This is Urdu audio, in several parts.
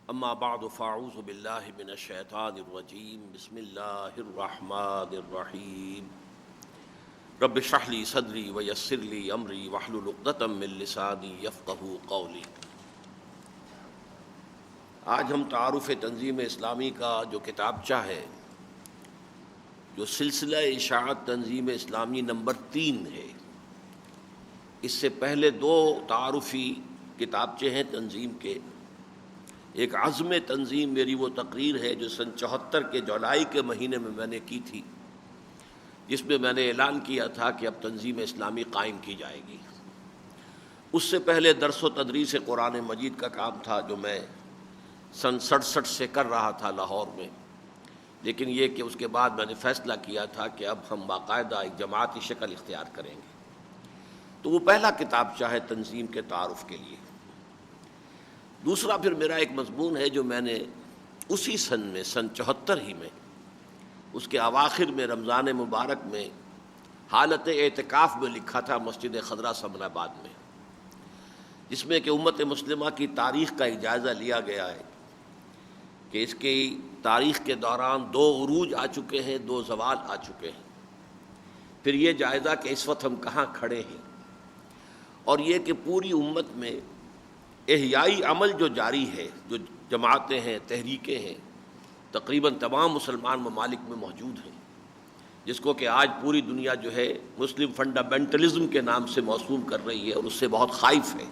اما بعد فاعوذ باللہ من الشیطان الرجیم بسم اللہ الرحمن الرحیم رب اشرح لی صدری ویسر لی امری واحلل عقدۃ من لسانی یفقہوا قولی۔ آج ہم تعارف تنظیم اسلامی کا جو کتابچہ ہے، جو سلسلہ اشاعت تنظیم اسلامی نمبر 3 ہے، اس سے پہلے 2 تعارفی کتابچے ہیں تنظیم کے۔ ایک عزم تنظیم میری وہ تقریر ہے جو سن 74 کے جولائی کے مہینے میں میں نے کی تھی، جس میں میں نے اعلان کیا تھا کہ اب تنظیم اسلامی قائم کی جائے گی۔ اس سے پہلے درس و تدریس قرآن مجید کا کام تھا جو میں سن 67 سے کر رہا تھا لاہور میں، لیکن یہ کہ اس کے بعد میں نے فیصلہ کیا تھا کہ اب ہم باقاعدہ ایک جماعتی شکل اختیار کریں گے۔ تو وہ پہلا کتابچہ ہے تنظیم کے تعارف کے لیے۔ دوسرا پھر میرا ایک مضمون ہے جو میں نے اسی سن میں سن 74 ہی میں، اس کے اواخر میں رمضان مبارک میں حالت اعتکاف میں لکھا تھا مسجد خضرہ سمن آباد میں، جس میں کہ امت مسلمہ کی تاریخ کا ایک جائزہ لیا گیا ہے کہ اس کی تاریخ کے دوران 2 عروج آ چکے ہیں، 2 زوال آ چکے ہیں۔ پھر یہ جائزہ کہ اس وقت ہم کہاں کھڑے ہیں، اور یہ کہ پوری امت میں احیائی عمل جو جاری ہے، جو جماعتیں ہیں، تحریکیں ہیں، تقریباً تمام مسلمان ممالک میں موجود ہیں، جس کو کہ آج پوری دنیا جو ہے مسلم فنڈامنٹلزم کے نام سے موسوم کر رہی ہے اور اس سے بہت خائف ہے۔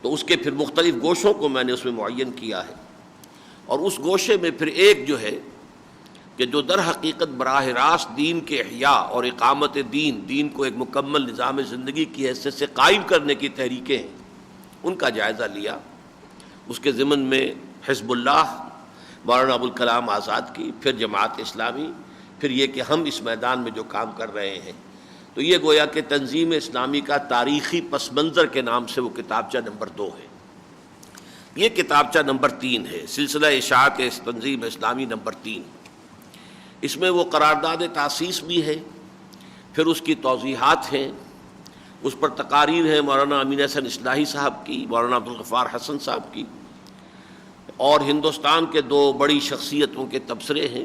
تو اس کے پھر مختلف گوشوں کو میں نے اس میں معین کیا ہے، اور اس گوشے میں پھر ایک جو ہے کہ جو در حقیقت براہ راست دین کے احیاء اور اقامت دین کو ایک مکمل نظام زندگی کی حیثیت سے قائم کرنے کی تحریکیں ہیں، ان کا جائزہ لیا۔ اس کے ضمن میں حزب اللہ، مولانا ابوالکلام آزاد کی، پھر جماعت اسلامی، پھر یہ کہ ہم اس میدان میں جو کام کر رہے ہیں۔ تو یہ گویا کہ تنظیم اسلامی کا تاریخی پس منظر کے نام سے وہ کتابچہ نمبر 2 ہے۔ یہ کتابچہ نمبر 3 ہے، سلسلہ اشاعت تنظیم اسلامی نمبر 3۔ اس میں وہ قرارداد تاسیس بھی ہے، پھر اس کی توضیحات ہیں، اس پر تقاریر ہیں مولانا امین حسن اصلاحی صاحب کی، مولانا عبدالغفار حسن صاحب کی، اور ہندوستان کے 2 بڑی شخصیتوں کے تبصرے ہیں،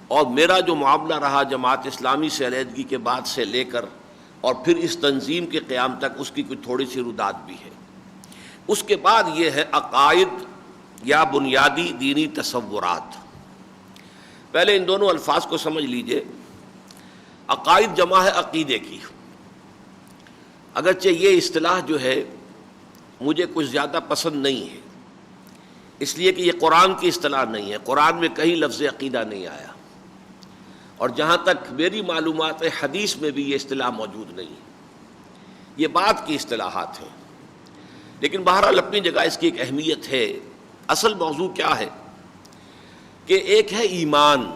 اور میرا جو معاملہ رہا جماعت اسلامی سے علیحدگی کے بعد سے لے کر اور پھر اس تنظیم کے قیام تک، اس کی کچھ تھوڑی سی رداد بھی ہے۔ اس کے بعد یہ ہے عقائد یا بنیادی دینی تصورات۔ پہلے ان دونوں الفاظ کو سمجھ لیجئے۔ عقائد جمع ہے عقیدے کی۔ اگرچہ یہ اصطلاح جو ہے مجھے کچھ زیادہ پسند نہیں ہے، اس لیے کہ یہ قرآن کی اصطلاح نہیں ہے، قرآن میں کہیں لفظ عقیدہ نہیں آیا، اور جہاں تک میری معلومات ہے حدیث میں بھی یہ اصطلاح موجود نہیں ہے۔ یہ بات کی اصطلاحات ہیں، لیکن بہرحال اپنی جگہ اس کی ایک اہمیت ہے۔ اصل موضوع کیا ہے کہ ایک ہے ایمان،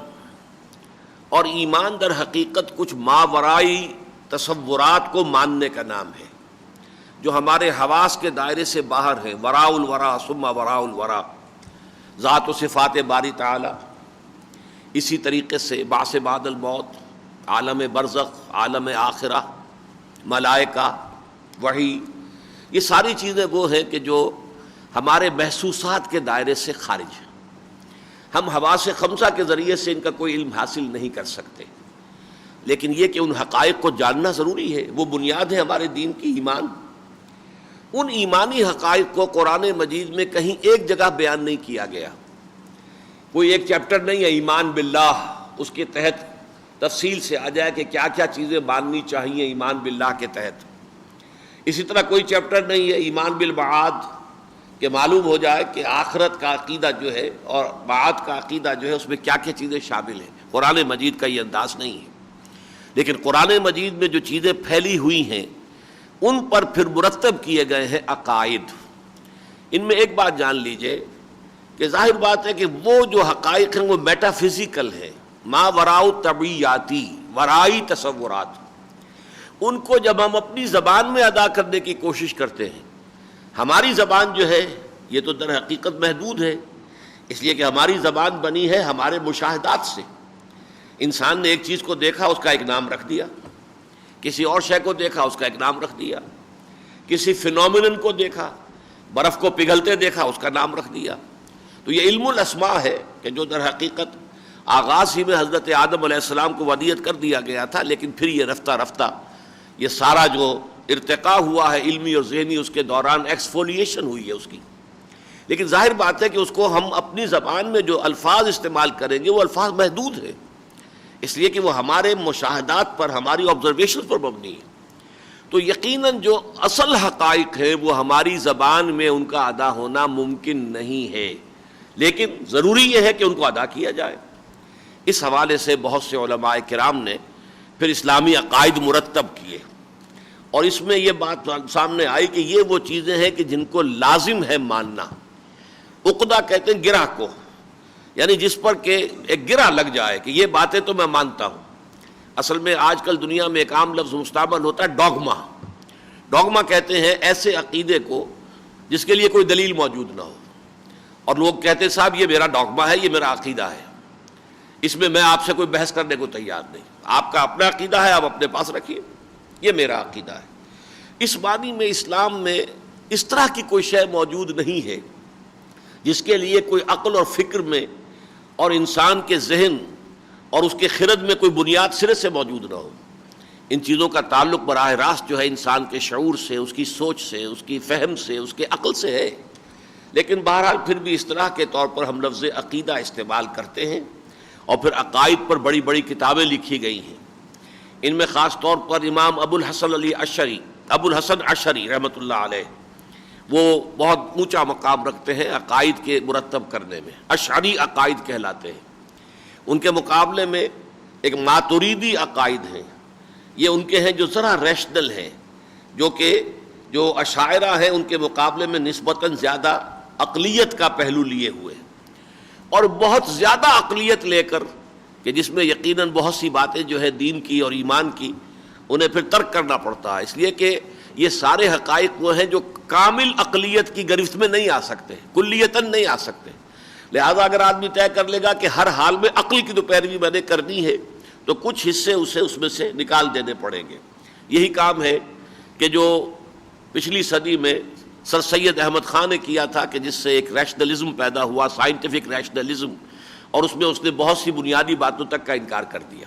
اور ایمان در حقیقت کچھ ماورائی تصورات کو ماننے کا نام ہے جو ہمارے حواس کے دائرے سے باہر ہیں، وراء الورا ثم وراء الورا، ذات و صفات باری تعالی، اسی طریقے سے بعث بعد الموت، عالم برزخ، عالم آخرہ، ملائکہ، وحی، یہ ساری چیزیں وہ ہیں کہ جو ہمارے محسوسات کے دائرے سے خارج ہیں۔ ہم حواس خمسہ کے ذریعے سے ان کا کوئی علم حاصل نہیں کر سکتے، لیکن یہ کہ ان حقائق کو جاننا ضروری ہے، وہ بنیاد ہے ہمارے دین کی، ایمان۔ ان ایمانی حقائق کو قرآن مجید میں کہیں ایک جگہ بیان نہیں کیا گیا، کوئی ایک چیپٹر نہیں ہے ایمان باللہ، اس کے تحت تفصیل سے آ جائے کہ کیا کیا چیزیں ماننی چاہیے ایمان باللہ کے تحت۔ اسی طرح کوئی چیپٹر نہیں ہے ایمان بالبعاد، کہ معلوم ہو جائے کہ آخرت کا عقیدہ جو ہے اور بعد کا عقیدہ جو ہے اس میں کیا کیا چیزیں شامل ہیں۔ قرآن مجید کا یہ انداز نہیں ہے، لیکن قرآن مجید میں جو چیزیں پھیلی ہوئی ہیں ان پر پھر مرتب کیے گئے ہیں عقائد۔ ان میں ایک بات جان لیجئے کہ ظاہر بات ہے کہ وہ جو حقائق ہیں وہ میٹا فزیکل ہے، ما وراء طبیعیاتی، ورائی تصورات۔ ان کو جب ہم اپنی زبان میں ادا کرنے کی کوشش کرتے ہیں، ہماری زبان جو ہے یہ تو در حقیقت محدود ہے، اس لیے کہ ہماری زبان بنی ہے ہمارے مشاہدات سے۔ انسان نے ایک چیز کو دیکھا، اس کا ایک نام رکھ دیا، کسی اور شے کو دیکھا، اس کا ایک نام رکھ دیا، کسی فینومینن کو دیکھا، برف کو پگھلتے دیکھا، اس کا نام رکھ دیا، تو یہ علم الاسماء ہے کہ جو در حقیقت آغاز ہی میں حضرت آدم علیہ السلام کو ودیت کر دیا گیا تھا، لیکن پھر یہ رفتہ رفتہ یہ سارا جو ارتقاء ہوا ہے علمی اور ذہنی، اس کے دوران ایکسفولیشن ہوئی ہے اس کی. لیکن ظاہر بات ہے کہ اس کو ہم اپنی زبان میں جو الفاظ استعمال کریں گے وہ الفاظ محدود ہیں، اس لیے کہ وہ ہمارے مشاہدات پر، ہماری آبزرویشن پر مبنی ہے. تو یقیناً جو اصل حقائق ہیں وہ ہماری زبان میں ان کا ادا ہونا ممکن نہیں ہے، لیکن ضروری یہ ہے کہ ان کو ادا کیا جائے. اس حوالے سے بہت سے علماء کرام نے پھر اسلامی عقائد مرتب کیے، اور اس میں یہ بات سامنے آئی کہ یہ وہ چیزیں ہیں کہ جن کو لازم ہے ماننا. عقدہ کہتے ہیں گرہ کو، یعنی جس پر کہ ایک گرہ لگ جائے کہ یہ باتیں تو میں مانتا ہوں. اصل میں آج کل دنیا میں ایک عام لفظ مستعمل ہوتا ہے ڈوگما. ڈوگما کہتے ہیں ایسے عقیدے کو جس کے لیے کوئی دلیل موجود نہ ہو، اور لوگ کہتے ہیں صاحب یہ میرا ڈوگما ہے، یہ میرا عقیدہ ہے، اس میں آپ سے کوئی بحث کرنے کو تیار نہیں، آپ کا اپنا عقیدہ ہے، آپ اپنے پاس رکھیے، یہ میرا عقیدہ ہے. اس معنی میں اسلام میں اس طرح کی کوئی شے موجود نہیں ہے جس کے لیے کوئی عقل اور فکر میں اور انسان کے ذہن اور اس کے خرد میں کوئی بنیاد سرے سے موجود نہ ہو. ان چیزوں کا تعلق براہ راست جو ہے انسان کے شعور سے، اس کی سوچ سے، اس کی فہم سے، اس کے عقل سے ہے. لیکن بہرحال پھر بھی اس طرح کے طور پر ہم لفظ عقیدہ استعمال کرتے ہیں، اور پھر عقائد پر بڑی بڑی کتابیں لکھی گئی ہیں. ان میں خاص طور پر امام ابو الحسن عشری رحمۃ اللہ علیہ، وہ بہت اونچا مقام رکھتے ہیں عقائد کے مرتب کرنے میں، اشعری عقائد کہلاتے ہیں. ان کے مقابلے میں ایک ماتریدی عقائد ہیں، یہ ان کے ہیں جو ذرا ریشنل ہیں، جو کہ جو اشاعرہ ہیں ان کے مقابلے میں نسبتاً زیادہ عقلیت کا پہلو لیے ہوئے، اور بہت زیادہ عقلیت لے کر کہ جس میں یقیناً بہت سی باتیں جو ہے دین کی اور ایمان کی انہیں پھر ترک کرنا پڑتا ہے، اس لیے کہ یہ سارے حقائق وہ ہیں جو کامل عقلیت کی گرفت میں نہیں آ سکتے، کلیتاً نہیں آ سکتے. لہذا اگر آدمی طے کر لے گا کہ ہر حال میں عقل کی تو پیروی میں نے کرنی ہے، تو کچھ حصے اسے اس میں سے نکال دینے پڑیں گے. یہی کام ہے کہ جو پچھلی صدی میں سر سید احمد خان نے کیا تھا، کہ جس سے ایک ریشنلزم پیدا ہوا، سائنٹیفک ریشنلزم، اور اس میں اس نے بہت سی بنیادی باتوں تک کا انکار کر دیا.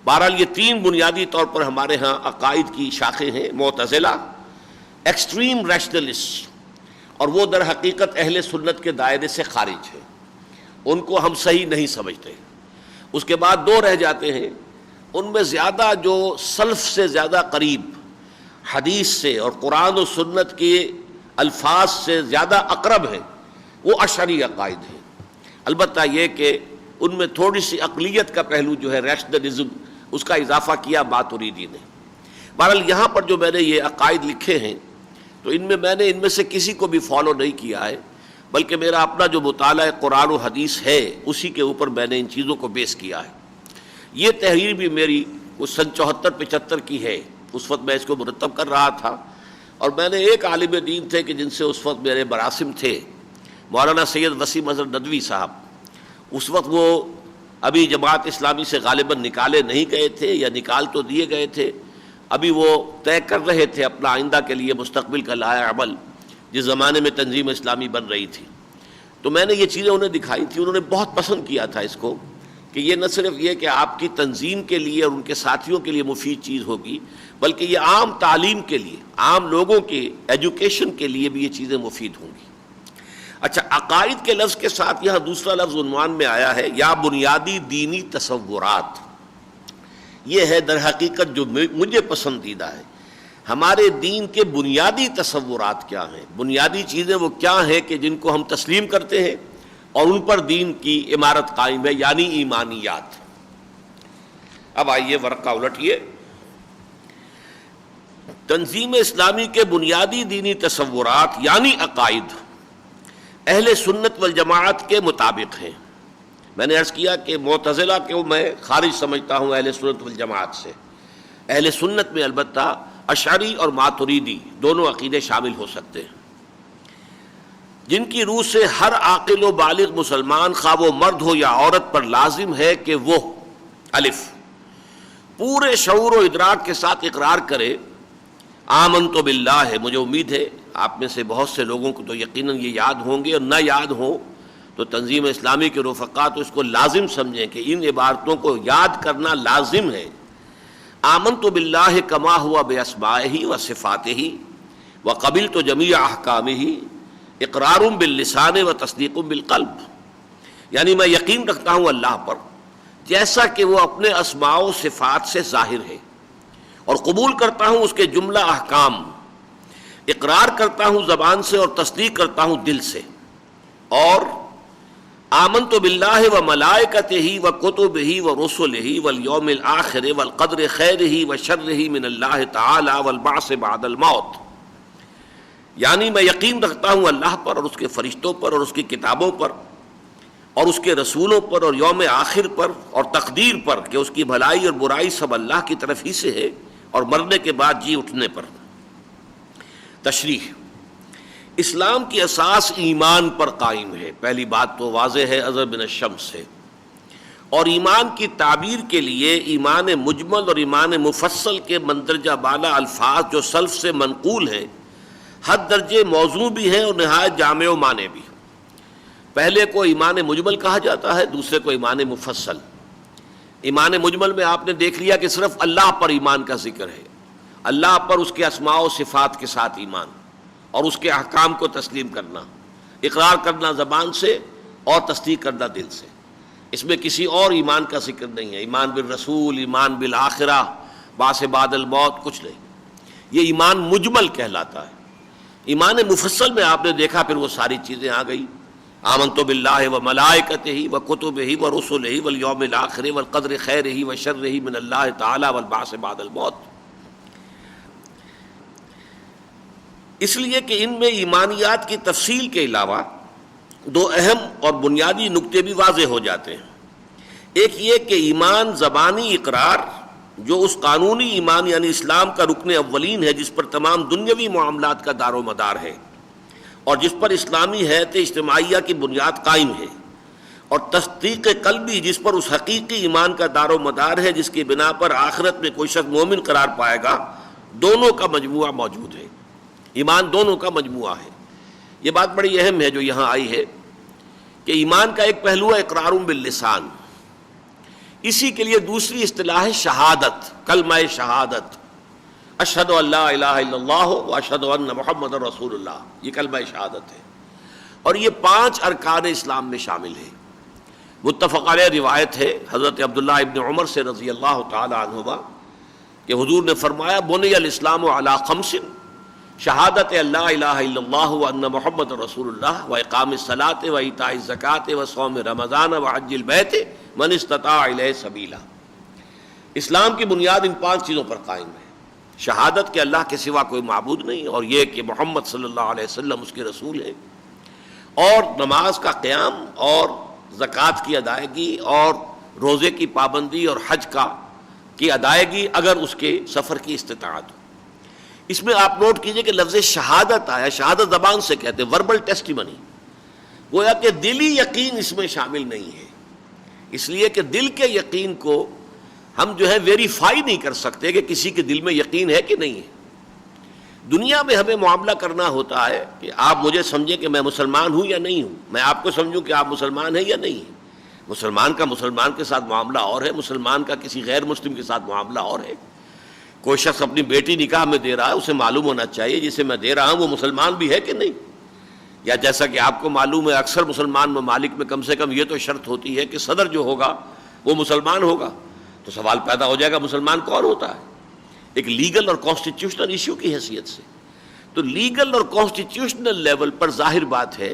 بہرحال یہ تین بنیادی طور پر ہمارے ہاں عقائد کی شاخیں ہیں: معتزلہ، ایکسٹریم ریشنلسٹ، اور وہ در حقیقت اہل سنت کے دائرے سے خارج ہیں، ان کو ہم صحیح نہیں سمجھتے. اس کے بعد دو رہ جاتے ہیں، ان میں زیادہ جو سلف سے زیادہ قریب، حدیث سے اور قرآن و سنت کے الفاظ سے زیادہ اقرب ہیں، وہ اشعری عقائد ہیں. البتہ یہ کہ ان میں تھوڑی سی عقلیت کا پہلو جو ہے، ریشنلزم، اس کا اضافہ کیا ماتریدی نے. بہرحال یہاں پر جو میں نے یہ عقائد لکھے ہیں، تو میں نے ان میں سے کسی کو بھی فالو نہیں کیا ہے، بلکہ میرا اپنا جو مطالعہ قرآن و حدیث ہے اسی کے اوپر میں نے ان چیزوں کو بیس کیا ہے. یہ تحریر بھی میری کچھ سن 74-75 کی ہے، اس وقت میں اس کو مرتب کر رہا تھا، اور میں نے ایک عالم دین تھے کہ جن سے اس وقت میرے مراسم تھے، مولانا سید وسیم اظہر ندوی صاحب. اس وقت وہ ابھی جماعت اسلامی سے غالباً نکالے نہیں گئے تھے، یا نکال تو دیے گئے تھے، ابھی وہ طے کر رہے تھے اپنا آئندہ کے لیے مستقبل کا لائحہ عمل، جس زمانے میں تنظیم اسلامی بن رہی تھی. تو میں نے یہ چیزیں انہیں دکھائی تھی، انہوں نے بہت پسند کیا تھا اس کو، کہ یہ نہ صرف یہ کہ آپ کی تنظیم کے لیے اور ان کے ساتھیوں کے لیے مفید چیز ہوگی، بلکہ یہ عام تعلیم کے لیے، عام لوگوں کے ایجوکیشن کے لیے بھی یہ چیزیں مفید ہوں گی. اچھا، عقائد کے لفظ کے ساتھ یہاں دوسرا لفظ عنوان میں آیا ہے، یا بنیادی دینی تصورات. یہ ہے در حقیقت جو مجھے پسندیدہ ہے. ہمارے دین کے بنیادی تصورات کیا ہیں، بنیادی چیزیں وہ کیا ہیں کہ جن کو ہم تسلیم کرتے ہیں اور ان پر دین کی عمارت قائم ہے، یعنی ایمانیات. اب آئیے ورقہ الٹیے. تنظیم اسلامی کے بنیادی دینی تصورات یعنی عقائد اہل سنت والجماعت کے مطابق ہیں. میں نے عرض کیا کہ معتزلہ کو میں خارج سمجھتا ہوں اہل سنت والجماعت سے. اہل سنت میں البتہ اشعری اور ماتریدی دونوں عقیدے شامل ہو سکتے ہیں، جن کی روح سے ہر عاقل و بالغ مسلمان، خواہ وہ مرد ہو یا عورت، پر لازم ہے کہ وہ الف پورے شعور و ادراک کے ساتھ اقرار کرے، آمنت باللہ. مجھے امید ہے آپ میں سے بہت سے لوگوں کو تو یقیناً یہ یاد ہوں گے، اور نہ یاد ہوں تو تنظیم اسلامی کے رفقا تو اس کو لازم سمجھیں کہ ان عبارتوں کو یاد کرنا لازم ہے. آمنت باللہ کما ہوا باسمائہ و صفاتہ وقبلت جمیع احکامہ اقرار باللسان و تصدیق بالقلب. یعنی میں یقین رکھتا ہوں اللہ پر جیسا کہ وہ اپنے اسماء و صفات سے ظاہر ہے، اور قبول کرتا ہوں اس کے جملہ احکام، اقرار کرتا ہوں زبان سے اور تصدیق کرتا ہوں دل سے. اور آمنت باللہ و ملائکتہ و کتبہ و رسلہ والیوم الآخر والقدر خیرہ و شرہ من اللہ تعالی والبعث بعد الموت. یعنی میں یقین رکھتا ہوں اللہ پر اور اس کے فرشتوں پر اور اس کی کتابوں پر اور اس کے رسولوں پر اور یوم آخر پر اور تقدیر پر کہ اس کی بھلائی اور برائی سب اللہ کی طرف ہی سے ہے، اور مرنے کے بعد جی اٹھنے پر. تشریح: اسلام کی اساس ایمان پر قائم ہے. پہلی بات تو واضح ہے ازر بن الشمس سے. اور ایمان کی تعبیر کے لیے ایمان مجمل اور ایمان مفصل کے مندرجہ بالا الفاظ جو سلف سے منقول ہیں حد درجے موضوع بھی ہیں اور نہایت جامع و معنی بھی. پہلے کو ایمان مجمل کہا جاتا ہے، دوسرے کو ایمان مفصل. ایمان مجمل میں آپ نے دیکھ لیا کہ صرف اللہ پر ایمان کا ذکر ہے، اللہ پر اس کے اسماء و صفات کے ساتھ ایمان اور اس کے احکام کو تسلیم کرنا، اقرار کرنا زبان سے اور تصدیق کرنا دل سے. اس میں کسی اور ایمان کا ذکر نہیں ہے. ایمان بالرسول، ایمان بالآخرہ، بعث بعد الموت، کچھ نہیں. یہ ایمان مجمل کہلاتا ہے. ایمان مفصل میں آپ نے دیکھا پھر وہ ساری چیزیں آ گئی. آمنت باللہ و ملائکتہ و کتبہ و رسلہ والیوم الآخر والقدر خیرہ و شرہ من اللہ تعالی والبعث بعد الموت. اس لیے کہ ان میں ایمانیات کی تفصیل کے علاوہ دو اہم اور بنیادی نکتے بھی واضح ہو جاتے ہیں. ایک یہ کہ ایمان زبانی اقرار جو اس قانونی ایمان یعنی اسلام کا رکن اولین ہے جس پر تمام دنیاوی معاملات کا دار و مدار ہے اور جس پر اسلامی حیات اجتماعیہ کی بنیاد قائم ہے، اور تصدیق قلبی جس پر اس حقیقی ایمان کا دار و مدار ہے جس کی بنا پر آخرت میں کوئی شخص مومن قرار پائے گا. دونوں کا مجموعہ موجود ہے. ایمان دونوں کا مجموعہ ہے. یہ بات بڑی اہم ہے جو یہاں آئی ہے کہ ایمان کا ایک پہلو ہے اقرار باللسان. اسی کے لیے دوسری اصطلاح ہے شہادت، کلمہ شہادت. اشہد ان لا الہ الا اللہ و اشہد ان محمد رسول اللہ، یہ کلمہ شہادت ہے. اور یہ 5 ارکان اسلام میں شامل ہے. متفق علیہ روایت ہے حضرت عبداللہ ابن عمر سے رضی اللہ تعالی عنہما کہ حضور نے فرمایا بنی الاسلام علی 5: شہادت اللہ الہ الا اللہ وان محمد رسول اللہ واقام الصلاۃ وایتاء الزکوٰۃ وصوم رمضان وحج البیت من استطاع الیہ سبیلا. اسلام کی بنیاد ان 5 چیزوں پر قائم ہے. شہادت کہ اللہ کے سوا کوئی معبود نہیں، اور یہ کہ محمد صلی اللہ علیہ وسلم اس کے رسول ہیں، اور نماز کا قیام اور زکوٰۃ کی ادائیگی اور روزے کی پابندی اور حج کی ادائیگی اگر اس کے سفر کی استطاعت ہو. اس میں آپ نوٹ کیجئے کہ لفظ شہادت آیا، شہادت زبان سے کہتے ہیں، وربل ٹیسٹیمنی. گویا کہ دلی یقین اس میں شامل نہیں ہے، اس لیے کہ دل کے یقین کو ہم جو ہے ویریفائی نہیں کر سکتے کہ کسی کے دل میں یقین ہے کہ نہیں ہے. دنیا میں ہمیں معاملہ کرنا ہوتا ہے کہ آپ مجھے سمجھیں کہ میں مسلمان ہوں یا نہیں ہوں، میں آپ کو سمجھوں کہ آپ مسلمان ہیں یا نہیں ہیں. مسلمان کا مسلمان کے ساتھ معاملہ اور ہے، مسلمان کا کسی غیر مسلم کے ساتھ معاملہ اور ہے. کوئی شخص اپنی بیٹی نکاح میں دے رہا ہے، اسے معلوم ہونا چاہیے جسے میں دے رہا ہوں وہ مسلمان بھی ہے کہ نہیں. یا جیسا کہ آپ کو معلوم ہے اکثر مسلمان ممالک میں کم سے کم یہ تو شرط ہوتی ہے کہ صدر جو ہوگا وہ مسلمان ہوگا. تو سوال پیدا ہو جائے گا مسلمان کون ہوتا ہے، ایک لیگل اور کانسٹیٹیوشنل ایشو کی حیثیت سے. تو لیگل اور کانسٹیٹیوشنل لیول پر ظاہر بات ہے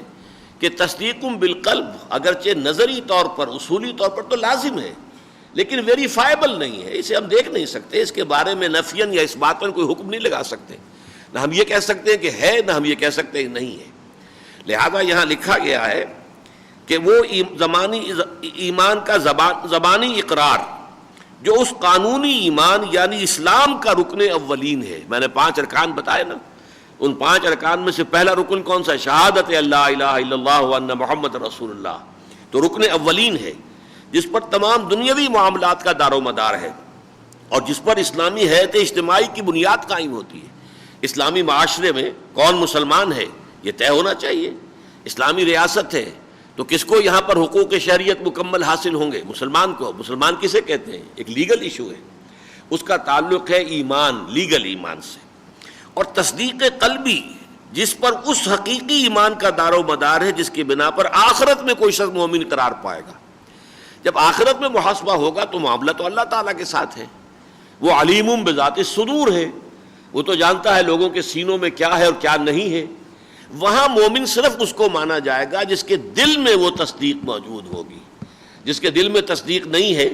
کہ تصدیق بالقلب اگرچہ نظری طور پر اصولی طور پر تو لازم ہے لیکن ویریفائبل نہیں ہے، اسے ہم دیکھ نہیں سکتے، اس کے بارے میں نفیاً یا اثباتاً کوئی حکم نہیں لگا سکتے. نہ ہم یہ کہہ سکتے ہیں کہ ہے، نہ ہم یہ کہہ سکتے ہیں نہیں ہے. لہذا یہاں لکھا گیا ہے کہ وہ ایمان کا زبانی اقرار جو اس قانونی ایمان یعنی اسلام کا رکن اولین ہے. میں نے 5 ارکان بتائے نا، ان 5 ارکان میں سے پہلا رکن کون سا ہے؟ شہادت اللہ الہ الا اللہ وان محمد رسول اللہ. تو رکن اولین ہے جس پر تمام دنیاوی معاملات کا دار و مدار ہے اور جس پر اسلامی حیات اجتماعی کی بنیاد قائم ہوتی ہے. اسلامی معاشرے میں کون مسلمان ہے یہ طے ہونا چاہیے. اسلامی ریاست ہے تو کس کو یہاں پر حقوق شہریت مکمل حاصل ہوں گے؟ مسلمان کو۔ مسلمان کسے کہتے ہیں؟ ایک لیگل ایشو ہے، اس کا تعلق ہے ایمان، لیگل ایمان سے، اور تصدیق قلبی جس پر اس حقیقی ایمان کا دار و مدار ہے جس کی بنا پر آخرت میں کوئی شخص مومن قرار پائے گا۔ جب آخرت میں محاسبہ ہوگا تو معاملہ تو اللہ تعالیٰ کے ساتھ ہے، وہ علیم بذات الصدور ہے، وہ تو جانتا ہے لوگوں کے سینوں میں کیا ہے اور کیا نہیں ہے۔ وہاں مومن صرف اس کو مانا جائے گا جس کے دل میں وہ تصدیق موجود ہوگی۔ جس کے دل میں تصدیق نہیں ہے،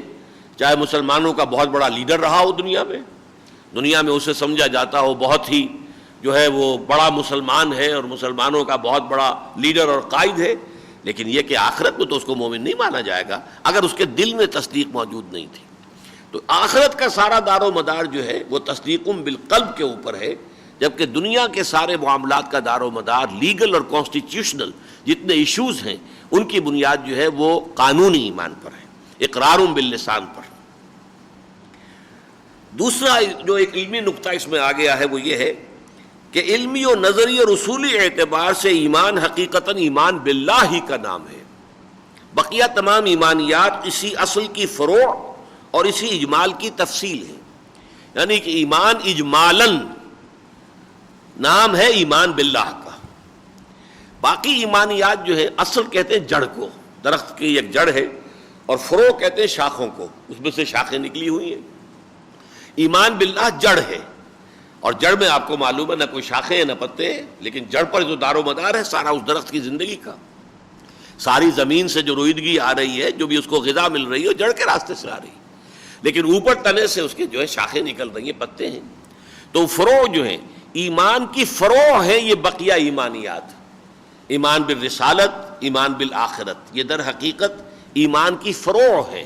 چاہے مسلمانوں کا بہت بڑا لیڈر رہا ہو دنیا میں اسے سمجھا جاتا ہو بہت ہی جو ہے وہ بڑا مسلمان ہے اور مسلمانوں کا بہت بڑا لیڈر اور قائد ہے، لیکن یہ کہ آخرت میں تو اس کو مومن نہیں مانا جائے گا اگر اس کے دل میں تصدیق موجود نہیں تھی۔ تو آخرت کا سارا دار و مدار جو ہے وہ تصدیق بالقلب کے اوپر ہے، جبکہ دنیا کے سارے معاملات کا دار و مدار لیگل اور کانسٹیٹیوشنل جتنے ایشوز ہیں ان کی بنیاد جو ہے وہ قانونی ایمان پر ہے، اقرار باللسان پر۔ دوسرا جو ایک علمی نقطہ اس میں آ گیا ہے وہ یہ ہے کہ علمی و نظری اور اصولی اعتبار سے ایمان حقیقتاً ایمان باللہ ہی کا نام ہے۔ بقیہ تمام ایمانیات اسی اصل کی فروع اور اسی اجمال کی تفصیل ہے، یعنی کہ ایمان اجمالاً نام ہے ایمان باللہ کا۔ باقی ایمانیات جو ہے اصل کہتے ہیں جڑ کو، درخت کی ایک جڑ ہے، اور فروع کہتے ہیں شاخوں کو، اس میں سے شاخیں نکلی ہوئی ہیں۔ ایمان باللہ جڑ ہے، اور جڑ میں آپ کو معلوم ہے نہ کوئی شاخیں ہیں نہ پتے ہیں، لیکن جڑ پر جو دار و مدار ہے سارا اس درخت کی زندگی کا، ساری زمین سے جو روئیدگی آ رہی ہے، جو بھی اس کو غذا مل رہی ہے، جڑ کے راستے سے آ رہی ہے، لیکن اوپر تنے سے اس کے جو ہے شاخیں نکل رہی ہیں، پتے ہیں۔ تو فروع جو ہیں ایمان کی فروع ہیں، یہ بقیہ ایمانیات، ایمان بالرسالت، ایمان بالآخرت، یہ در حقیقت ایمان کی فروع ہے۔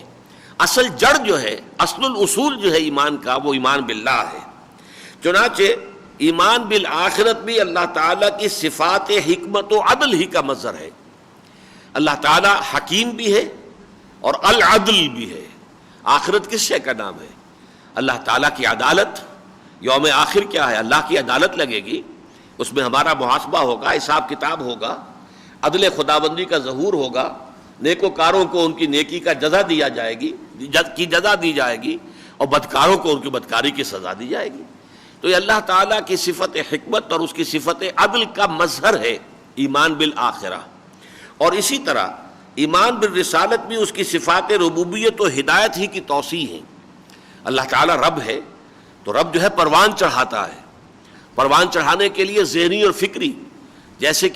اصل جڑ جو ہے، اصل الاصول جو ہے ایمان کا، وہ ایمان باللہ ہے۔ چنانچہ ایمان بالآخرت بھی اللہ تعالیٰ کی صفات حکمت و عدل ہی کا مظہر ہے۔ اللہ تعالیٰ حکیم بھی ہے اور العدل بھی ہے۔ آخرت کس شے کا نام ہے؟ اللہ تعالیٰ کی عدالت۔ یوم آخر کیا ہے؟ اللہ کی عدالت لگے گی، اس میں ہمارا محاسبہ ہوگا، حساب کتاب ہوگا، عدل خداوندی کا ظہور ہوگا، نیکوکاروں کو ان کی نیکی کا جزا دیا جائے گی، جزا دی جائے گی، اور بدکاروں کو ان کی بدکاری کی سزا دی جائے گی۔ تو یہ اللہ تعالیٰ کی صفت حکمت اور اس کی صفت عدل کا مظہر ہے ایمان بالآخرہ۔ اور اسی طرح ایمان بالرسالت بھی اس کی صفات ربوبیت و ہدایت ہی کی توسیع ہے۔ اللہ تعالیٰ رب ہے تو رب جو ہے پروان چڑھاتا ہے، پروان چڑھانے کے لیے ذہنی اور فکری، جیسے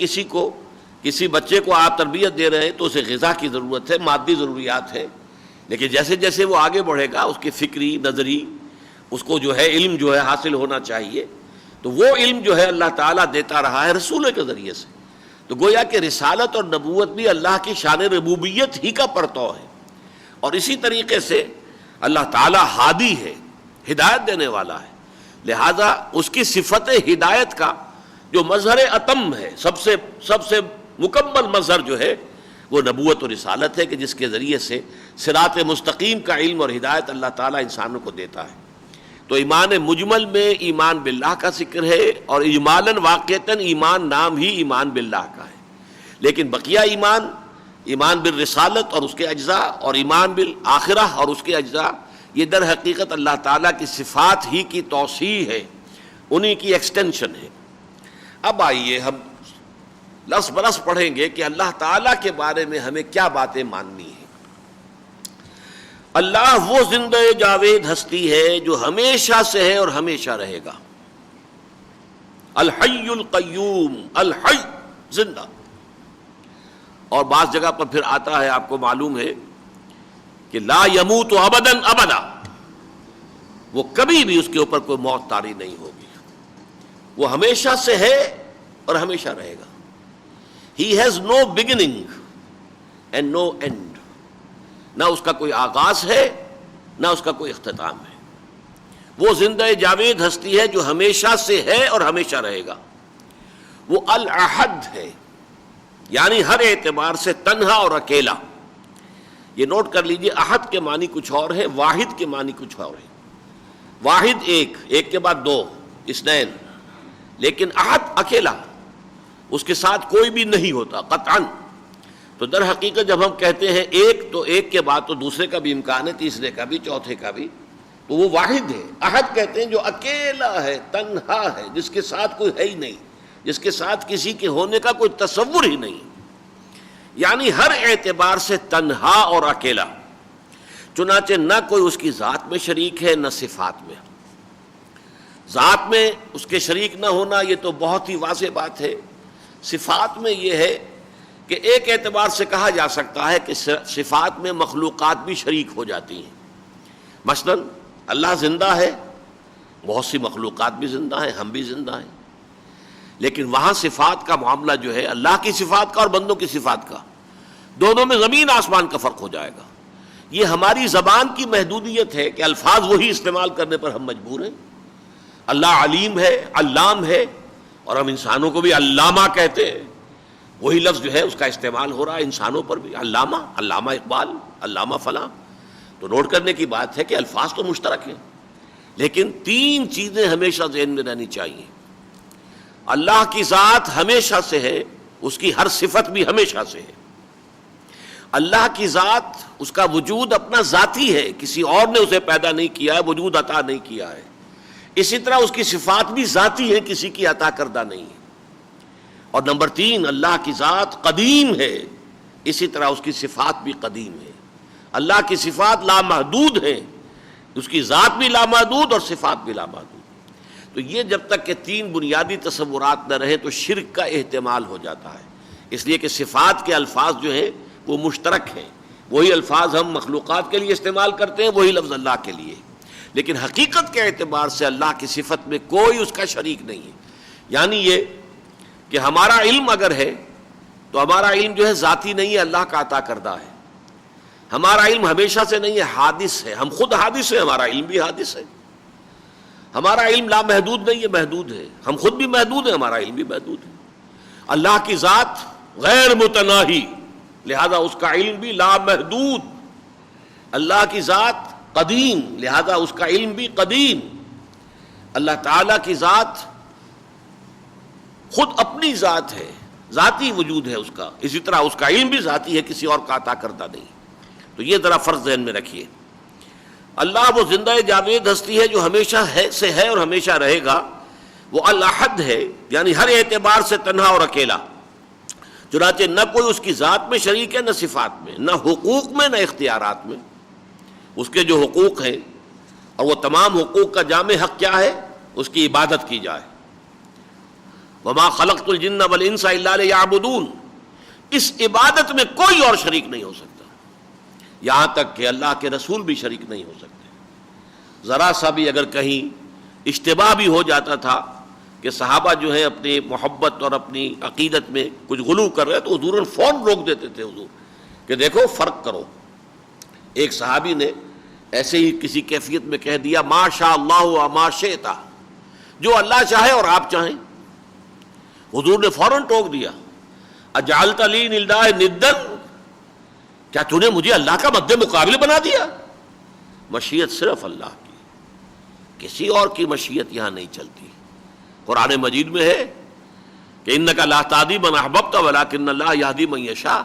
کسی بچے کو آپ تربیت دے رہے ہیں تو اسے غذا کی ضرورت ہے، مادی ضروریات ہے، لیکن جیسے جیسے وہ آگے بڑھے گا اس کی فکری نظری، اس کو جو ہے علم جو ہے حاصل ہونا چاہیے، تو وہ علم جو ہے اللہ تعالیٰ دیتا رہا ہے رسولوں کے ذریعے سے۔ تو گویا کہ رسالت اور نبوت بھی اللہ کی شان ربوبیت ہی کا پرتو ہے۔ اور اسی طریقے سے اللہ تعالیٰ ہادی ہے، ہدایت دینے والا ہے، لہذا اس کی صفت ہدایت کا جو مظہر اتم ہے، سب سے مکمل مظہر جو ہے وہ نبوت و رسالت ہے، کہ جس کے ذریعے سے صراط مستقیم کا علم اور ہدایت اللہ تعالیٰ انسانوں کو دیتا ہے۔ تو ایمان مجمل میں ایمان باللہ کا ذکر ہے، اور اجمالاً واقعتاً ایمان نام ہی ایمان باللہ کا ہے، لیکن بقیہ ایمان بالرسالت اور اس کے اجزاء، اور ایمان بالآخرہ اور اس کے اجزاء، یہ در حقیقت اللہ تعالیٰ کی صفات ہی کی توسیع ہے، انہی کی ایکسٹینشن ہے۔ اب آئیے ہم لفظ برس پڑھیں گے کہ اللہ تعالیٰ کے بارے میں ہمیں کیا باتیں ماننی ہیں۔ اللہ وہ زندہ جاوید ہستی ہے جو ہمیشہ سے ہے اور ہمیشہ رہے گا۔ الحی القیوم، الحی زندہ، اور بعض جگہ پر پھر آتا ہے، آپ کو معلوم ہے کہ لا یموت ابدا ابدا، وہ کبھی بھی اس کے اوپر کوئی موت طاری نہیں ہوگی، وہ ہمیشہ سے ہے اور ہمیشہ رہے گا۔ He has no beginning and no end، نہ اس کا کوئی آغاز ہے نہ اس کا کوئی اختتام ہے۔ وہ زندہ جاوید ہستی ہے جو ہمیشہ سے ہے اور ہمیشہ رہے گا۔ وہ الاحد ہے، یعنی ہر اعتبار سے تنہا اور اکیلا۔ یہ نوٹ کر لیجئے، احد کے معنی کچھ اور ہے، واحد کے معنی کچھ اور ہے۔ واحد ایک کے بعد دو، اثنین، لیکن احد اکیلا، اس کے ساتھ کوئی بھی نہیں ہوتا قطعاً۔ تو در حقیقت جب ہم کہتے ہیں ایک، تو ایک کے بعد تو دوسرے کا بھی امکان ہے، تیسرے کا بھی، چوتھے کا بھی، تو وہ واحد ہے۔ احد کہتے ہیں جو اکیلا ہے، تنہا ہے، جس کے ساتھ کوئی ہے ہی نہیں، جس کے ساتھ کسی کے ہونے کا کوئی تصور ہی نہیں، یعنی ہر اعتبار سے تنہا اور اکیلا۔ چنانچہ نہ کوئی اس کی ذات میں شریک ہے، نہ صفات میں۔ ذات میں اس کے شریک نہ ہونا یہ تو بہت ہی واضح بات ہے۔ صفات میں یہ ہے کہ ایک اعتبار سے کہا جا سکتا ہے کہ صفات میں مخلوقات بھی شریک ہو جاتی ہیں۔ مثلا اللہ زندہ ہے، بہت سی مخلوقات بھی زندہ ہیں، ہم بھی زندہ ہیں، لیکن وہاں صفات کا معاملہ جو ہے اللہ کی صفات کا اور بندوں کی صفات کا، دونوں میں زمین آسمان کا فرق ہو جائے گا۔ یہ ہماری زبان کی محدودیت ہے کہ الفاظ وہی استعمال کرنے پر ہم مجبور ہیں۔ اللہ علیم ہے، علام ہے، اور ہم انسانوں کو بھی علامہ کہتے ہیں، وہی لفظ جو ہے اس کا استعمال ہو رہا ہے انسانوں پر بھی، علامہ، علامہ اقبال، علامہ فلاں۔ تو نوٹ کرنے کی بات ہے کہ الفاظ تو مشترک ہیں، لیکن تین چیزیں ہمیشہ ذہن میں رہنی چاہیے۔ اللہ کی ذات ہمیشہ سے ہے، اس کی ہر صفت بھی ہمیشہ سے ہے۔ اللہ کی ذات، اس کا وجود اپنا ذاتی ہے، کسی اور نے اسے پیدا نہیں کیا ہے، وجود عطا نہیں کیا ہے۔ اسی طرح اس کی صفات بھی ذاتی ہیں، کسی کی عطا کردہ نہیں ہے۔ اور نمبر تین، اللہ کی ذات قدیم ہے، اسی طرح اس کی صفات بھی قدیم ہے۔ اللہ کی صفات لامحدود ہیں، اس کی ذات بھی لامحدود اور صفات بھی لامحدود۔ تو یہ جب تک کہ تین بنیادی تصورات نہ رہے تو شرک کا احتمال ہو جاتا ہے، اس لیے کہ صفات کے الفاظ جو ہیں وہ مشترک ہیں، وہی الفاظ ہم مخلوقات کے لیے استعمال کرتے ہیں، وہی لفظ اللہ کے لیے، لیکن حقیقت کے اعتبار سے اللہ کی صفت میں کوئی اس کا شریک نہیں ہے۔ یعنی یہ کہ ہمارا علم اگر ہے تو ہمارا علم جو ہے ذاتی نہیں ہے، اللہ کا عطا کردہ ہے۔ ہمارا علم ہمیشہ سے نہیں ہے، حادث ہے، ہم خود حادث ہیں، ہمارا علم بھی حادث ہے۔ ہمارا علم لامحدود نہیں ہے، محدود ہے، ہم خود بھی محدود ہیں، ہمارا علم بھی محدود ہے۔ اللہ کی ذات غیر متناہی، لہذا اس کا علم بھی لامحدود۔ اللہ کی ذات قدیم، لہذا اس کا علم بھی قدیم۔ اللہ تعالیٰ کی ذات خود اپنی ذات ہے، ذاتی وجود ہے اس کا، اسی طرح اس کا علم بھی ذاتی ہے، کسی اور کا عطا کردہ نہیں۔ تو یہ ذرا فرض ذہن میں رکھیے۔ اللہ وہ زندہ جاوید ہستی ہے جو ہمیشہ سے ہے اور ہمیشہ رہے گا۔ وہ الاحد ہے، یعنی ہر اعتبار سے تنہا اور اکیلا۔ چنانچہ نہ کوئی اس کی ذات میں شریک ہے، نہ صفات میں، نہ حقوق میں، نہ اختیارات میں۔ اس کے جو حقوق ہیں، اور وہ تمام حقوق کا جامع حق کیا ہے؟ اس کی عبادت کی جائے۔ وما خلقت الجن والانس الا لیعبدون، اس عبادت میں کوئی اور شریک نہیں ہو سکتا، یہاں تک کہ اللہ کے رسول بھی شریک نہیں ہو سکتے۔ ذرا سا بھی اگر کہیں اشتباہ بھی ہو جاتا تھا کہ صحابہ جو ہیں اپنی محبت اور اپنی عقیدت میں کچھ غلو کر رہے تو حضور فوراً روک دیتے تھے، حضور کہ دیکھو فرق کرو۔ ایک صحابی نے ایسے ہی کسی کیفیت میں کہہ دیا ما شاء اللہ و ما شئت، جو اللہ چاہے اور آپ چاہیں۔ حضور نے فوراً ٹوک دیا، اجعلت لی للہ ندًا، کیا تو نے مجھے اللہ کا مد مقابل بنا دیا؟ مشیت صرف اللہ کی، کسی اور کی مشیت یہاں نہیں چلتی۔ قرآن مجید میں ہے کہ انک لا تہدی من احببت ولکن اللہ یہدی من یشاء۔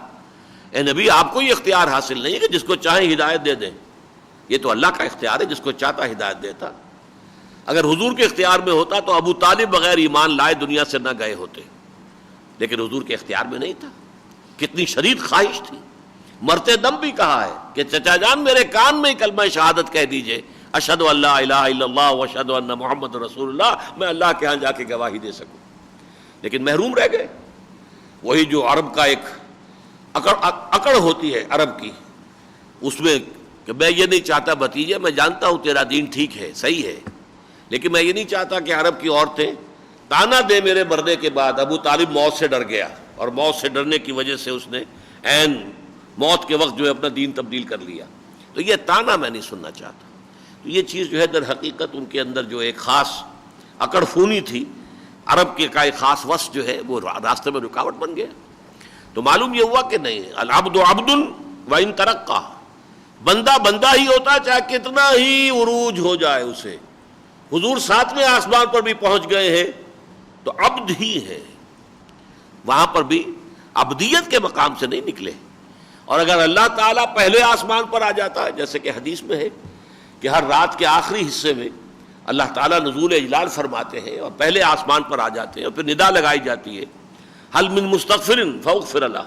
اے نبی، آپ کو یہ اختیار حاصل نہیں ہے کہ جس کو چاہیں ہدایت دے دیں، یہ تو اللہ کا اختیار ہے، جس کو چاہتا ہدایت دیتا۔ اگر حضور کے اختیار میں ہوتا تو ابو طالب بغیر ایمان لائے دنیا سے نہ گئے ہوتے، لیکن حضور کے اختیار میں نہیں تھا۔ کتنی شدید خواہش تھی، مرتے دم بھی کہا ہے کہ چچا جان میرے کان میں کلمہ شہادت کہہ دیجئے، اشہد ان لا الہ الا اللہ واشہد ان محمد رسول اللہ، میں اللہ کے ہاں جا کے گواہی دے سکوں، لیکن محروم رہ گئے۔ وہی جو عرب کا ایک اکڑ ہوتی ہے عرب کی، اس میں کہ میں یہ نہیں چاہتا بھتیجے، میں جانتا ہوں تیرا دین ٹھیک ہے، صحیح ہے، لیکن میں یہ نہیں چاہتا کہ عرب کی عورتیں تانا دے میرے مرنے کے بعد۔ ابو طالب موت سے ڈر گیا، اور موت سے ڈرنے کی وجہ سے اس نے عین موت کے وقت جو ہے اپنا دین تبدیل کر لیا۔ تو یہ تانا میں نہیں سننا چاہتا۔ تو یہ چیز جو ہے در حقیقت ان کے اندر جو ایک خاص اکڑ فونی تھی، عرب کے کا ایک خاص وصف جو ہے وہ راستے میں رکاوٹ بن گیا۔ تو معلوم یہ ہوا کہ نہیں، العبد عبد وان ترقى، بندہ بندہ ہی ہوتا چاہے کتنا ہی عروج ہو جائے اسے۔ حضور 7ویں آسمان پر بھی پہنچ گئے ہیں تو عبد ہی ہے، وہاں پر بھی عبدیت کے مقام سے نہیں نکلے. اور اگر اللہ تعالیٰ پہلے آسمان پر آ جاتا ہے، جیسے کہ حدیث میں ہے کہ ہر رات کے آخری حصے میں اللہ تعالیٰ نزول اجلال فرماتے ہیں اور پہلے آسمان پر آ جاتے ہیں اور پھر ندا لگائی جاتی ہے، حل من مستغفر فاغفر له،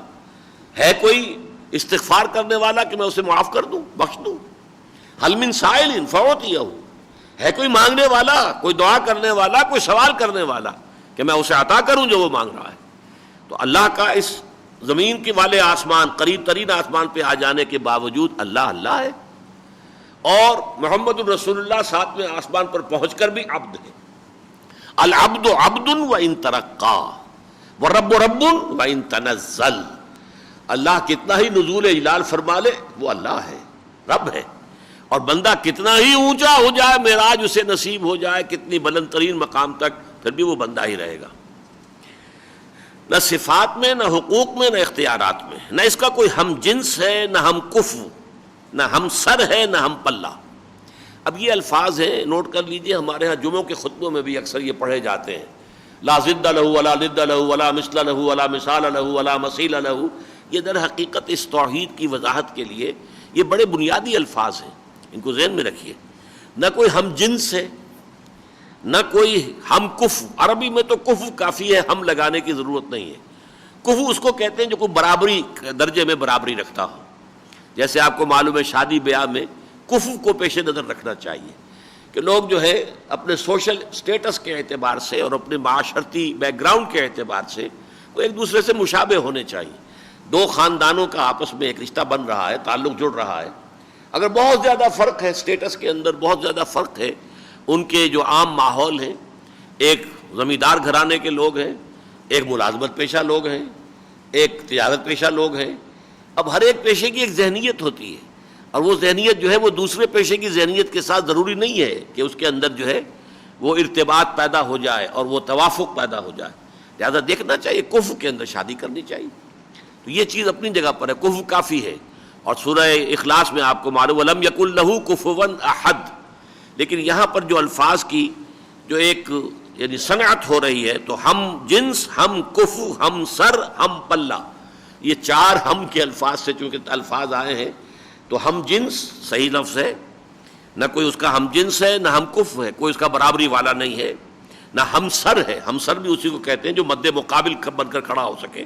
ہے کوئی استغفار کرنے والا کہ میں اسے معاف کر دوں، بخش دوں. حل من سائل فاعطیہ، ہے کوئی مانگنے والا، کوئی دعا کرنے والا، کوئی سوال کرنے والا کہ میں اسے عطا کروں جو وہ مانگ رہا ہے. تو اللہ کا اس زمین کے والے آسمان، قریب ترین آسمان پہ آ جانے کے باوجود اللہ اللہ ہے، اور محمد الرسول اللہ ساتویں آسمان پر پہنچ کر بھی عبد ہے. العبد عبد وان ترقا ورب رب وان تنزل. اللہ کتنا ہی نزول اجلال فرما لے وہ اللہ ہے، رب ہے، اور بندہ کتنا ہی اونچا ہو جائے، معراج اسے نصیب ہو جائے کتنی بلند ترین مقام تک، پھر بھی وہ بندہ ہی رہے گا. نہ صفات میں، نہ حقوق میں، نہ اختیارات میں، نہ اس کا کوئی ہم جنس ہے، نہ ہم کفو، نہ ہم سر ہے، نہ ہم پلہ. اب یہ الفاظ ہیں، نوٹ کر لیجئے، ہمارے ہاں جمعوں کے خطبوں میں بھی اکثر یہ پڑھے جاتے ہیں. لا ضد لہ ولا ند لہ ولا مثل لہ ولا مثال لہ ولا مثیل لہ. یہ در حقیقت اس توحید کی وضاحت کے لیے یہ بڑے بنیادی الفاظ ہیں، ان کو ذہن میں رکھیے. نہ کوئی ہم جنس ہے، نہ کوئی ہم کفو. عربی میں تو کفو کافی ہے، ہم لگانے کی ضرورت نہیں ہے. کفو اس کو کہتے ہیں جو کوئی برابری درجے میں برابری رکھتا ہو. جیسے آپ کو معلوم ہے شادی بیاہ میں کفو کو پیش نظر رکھنا چاہیے کہ لوگ جو ہے اپنے سوشل سٹیٹس کے اعتبار سے اور اپنے معاشرتی بیک گراؤنڈ کے اعتبار سے وہ ایک دوسرے سے مشابہ ہونے چاہیے. دو خاندانوں کا آپس میں ایک رشتہ بن رہا ہے، تعلق جڑ رہا ہے، اگر بہت زیادہ فرق ہے سٹیٹس کے اندر، بہت زیادہ فرق ہے ان کے جو عام ماحول ہیں، ایک زمیندار گھرانے کے لوگ ہیں، ایک ملازمت پیشہ لوگ ہیں، ایک تجارت پیشہ لوگ ہیں. اب ہر ایک پیشے کی ایک ذہنیت ہوتی ہے، اور وہ ذہنیت جو ہے وہ دوسرے پیشے کی ذہنیت کے ساتھ ضروری نہیں ہے کہ اس کے اندر جو ہے وہ ارتباط پیدا ہو جائے اور وہ توافق پیدا ہو جائے. لہذا دیکھنا چاہیے کفو کے اندر شادی کرنی چاہیے. تو یہ چیز اپنی جگہ پر ہے، کفو کافی ہے. اور سورہ اخلاص میں آپ کو معلوم وَلَمْ يَكُنْ لَهُ كُفُوًا أَحَدٌ. لیکن یہاں پر جو الفاظ کی جو ایک یعنی صنعت ہو رہی ہے، تو ہم جنس، ہم کفو، ہم سر، ہم پلہ، یہ چار ہم کے الفاظ سے چونکہ الفاظ آئے ہیں، تو ہم جنس صحیح لفظ ہے، نہ کوئی اس کا ہم جنس ہے، نہ ہم کفو ہے، کوئی اس کا برابری والا نہیں ہے، نہ ہم سر ہے، ہم سر بھی اسی کو کہتے ہیں جو مد مقابل بن کر کھڑا ہو سکے،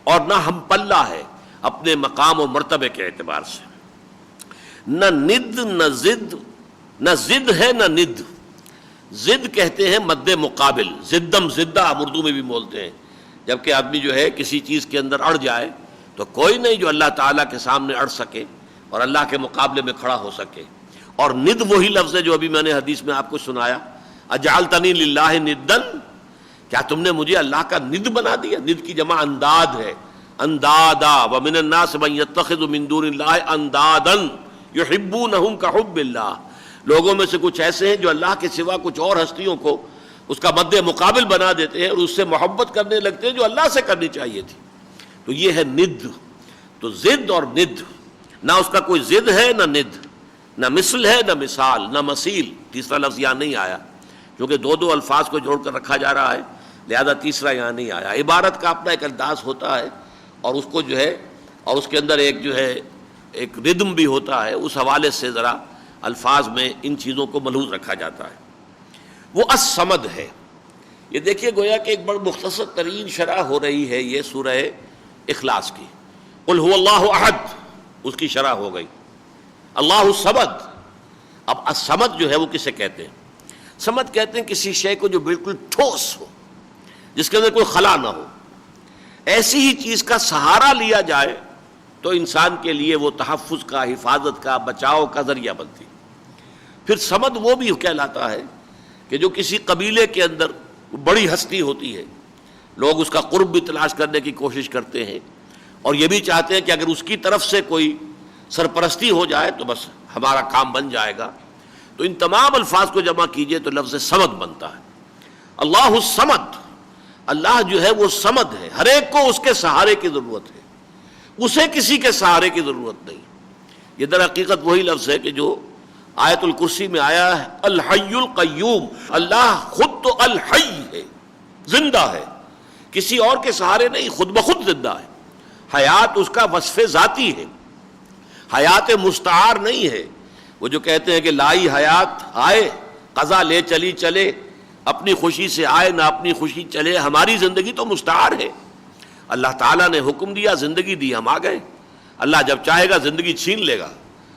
اور نہ ہم پلہ ہے اپنے مقام و مرتبے کے اعتبار سے. نہ ند نہ ضد، نہ ضد ہے نہ ند. ضد کہتے ہیں مد مقابل، ضدم ضدہ ہم اردو میں بھی بولتے ہیں، جبکہ آدمی جو ہے کسی چیز کے اندر اڑ جائے تو کوئی نہیں جو اللہ تعالیٰ کے سامنے اڑ سکے اور اللہ کے مقابلے میں کھڑا ہو سکے. اور ند وہی لفظ ہے جو ابھی میں نے حدیث میں آپ کو سنایا، اجعلتنی للہ ندا، کیا تم نے مجھے اللہ کا ند بنا دیا. ند کی جمع انداد ہے، اندادا. ومن الناس من يتخذ من دون اللہ اندادا یحبونہم کحب اللہ. لوگوں میں سے کچھ ایسے ہیں جو اللہ کے سوا کچھ اور ہستیوں کو اس کا مد مقابل بنا دیتے ہیں اور اس سے محبت کرنے لگتے ہیں جو اللہ سے کرنی چاہیے تھی. تو یہ ہے ند. تو ضد اور ند، نہ اس کا کوئی ضد ہے نہ ند، نہ مثل ہے نہ مثال نہ مثیل. تیسرا لفظ یہاں نہیں آیا کیونکہ دو الفاظ کو جوڑ کر رکھا جا رہا ہے، لہذا تیسرا یہاں نہیں آیا. عبارت کا اپنا ایک انداز ہوتا ہے اور اس کو جو ہے اور اس کے اندر ایک جو ہے ایک ردم بھی ہوتا ہے، اس حوالے سے ذرا الفاظ میں ان چیزوں کو ملحوظ رکھا جاتا ہے. وہ الصمد ہے. یہ دیکھیے گویا کہ ایک بڑا مختصر ترین شرح ہو رہی ہے یہ سورہ اخلاص کی. قل هو اللہ احد، اس کی شرح ہو گئی. اللہ الصمد. اب الصمد جو ہے وہ کسے کہتے ہیں؟ صمد کہتے ہیں کسی شے کو جو بالکل ٹھوس ہو، جس کے اندر کوئی خلا نہ ہو. ایسی ہی چیز کا سہارا لیا جائے تو انسان کے لیے وہ تحفظ کا، حفاظت کا، بچاؤ کا ذریعہ بنتی. پھر صمد وہ بھی کہلاتا ہے کہ جو کسی قبیلے کے اندر بڑی ہستی ہوتی ہے، لوگ اس کا قرب بھی تلاش کرنے کی کوشش کرتے ہیں اور یہ بھی چاہتے ہیں کہ اگر اس کی طرف سے کوئی سرپرستی ہو جائے تو بس ہمارا کام بن جائے گا. تو ان تمام الفاظ کو جمع کیجئے تو لفظ صمد بنتا ہے. اللہ الصمد. اللہ جو ہے وہ صمد ہے، ہر ایک کو اس کے سہارے کی ضرورت ہے، اسے کسی کے سہارے کی ضرورت نہیں. یہ در حقیقت وہی لفظ ہے کہ جو آیت الکرسی میں آیا ہے، الحی القیوم. اللہ خود تو الحی ہے، زندہ ہے، کسی اور کے سہارے نہیں، خود بخود زندہ ہے۔ حیات اس کا وصف ذاتی ہے، حیات مستعار نہیں ہے۔ وہ جو کہتے ہیں کہ لائی حیات آئے قضا لے چلی چلے، اپنی خوشی سے آئے نہ اپنی خوشی چلے، ہماری زندگی تو مستعار ہے۔ اللہ تعالیٰ نے حکم دیا، زندگی دی، ہم آ گئے۔ اللہ جب چاہے گا زندگی چھین لے گا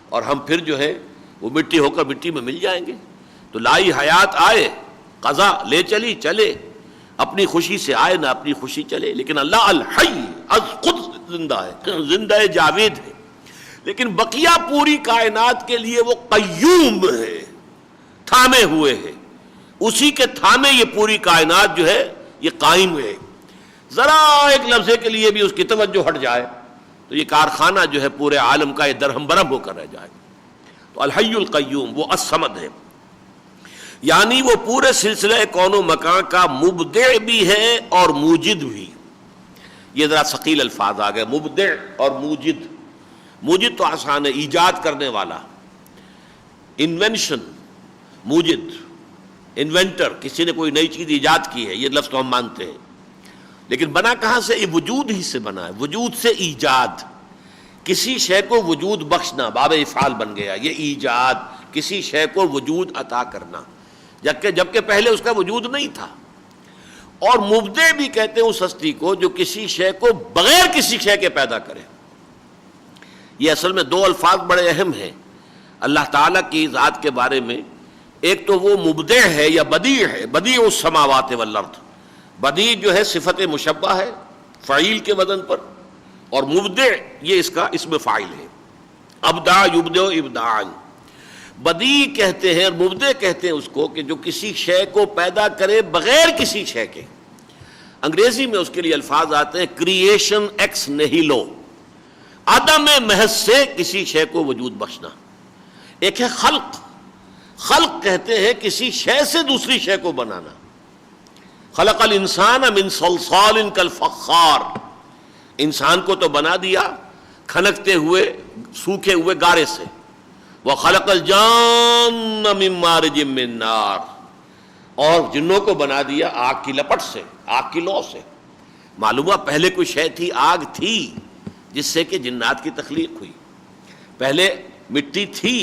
اور ہم پھر جو ہے وہ مٹی ہو کر مٹی میں مل جائیں گے۔ تو لائی حیات آئے قضا لے چلی چلے، اپنی خوشی سے آئے نہ اپنی خوشی چلے۔ لیکن اللہ الحی از خود زندہ ہے، زندہ جاوید ہے۔ لیکن بقیہ پوری کائنات کے لیے وہ قیوم ہے، تھامے ہوئے ہے، اسی کے تھامے یہ پوری کائنات جو ہے یہ قائم ہے۔ ذرا ایک لفظے کے لیے بھی اس کی توجہ ہٹ جائے تو یہ کارخانہ جو ہے پورے عالم کا یہ درہم برہم ہو کر رہ جائے۔ تو الحی القیوم وہ الصمد ہے، یعنی وہ پورے سلسلہ کون و مکان کا مبدع بھی ہے اور موجد بھی۔ یہ ذرا ثقیل الفاظ آ گئے، مبدع اور موجد۔ موجد تو آسان ہے، ایجاد کرنے والا، انوینشن، موجد انوینٹر، کسی نے کوئی نئی چیز ایجاد کی ہے، یہ لفظ تو ہم مانتے ہیں۔ لیکن بنا کہاں سے؟ یہ وجود ہی سے بنا ہے، وجود سے ایجاد، کسی شے کو وجود بخشنا، باب افعال بن گیا یہ ایجاد، کسی شے کو وجود عطا کرنا، جبکہ پہلے اس کا وجود نہیں تھا۔ اور مبدع بھی کہتے ہیں اس ہستی کو جو کسی شے کو بغیر کسی شے کے پیدا کرے۔ یہ اصل میں دو الفاظ بڑے اہم ہیں اللہ تعالیٰ کی ذات کے بارے میں۔ ایک تو وہ مبدع ہے یا بدیع ہے، بدیع السماوات والارض۔ بدیع جو ہے صفت مشبہ ہے فعیل کے وزن پر، اور مبدع یہ اس کا اسم فاعل ہے، ابدع یبدع ابداعا۔ بدیع کہتے ہیں اور مبدع کہتے ہیں اس کو کہ جو کسی شے کو پیدا کرے بغیر کسی شے کے۔ انگریزی میں اس کے لیے الفاظ آتے ہیں کریشن ایکس نیہیلو، عدم محض سے کسی شے کو وجود بخشنا۔ ایک ہے خلق، خلق کہتے ہیں کسی شے سے دوسری شے کو بنانا۔ خلق الانسان من صلصال کالفخار، انسان کو تو بنا دیا کھنکتے ہوئے سوکھے ہوئے گارے سے۔ وخلق الجان من مارج من نار، اور جنوں کو بنا دیا آگ کی لپٹ سے، آگ کی لو سے۔ معلوم ہوا پہلے کوئی شے تھی، آگ تھی جس سے کہ جنات کی تخلیق ہوئی، پہلے مٹی تھی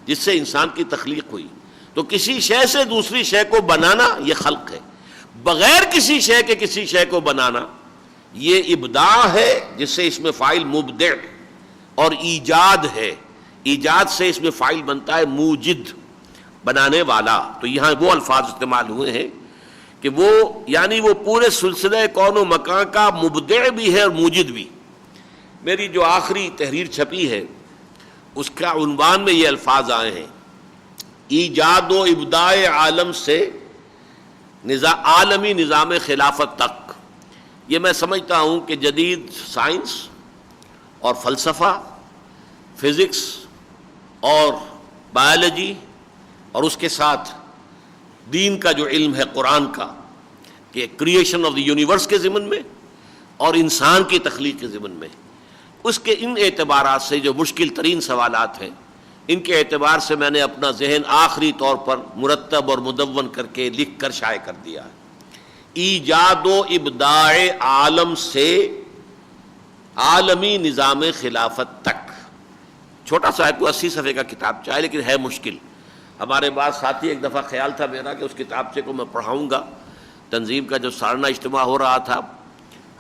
جس سے انسان کی تخلیق ہوئی۔ تو کسی شے سے دوسری شے کو بنانا یہ خلق ہے، بغیر کسی شے کے کسی شے کو بنانا یہ ابداع ہے، جس سے اس میں فاعل مبدع، اور ایجاد ہے، ایجاد سے اس میں فاعل بنتا ہے موجد، بنانے والا۔ تو یہاں وہ الفاظ استعمال ہوئے ہیں کہ وہ یعنی وہ پورے سلسلہ کون و مکان کا مبدع بھی ہے اور موجد بھی۔ میری جو آخری تحریر چھپی ہے اس کا عنوان میں یہ الفاظ آئے ہیں، ایجاد و ابداع عالم سے عالمی نظام خلافت تک۔ یہ میں سمجھتا ہوں کہ جدید سائنس اور فلسفہ، فزکس اور بایولوجی، اور اس کے ساتھ دین کا جو علم ہے قرآن کا، کہ کریشن آف دی یونیورس کے ضمن میں اور انسان کی تخلیق کے ضمن میں، اس کے ان اعتبارات سے جو مشکل ترین سوالات ہیں، ان کے اعتبار سے میں نے اپنا ذہن آخری طور پر مرتب اور مدون کر کے لکھ کر شائع کر دیا ہے۔ ایجاد و ابداع عالم سے عالمی نظام خلافت تک، چھوٹا سا ہے، کوئی 80 صفحے کا کتاب چاہے، لیکن ہے مشکل۔ ہمارے بعض ساتھی، ایک دفعہ خیال تھا میرا کہ اس کتابچے کو میں پڑھاؤں گا، تنظیم کا جو سالانہ اجتماع ہو رہا تھا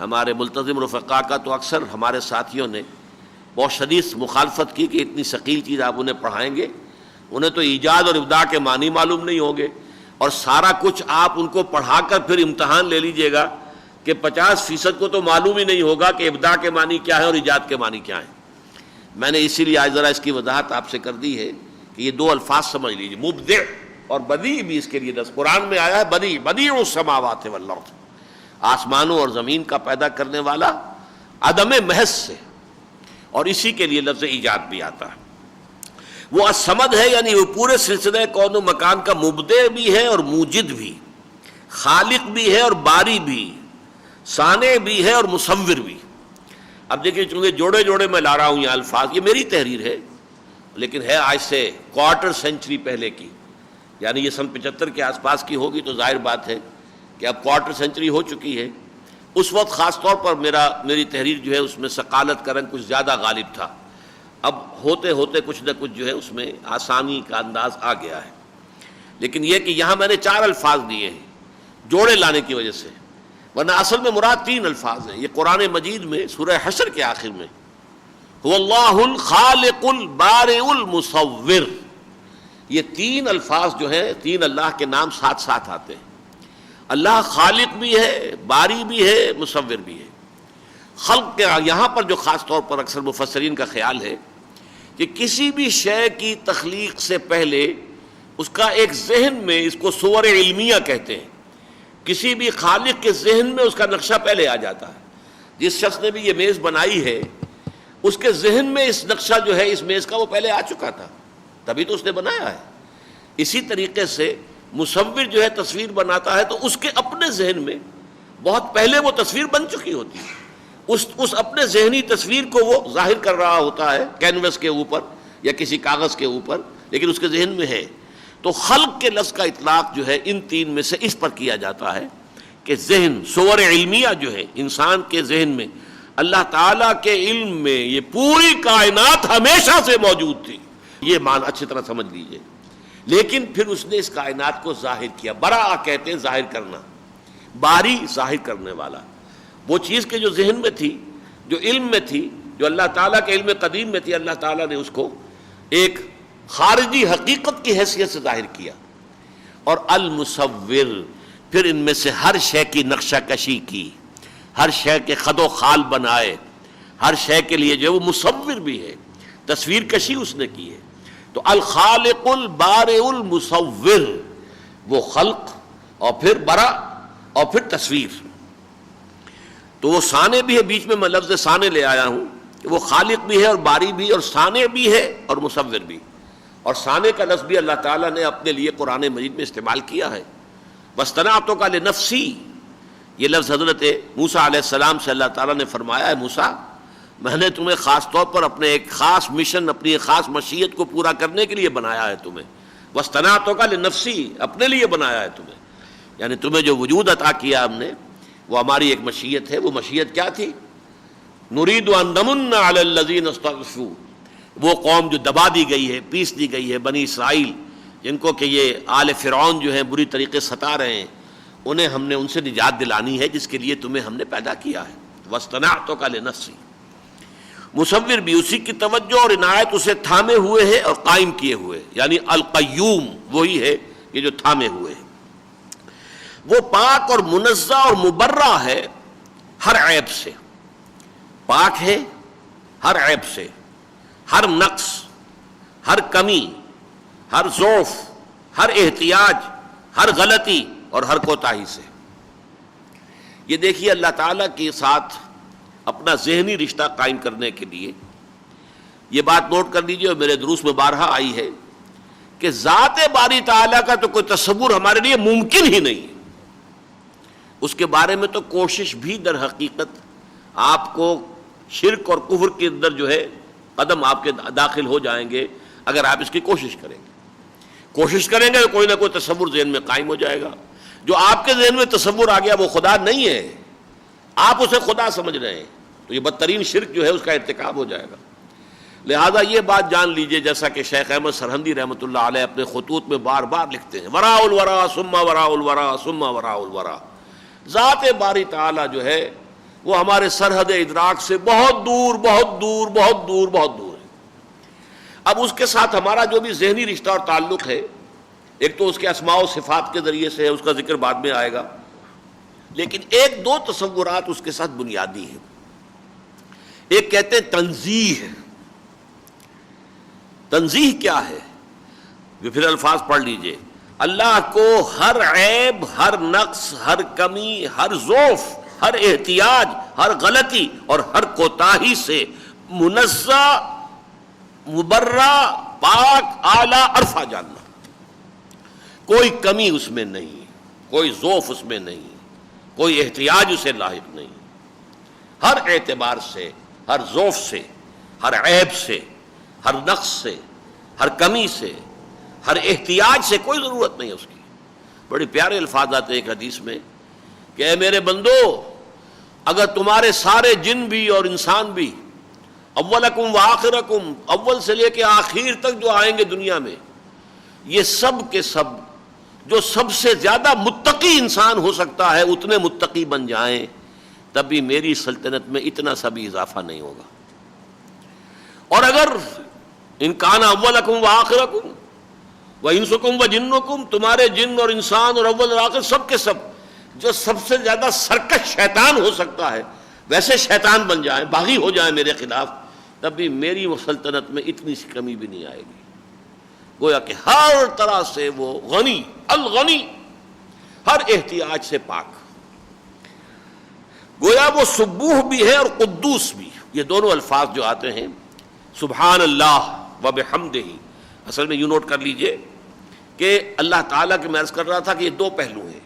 ہمارے ملتزم رفقا کا، تو اکثر ہمارے ساتھیوں نے بہت شدید مخالفت کی کہ اتنی ثقیل چیز آپ انہیں پڑھائیں گے، انہیں تو ایجاد اور ابداع کے معنی معلوم نہیں ہوں گے، اور سارا کچھ آپ ان کو پڑھا کر پھر امتحان لے لیجئے گا کہ 50% کو تو معلوم ہی نہیں ہوگا کہ ابداع کے معنی کیا ہے اور ایجاد کے معنی کیا ہیں۔ میں نے اسی لیے آج ذرا اس کی وضاحت آپ سے کر دی ہے کہ یہ دو الفاظ سمجھ لیجیے، مبدع اور بدیع بھی اس کے لیے قرآن میں آیا ہے، بدیع، بدیع السماوات والارض، آسمانوں اور زمین کا پیدا کرنے والا عدم محض سے، اور اسی کے لیے لفظ ایجاد بھی آتا ہے۔ وہ الصمد ہے، یعنی وہ پورے سلسلہ کون و مکان کا مبدع بھی ہے اور موجد بھی، خالق بھی ہے اور باری بھی، صانع بھی ہے اور مصور بھی۔ اب دیکھیں چونکہ جوڑے جوڑے میں لا رہا ہوں یہ الفاظ، یہ میری تحریر ہے لیکن ہے آج سے کوارٹر سینچری پہلے کی، یعنی یہ سن 75 کے آس پاس کی ہوگی، تو ظاہر بات ہے کہ اب کوارٹر سینچری ہو چکی ہے۔ اس وقت خاص طور پر میری تحریر جو ہے اس میں ثقالت کا رنگ کچھ زیادہ غالب تھا. اب ہوتے ہوتے کچھ نہ کچھ جو ہے اس میں آسانی کا انداز آ گیا ہے. لیکن یہ کہ یہاں میں نے 4 الفاظ دیے ہیں جوڑے لانے کی وجہ سے، ورنہ اصل میں مراد 3 الفاظ ہیں. یہ قرآن مجید میں سورہ حشر کے آخر میں هو اللہ الخالق البارئ المصور، یہ 3 الفاظ جو ہیں 3 اللہ کے نام ساتھ ساتھ آتے ہیں. اللہ خالق بھی ہے، باری بھی ہے، مصور بھی ہے. خلق کے یہاں پر جو خاص طور پر اکثر مفسرین کا خیال ہے کہ کسی بھی شے کی تخلیق سے پہلے اس کا ایک ذہن میں، اس کو صور علمیہ کہتے ہیں، کسی بھی خالق کے ذہن میں اس کا نقشہ پہلے آ جاتا ہے. جس شخص نے بھی یہ میز بنائی ہے اس کے ذہن میں اس نقشہ جو ہے اس میز کا وہ پہلے آ چکا تھا، تبھی تو اس نے بنایا ہے. اسی طریقے سے مصور جو ہے تصویر بناتا ہے تو اس کے اپنے ذہن میں بہت پہلے وہ تصویر بن چکی ہوتی ہے. اس اپنے ذہنی تصویر کو وہ ظاہر کر رہا ہوتا ہے کینوس کے اوپر یا کسی کاغذ کے اوپر، لیکن اس کے ذہن میں ہے. تو خلق کے لفظ کا اطلاق جو ہے ان 3 میں سے اس پر کیا جاتا ہے کہ ذہن، صور علمیہ جو ہے انسان کے ذہن میں، اللہ تعالیٰ کے علم میں یہ پوری کائنات ہمیشہ سے موجود تھی. یہ معنی اچھی طرح سمجھ لیجئے. لیکن پھر اس نے اس کائنات کو ظاہر کیا. برا کہتے ہیں ظاہر کرنا، باری ظاہر کرنے والا. وہ چیز کے جو ذہن میں تھی، جو علم میں تھی، جو اللہ تعالیٰ کے علم قدیم میں تھی، اللہ تعالیٰ نے اس کو ایک خارجی حقیقت کی حیثیت سے ظاہر کیا. اور المصور، پھر ان میں سے ہر شے کی نقشہ کشی کی، ہر شے کے خد و خال بنائے، ہر شے کے لیے جو ہے وہ مصور بھی ہے، تصویر کشی اس نے کی ہے. تو الخالق البارئ المصور، وہ خلق اور پھر برا اور پھر تصویر. تو وہ صانع بھی ہے، بیچ میں لفظ صانع لے آیا ہوں کہ وہ خالق بھی ہے اور باری بھی اور صانع بھی ہے اور مصور بھی. اور صانع کا لفظ بھی اللہ تعالیٰ نے اپنے لیے قرآن مجید میں استعمال کیا ہے. واصطنعتک لنفسی، یہ لفظ حضرت موسیٰ علیہ السلام سے اللہ تعالیٰ نے فرمایا ہے موسیٰ میں نے تمہیں خاص طور پر اپنے ایک خاص مشن، اپنی ایک خاص مشیت کو پورا کرنے کے لیے بنایا ہے تمہیں. واصطنعتک لنفسی، اپنے لیے بنایا ہے تمہیں، یعنی تمہیں جو وجود عطا کیا ہم نے وہ ہماری ایک مشیت ہے. وہ مشیت کیا تھی؟ نرید ان نمن علی الذین استضعفوا، وہ قوم جو دبا دی گئی ہے، پیس دی گئی ہے، بنی اسرائیل، جن کو کہ یہ آل فرعون جو ہیں بری طریقے ستا رہے ہیں، انہیں ہم نے ان سے نجات دلانی ہے جس کے لیے تمہیں ہم نے پیدا کیا ہے. واصطنعتک لنفسی. مصور بھی اسی کی توجہ اور عنایت اسے تھامے ہوئے ہے اور قائم کیے ہوئے، یعنی القیوم وہی ہے یہ جو تھامے ہوئے ہے. وہ پاک اور منزہ اور مبرہ ہے ہر عیب سے، پاک ہے ہر عیب سے، ہر نقص، ہر کمی، ہر ضعف، ہر احتیاج، ہر غلطی اور ہر کوتاہی سے. یہ دیکھیے اللہ تعالیٰ کے ساتھ اپنا ذہنی رشتہ قائم کرنے کے لیے یہ بات نوٹ کر لیجیے، اور میرے دروس میں بارہا آئی ہے کہ ذات باری تعالیٰ کا تو کوئی تصور ہمارے لیے ممکن ہی نہیں ہے. اس کے بارے میں تو کوشش بھی در حقیقت آپ کو شرک اور کفر کے اندر جو ہے قدم آپ کے داخل ہو جائیں گے اگر آپ اس کی کوشش کریں گے. کوشش کریں گے تو کوئی نہ کوئی تصور ذہن میں قائم ہو جائے گا. جو آپ کے ذہن میں تصور آ گیا وہ خدا نہیں ہے، آپ اسے خدا سمجھ رہے ہیں، تو یہ بدترین شرک جو ہے اس کا ارتکاب ہو جائے گا. لہذا یہ بات جان لیجئے، جیسا کہ شیخ احمد سرہندی رحمۃ اللہ علیہ اپنے خطوط میں بار بار لکھتے ہیں، وراء الورا ثم وراء الورا ثم وراء الورا. ذات باری تعالیٰ جو ہے وہ ہمارے سرحد ادراک سے بہت دور بہت دور بہت دور بہت دور ہے. اب اس کے ساتھ ہمارا جو بھی ذہنی رشتہ اور تعلق ہے، ایک تو اس کے اسماء و صفات کے ذریعے سے ہے، اس کا ذکر بعد میں آئے گا، لیکن ایک دو تصورات اس کے ساتھ بنیادی ہیں. ایک کہتے ہیں تنزیہ. تنزیہ کیا ہے؟ یہ پھر الفاظ پڑھ لیجئے. اللہ کو ہر عیب، ہر نقص، ہر کمی، ہر ضعف، ہر احتیاج، ہر غلطی اور ہر کوتاہی سے منزہ، مبرہ، پاک، اعلیٰ، عرفہ جاننا. کوئی کمی اس میں نہیں، کوئی ضعف اس میں نہیں، کوئی احتیاج اسے لاحق نہیں. ہر اعتبار سے، ہر ضعف سے، ہر عیب سے، ہر نقص سے، ہر کمی سے، ہر احتیاج سے کوئی ضرورت نہیں اس کی. بڑے پیارے الفاظ آتے ہیں ایک حدیث میں کہ اے میرے بندو، اگر تمہارے سارے جن بھی اور انسان بھی، اولکم و آخرکم، اول سے لے کے آخر تک جو آئیں گے دنیا میں، یہ سب کے سب جو سب سے زیادہ متقی انسان ہو سکتا ہے اتنے متقی بن جائیں، تب بھی میری سلطنت میں اتنا سا بھی اضافہ نہیں ہوگا۔ اور اگر ان کان اولکم و آخرکم و انسکم و جنکم، تمہارے جن اور انسان اور اول اور آخر سب کے سب جو سب سے زیادہ سرکش شیطان ہو سکتا ہے ویسے شیطان بن جائیں، باغی ہو جائیں میرے خلاف، تب بھی میری سلطنت میں اتنی سی کمی بھی نہیں آئے گی۔ گویا کہ ہر طرح سے وہ غنی، الغنی، ہر احتیاج سے پاک، گویا وہ سبوح بھی ہے اور قدوس بھی۔ یہ دونوں الفاظ جو آتے ہیں سبحان اللہ و بحمدہ، اصل میں یوں نوٹ کر لیجئے کہ اللہ تعالیٰ کے، میں عرض کر رہا تھا کہ یہ دو پہلو ہیں۔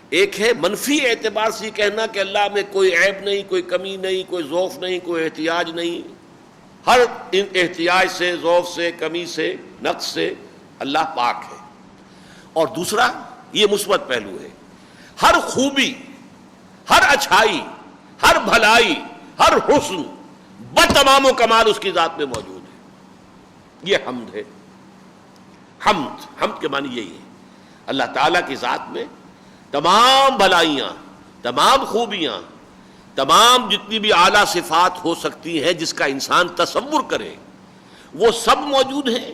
ایک ہے منفی اعتبار سے کہنا کہ اللہ میں کوئی عیب نہیں، کوئی کمی نہیں، کوئی ضعف نہیں، کوئی احتیاج نہیں، ہر احتیاج سے، ضعف سے، کمی سے، نقص سے اللہ پاک ہے۔ اور دوسرا یہ مثبت پہلو ہے، ہر خوبی، ہر اچھائی، ہر بھلائی، ہر حسن، بتمام و کمال اس کی ذات میں موجود ہے۔ یہ حمد ہے۔ حمد کے معنی یہی ہے، اللہ تعالیٰ کی ذات میں تمام بھلائیاں، تمام خوبیاں، تمام جتنی بھی اعلیٰ صفات ہو سکتی ہیں جس کا انسان تصور کرے وہ سب موجود ہیں،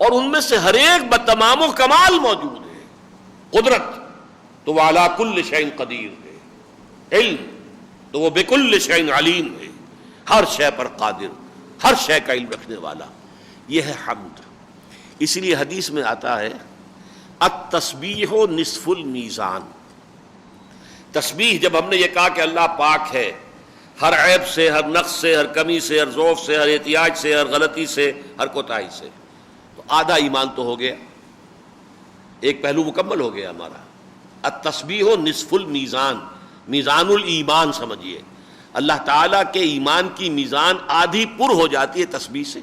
اور ان میں سے ہر ایک بتمام و کمال موجود ہے۔ قدرت تو وہ علی کل شیء قدیر ہے، علم تو وہ بکل شیء علیم ہے، ہر شے پر قادر، ہر شے کا علم رکھنے والا۔ یہ ہے حمد۔ اسی لیے حدیث میں آتا ہے التسبیح نصف المیزان۔ تسبیح جب ہم نے یہ کہا کہ اللہ پاک ہے ہر عیب سے، ہر نقص سے، ہر کمی سے، ہر ضعف سے، ہر احتیاج سے، ہر غلطی سے، ہر کوتاہی سے، تو آدھا ایمان تو ہو گیا، ایک پہلو مکمل ہو گیا ہمارا۔ التسبیح نصف المیزان، میزان الایمان سمجھیے، اللہ تعالیٰ کے ایمان کی میزان آدھی پر ہو جاتی ہے تسبیح سے۔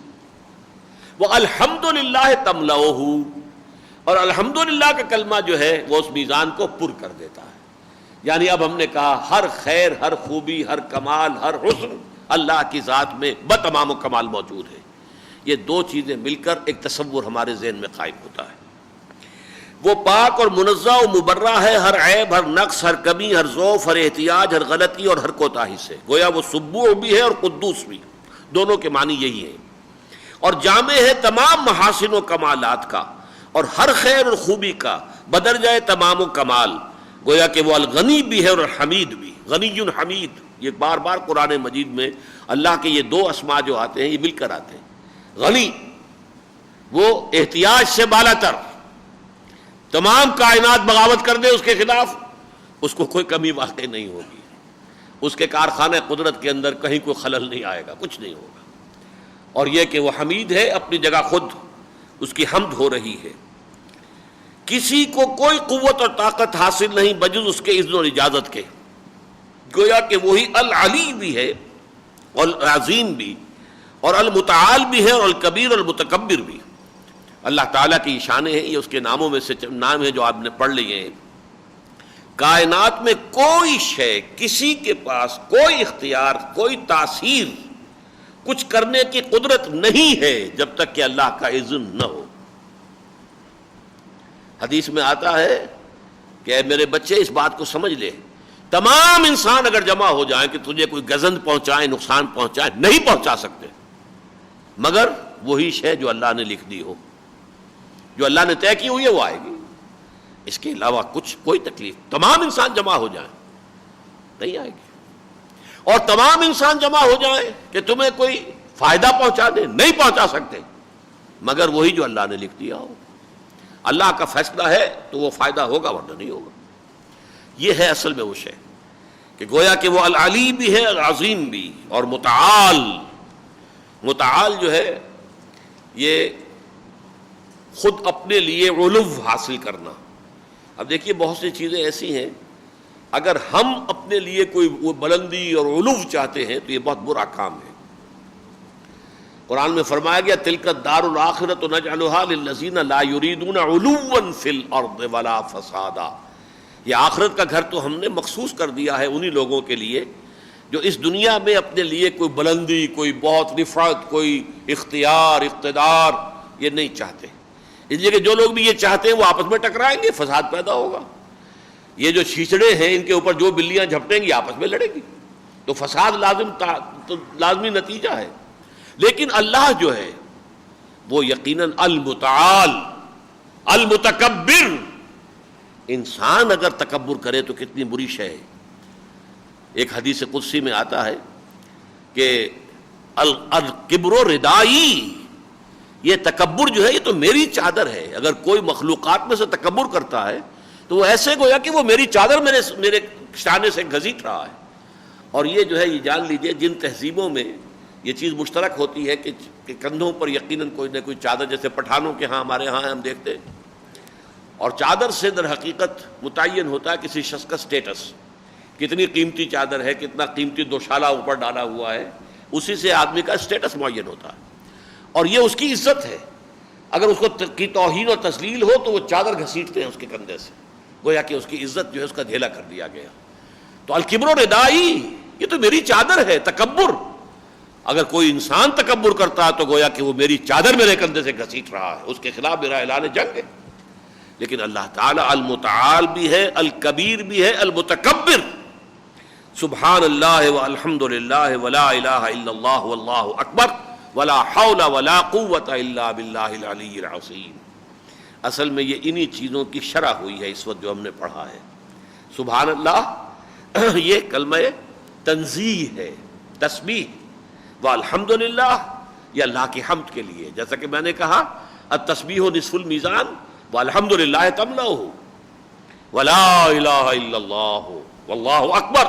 وَالْحَمْدُ لِلَّهِ تَمْلَؤُهُ، اور الحمدللہ کا کلمہ جو ہے وہ اس میزان کو پر کر دیتا ہے۔ یعنی اب ہم نے کہا ہر خیر، ہر خوبی، ہر کمال، ہر حسن اللہ کی ذات میں بتمام و کمال موجود ہے۔ یہ دو چیزیں مل کر ایک تصور ہمارے ذہن میں قائم ہوتا ہے۔ وہ پاک اور منزہ و مبرہ ہے ہر عیب، ہر نقص، ہر کمی، ہر ضعف، ہر احتیاج، ہر غلطی اور ہر کوتاہی سے۔ گویا وہ سبوح بھی ہے اور قدوس بھی، دونوں کے معنی یہی ہیں۔ اور جامع ہے تمام محاسن و کمالات کا اور ہر خیر اور خوبی کا بدرجہ تمام و کمال۔ گویا کہ وہ الغنی بھی ہے اور الحمید بھی، غنی حمید۔ یہ بار بار قرآن مجید میں اللہ کے یہ دو اسماء جو آتے ہیں یہ مل کر آتے ہیں۔ غنی وہ احتیاج سے بالا تر، تمام کائنات بغاوت کر دے اس کے خلاف، اس کو کوئی کمی واقع نہیں ہوگی، اس کے کارخانے قدرت کے اندر کہیں کوئی خلل نہیں آئے گا، کچھ نہیں ہوگا۔ اور یہ کہ وہ حمید ہے، اپنی جگہ خود اس کی حمد ہو رہی ہے۔ کسی کو کوئی قوت اور طاقت حاصل نہیں بجز اس کے اذن اور اجازت کے۔ گویا کہ وہی العلی بھی ہے اور العظیم بھی، اور المتعال بھی ہے اور الکبیر اور المتکبر بھی۔ اللہ تعالیٰ کی شانیں ہیں، یہ اس کے ناموں میں سے نام ہیں جو آپ نے پڑھ لیے ہیں۔ کائنات میں کوئی شے، کسی کے پاس کوئی اختیار، کوئی تاثیر، کچھ کرنے کی قدرت نہیں ہے جب تک کہ اللہ کا اذن نہ ہو۔ حدیث میں آتا ہے کہ اے میرے بچے اس بات کو سمجھ لے، تمام انسان اگر جمع ہو جائیں کہ تجھے کوئی گزند پہنچائیں، نقصان پہنچائیں، نہیں پہنچا سکتے مگر وہی شے جو اللہ نے لکھ دی ہو، جو اللہ نے طے کی ہوئی ہے وہ آئے گی۔ اس کے علاوہ کچھ کوئی تکلیف، تمام انسان جمع ہو جائیں نہیں آئے گی، اور تمام انسان جمع ہو جائیں کہ تمہیں کوئی فائدہ پہنچا دیں، نہیں پہنچا سکتے مگر وہی جو اللہ نے لکھ دیا ہو۔ اللہ کا فیصلہ ہے تو وہ فائدہ ہوگا ورنہ نہیں ہوگا۔ یہ ہے اصل میں وہ شے کہ گویا کہ وہ العلی بھی ہے، العظیم بھی، اور متعال۔ متعال جو ہے یہ خود اپنے لیے علو حاصل کرنا۔ اب دیکھیے بہت سی چیزیں ایسی ہیں اگر ہم اپنے لیے کوئی وہ بلندی اور علو چاہتے ہیں تو یہ بہت برا کام ہے۔ قرآن میں فرمایا گیا تلک الدار الآخرۃ نجعلھا للذین لا یریدون علوا فی الارض ولا فسادا، یہ آخرت کا گھر تو ہم نے مخصوص کر دیا ہے انہی لوگوں کے لیے جو اس دنیا میں اپنے لیے کوئی بلندی، کوئی بہت رفعت، کوئی اختیار، اقتدار یہ نہیں چاہتے. اس لیے کہ جو لوگ بھی یہ چاہتے ہیں وہ آپس میں ٹکرائیں گے، فساد پیدا ہوگا. یہ جو چھیچڑے ہیں ان کے اوپر جو بلیاں جھپٹیں گی آپس میں لڑیں گی، تو فساد لازمی نتیجہ ہے. لیکن اللہ جو ہے وہ یقیناً المتعال المتکبر. انسان اگر تکبر کرے تو کتنی بری شے ہے. ایک حدیث قدسی میں آتا ہے کہ الکبر ردائی، یہ تکبر جو ہے یہ تو میری چادر ہے. اگر کوئی مخلوقات میں سے تکبر کرتا ہے تو وہ ایسے گویا کہ وہ میری چادر میرے شانے سے گھسیٹ رہا ہے. اور یہ جو ہے یہ جان لیجئے جن تہذیبوں میں یہ چیز مشترک ہوتی ہے کہ کندھوں پر یقیناً کوئی نہ کوئی چادر، جیسے پٹھانوں کے ہاں ہمارے ہاں ہم دیکھتے ہیں، اور چادر سے در حقیقت متعین ہوتا ہے کسی شخص کا سٹیٹس، کتنی قیمتی چادر ہے، کتنا قیمتی دوشالہ اوپر ڈالا ہوا ہے، اسی سے آدمی کا سٹیٹس معین ہوتا ہے. اور یہ اس کی عزت ہے. اگر اس کو کی توہین اور تذلیل ہو تو وہ چادر گھسیٹتے ہیں اس کے کندھے سے، گویا کہ اس کی عزت جو ہے اس کا ڈھیلا کر دیا گیا. تو الکبر ردائی، یہ تو میری چادر ہے. تکبر، اگر کوئی انسان تکبر کرتا ہے تو گویا کہ وہ میری چادر میرے کندھے سے گھسیٹ رہا ہے، اس کے خلاف میرا اعلان جنگ ہے. لیکن اللہ تعالی المتعال بھی ہے، الکبیر بھی ہے، المتکبر. سبحان اللہ والحمد للہ ولا الہ الا اللہ واللہ اکبر ولا حول ولا قوت الا باللہ العلی العظیم. اصل میں یہ انہی چیزوں کی شرح ہوئی ہے اس وقت جو ہم نے پڑھا ہے. سبحان اللہ یہ کلمہ تنزیہ ہے، تسبیح. والحمدللہ یہ اللہ کی حمد کے لیے، جیسا کہ میں نے کہا التسبیح نصف المیزان والحمدللہ تملأہ ولا الہ الا اللہ واللہ اکبر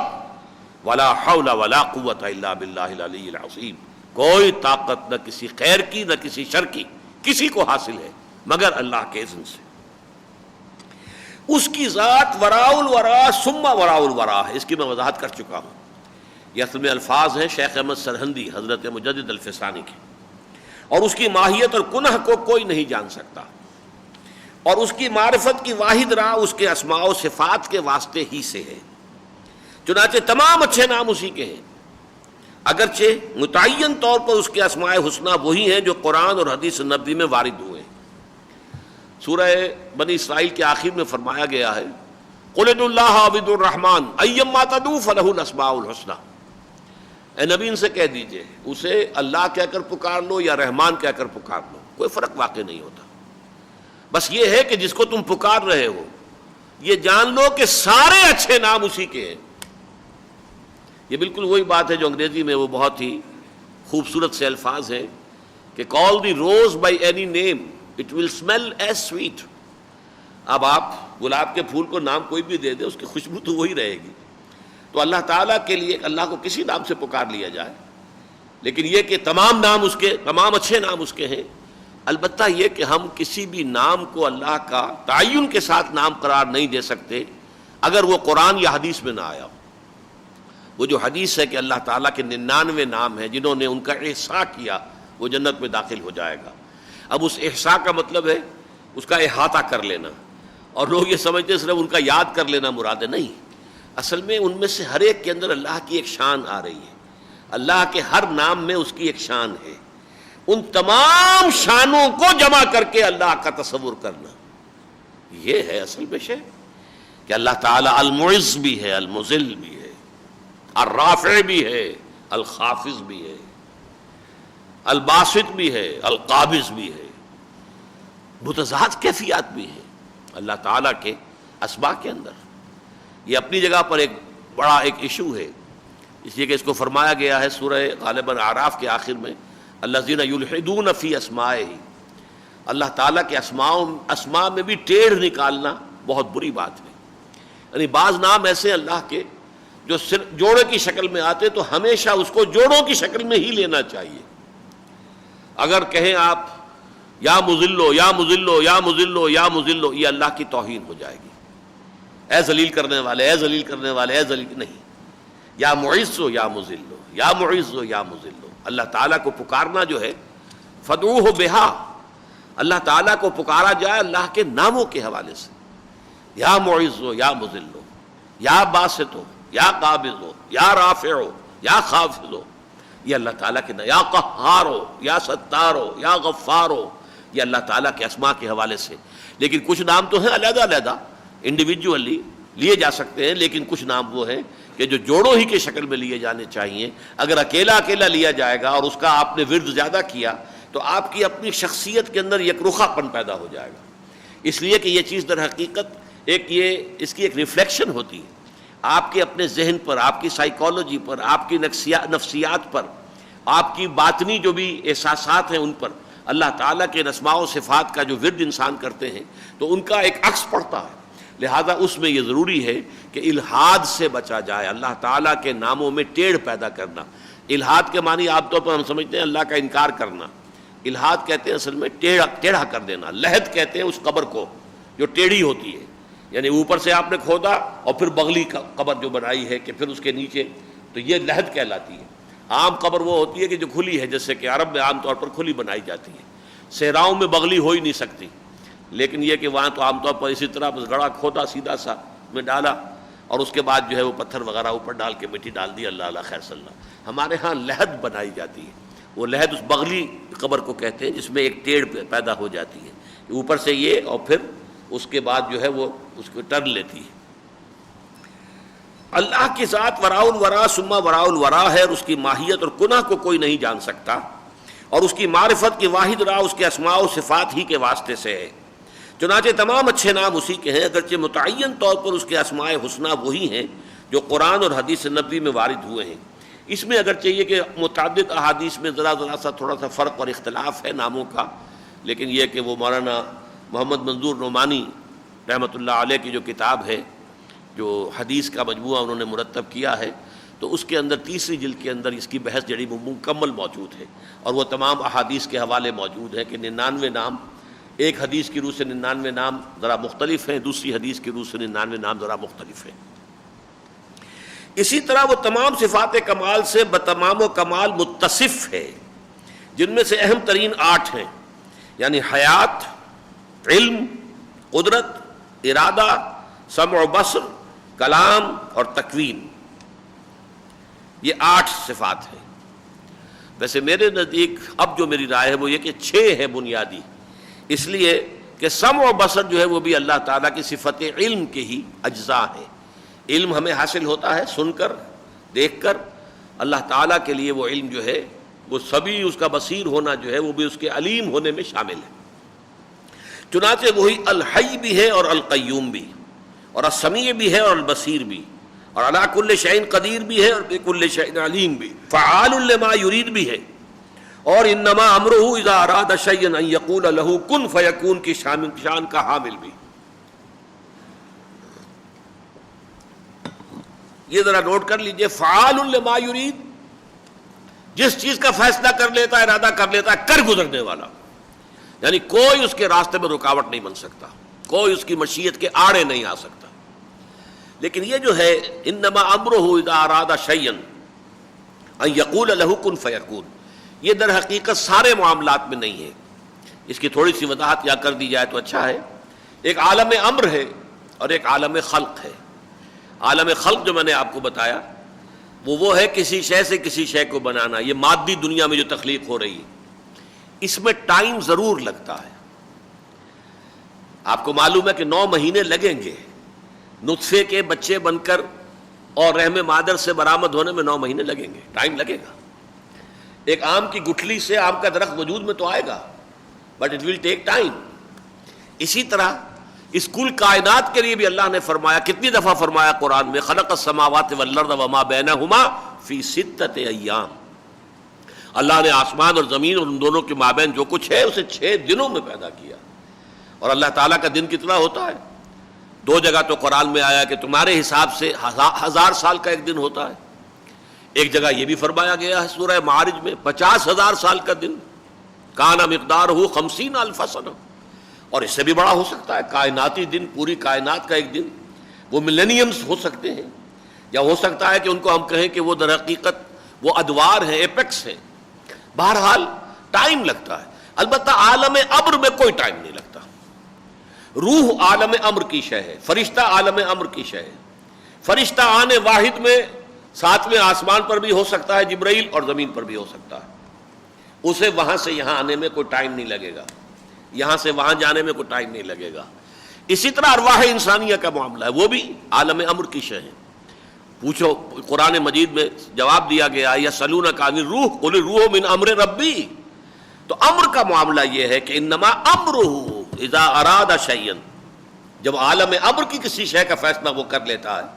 ولا حول ولا قوت الا باللہ العلی العظیم. کوئی طاقت نہ کسی خیر کی نہ کسی شر کی کسی کو حاصل ہے مگر اللہ کے اذن سے. اس کی ذات وراء الورا ثم وراء الورا ہے. اس کی میں وضاحت کر چکا ہوں. یہ اصل میں الفاظ ہیں شیخ احمد سرہندی حضرت مجدد الفسانی کے، اور اس کی ماہیت اور کنہ کو کوئی نہیں جان سکتا. اور اس کی معرفت کی واحد راہ اس کے اسماء و صفات کے واسطے ہی سے ہے. چنانچہ تمام اچھے نام اسی کے ہیں، اگرچہ متعین طور پر اس کے اسماء حسنہ وہی ہیں جو قرآن اور حدیث نبوی میں وارد ہوئے. سورہ بنی اسرائیل کے آخر میں فرمایا گیا ہے قل ادعوا اللہ او ادعوا الرحمن ایما تدعوا فلہ الاسماء الحسنى. اے نبی ان سے کہہ دیجئے اسے اللہ کہہ کر پکار لو یا رحمان کہہ کر پکار لو، کوئی فرق واقع نہیں ہوتا. بس یہ ہے کہ جس کو تم پکار رہے ہو یہ جان لو کہ سارے اچھے نام اسی کے ہیں. یہ بالکل وہی بات ہے جو انگریزی میں وہ بہت ہی خوبصورت سے الفاظ ہیں کہ call the rose by any name it will smell as sweet. اب آپ گلاب کے پھول کو نام کوئی بھی دے دے اس کی خوشبو تو وہی رہے گی. تو اللہ تعالیٰ کے لیے اللہ کو کسی نام سے پکار لیا جائے، لیکن یہ کہ تمام نام اس کے، تمام اچھے نام اس کے ہیں. البتہ یہ کہ ہم کسی بھی نام کو اللہ کا تعین کے ساتھ نام قرار نہیں دے سکتے اگر وہ قرآن یا حدیث میں نہ آیا ہو. وہ جو حدیث ہے کہ اللہ تعالیٰ کے 99 نام ہیں جنہوں نے ان کا احصاء کیا وہ جنت میں داخل ہو جائے گا. اب اس احصاء کا مطلب ہے اس کا احاطہ کر لینا، اور لوگ یہ سمجھتے صرف ان کا یاد کر لینا مراد ہے. نہیں، اصل میں ان میں سے ہر ایک کے اندر اللہ کی ایک شان آ رہی ہے. اللہ کے ہر نام میں اس کی ایک شان ہے. ان تمام شانوں کو جمع کر کے اللہ کا تصور کرنا، یہ ہے اصل میں شے کہ اللہ تعالیٰ المعز بھی ہے، المذل بھی ہے، الرافع بھی ہے، الخافض بھی ہے، الباسط بھی ہے، القابض بھی ہے، متضاد کیفیات بھی ہیں اللہ تعالیٰ کے اسماء کے اندر. یہ اپنی جگہ پر ایک بڑا ایک ایشو ہے، اس لیے کہ اس کو فرمایا گیا ہے سورہ غالباً اعراف کے آخر میں الذین یلحدون فی اسمائہ. اللہ تعالیٰ کے اسماء میں بھی ٹیڑھ نکالنا بہت بری بات ہے. یعنی بعض نام ایسے اللہ کے جو صرف جوڑے کی شکل میں آتے تو ہمیشہ اس کو جوڑوں کی شکل میں ہی لینا چاہیے. اگر کہیں آپ یا مذلو یا مذلو یا مذلو یا مذلو، یہ اللہ کی توہین ہو جائے گی. اے ذلیل کرنے والے، اے ذلیل کرنے والے، اے ذلیل نہیں. یا معزو یا مذلو، یا معزو یا مذلو. اللہ تعالیٰ کو پکارنا جو ہے فدعوہ بہا، اللہ تعالیٰ کو پکارا جائے اللہ کے ناموں کے حوالے سے. یا معز ہو یا مذل ہو، یا باسط ہو یا قابض ہو یا رافع ہو یا خافض ہو، یہ اللہ تعالیٰ کے یا قہار ہو یا ستار ہو یا غفار ہو، یہ اللہ تعالیٰ کے اسماء کے حوالے سے۔ لیکن کچھ نام تو ہیں علیحدہ علیحدہ انڈیویجولی لیے جا سکتے ہیں، لیکن کچھ نام وہ ہیں کہ جو جوڑوں ہی کی شکل میں لیے جانے چاہیے۔ اگر اکیلا اکیلا لیا جائے گا اور اس کا آپ نے ورد زیادہ کیا تو آپ کی اپنی شخصیت کے اندر یک رخا پن پیدا ہو جائے گا، اس لیے کہ یہ چیز در حقیقت اس کی ایک ریفلیکشن ہوتی ہے آپ کے اپنے ذہن پر، آپ کی سائیکالوجی پر، آپ کی نفسیات پر، آپ کی باطنی جو بھی احساسات ہیں ان پر۔ اللہ تعالیٰ کے اسماء و صفات کا جو ورد انسان کرتے ہیں تو ان کا ایک عکس پڑتا ہے، لہذا اس میں یہ ضروری ہے کہ الحاد سے بچا جائے، اللہ تعالیٰ کے ناموں میں ٹیڑھ پیدا کرنا۔ الحاد کے معنی عام طور پر ہم سمجھتے ہیں اللہ کا انکار کرنا، الحاد کہتے ہیں اصل میں ٹیڑھا کر دینا، لحد کہتے ہیں اس قبر کو جو ٹیڑھی ہوتی ہے، یعنی اوپر سے آپ نے کھودا اور پھر بغلی قبر جو بنائی ہے کہ پھر اس کے نیچے، تو یہ لحد کہلاتی ہے۔ عام قبر وہ ہوتی ہے کہ جو کھلی ہے، جیسے کہ عرب میں عام طور پر کھلی بنائی جاتی ہے، صحراؤں میں بغلی ہو ہی نہیں سکتی، لیکن یہ کہ وہاں تو عام طور پر اسی طرح بس گڑھا کھودا سیدھا سا میں ڈالا اور اس کے بعد جو ہے وہ پتھر وغیرہ اوپر ڈال کے مٹی ڈال دی، اللہ اللہ خیر صلی اللہ۔ ہمارے ہاں لحد بنائی جاتی ہے، وہ لحد اس بغلی قبر کو کہتے ہیں جس میں ایک ٹیڑھ پیدا ہو جاتی ہے، اوپر سے یہ اور پھر اس کے بعد جو ہے وہ اس کو ٹرن لیتی ہے۔ اللہ کی ذات وراء الورا ثم وراء الورا ہے، اور اس کی ماہیت اور کنہ کو کوئی نہیں جان سکتا، اور اس کی معرفت کی واحد راہ اس کے اسماء و صفات ہی کے واسطے سے ہے۔ چنانچہ تمام اچھے نام اسی کے ہیں، اگرچہ متعین طور پر اس کے اسماء حسنی وہی ہیں جو قرآن اور حدیث نبوی میں وارد ہوئے ہیں۔ اس میں اگرچہ یہ کہ متعدد احادیث میں ذرا سا تھوڑا سا فرق اور اختلاف ہے ناموں کا، لیکن یہ کہ وہ مولانا محمد منظور نعمانی رحمۃ اللہ علیہ کی جو کتاب ہے، جو حدیث کا مجموعہ انہوں نے مرتب کیا ہے، تو اس کے اندر تیسری جلد کے اندر اس کی بحث جڑی مکمل موجود ہے، اور وہ تمام احادیث کے حوالے موجود ہیں کہ 99 نام، ایک حدیث کی روح سے 99 نام ذرا مختلف ہیں، دوسری حدیث کی روح سے 99 نام ذرا مختلف ہیں۔ اسی طرح وہ تمام صفات کمال سے بتمام و کمال متصف ہے، جن میں سے اہم ترین 8 ہیں، یعنی حیات، علم، قدرت، ارادہ، سمع و بصر، کلام اور تکوین، یہ 8 صفات ہیں۔ ویسے میرے نزدیک اب جو میری رائے ہے وہ یہ کہ 6 ہے بنیادی، اس لیے کہ سمع و بصر جو ہے وہ بھی اللہ تعالیٰ کی صفت علم کے ہی اجزاء ہے۔ علم ہمیں حاصل ہوتا ہے سن کر، دیکھ کر، اللہ تعالیٰ کے لیے وہ علم جو ہے وہ سبھی، اس کا بصیر ہونا جو ہے وہ بھی اس کے علیم ہونے میں شامل ہے۔ چنانچہ وہی الحی بھی ہے اور القیوم بھی، اور السمیع بھی ہے اور البصیر بھی، اور علی کل شیء قدیر بھی ہے اور بکل شیء علیم بھی، فعال لما یرید بھی ہے، اور انما امرہ اذا اراد شیئا ان یقول له کن فیکون کی شان کا حامل بھی۔ یہ ذرا نوٹ کر لیجئے، فعال لما یرید، جس چیز کا فیصلہ کر لیتا ہے، ارادہ کر لیتا ہے، کر گزرنے والا، یعنی کوئی اس کے راستے میں رکاوٹ نہیں بن سکتا، کوئی اس کی مشیت کے آڑے نہیں آ سکتا۔ لیکن یہ جو ہے انما امرہ اذا اراد شیئا ان یقول له کن فیکون، یہ در حقیقت سارے معاملات میں نہیں ہے۔ اس کی تھوڑی سی وضاحت یا کر دی جائے تو اچھا ہے۔ ایک عالم امر ہے اور ایک عالم خلق ہے۔ عالم خلق جو میں نے آپ کو بتایا وہ ہے کسی شے سے کسی شے کو بنانا، یہ مادی دنیا میں جو تخلیق ہو رہی ہے، اس میں ٹائم ضرور لگتا ہے۔ آپ کو معلوم ہے کہ 9 مہینے لگیں گے نطفے کے بچے بن کر اور رحم مادر سے برآمد ہونے میں 9 مہینے لگیں گے، ٹائم لگے گا۔ ایک آم کی گٹھلی سے آم کا درخت وجود میں تو آئے گا، but it will take time. اسی طرح اس کل کائنات کے لیے بھی اللہ نے فرمایا، کتنی دفعہ فرمایا قرآن میں، خلق السماوات والارض وما بینہما فی 6 ایام، اللہ نے آسمان اور زمین اور ان دونوں کے مابین جو کچھ ہے اسے 6 دنوں میں پیدا کیا۔ اور اللہ تعالیٰ کا دن کتنا ہوتا ہے؟ 2 جگہ تو قرآن میں آیا کہ تمہارے حساب سے 1000 سال کا ایک دن ہوتا ہے، ایک جگہ یہ بھی فرمایا گیا ہے سورہ معارج میں 50,000 سال کا دن، کان مقدارہ 50,000 سنہ، اور اس سے بھی بڑا ہو سکتا ہے کائناتی دن، پوری کائنات کا ایک دن، وہ ملینیمز ہو سکتے ہیں، یا ہو سکتا ہے کہ ان کو ہم کہیں کہ وہ در حقیقت وہ ادوار ہیں، ایپیکس ہیں۔ بہرحال ٹائم لگتا ہے، البتہ عالم ابر میں کوئی ٹائم نہیں لگتا۔ روح عالم امر کی شے ہے، فرشتہ عالم امر کی شے ہے۔ فرشتہ آنے واحد میں ساتویں آسمان پر بھی ہو سکتا ہے جبرائیل، اور زمین پر بھی ہو سکتا ہے، اسے وہاں سے یہاں آنے میں کوئی ٹائم نہیں لگے گا، یہاں سے وہاں جانے میں کوئی ٹائم نہیں لگے گا۔ اسی طرح ارواح انسانیہ کا معاملہ ہے، وہ بھی عالم امر کی شے ہے۔ پوچھو، قرآن مجید میں جواب دیا گیا یسألونک عن الروح قل الروح من امر ربی، تو امر کا معاملہ یہ ہے کہ انما امرہ اذا اراد شیئا، جب عالم امر کی کسی شے کا فیصلہ وہ کر لیتا ہے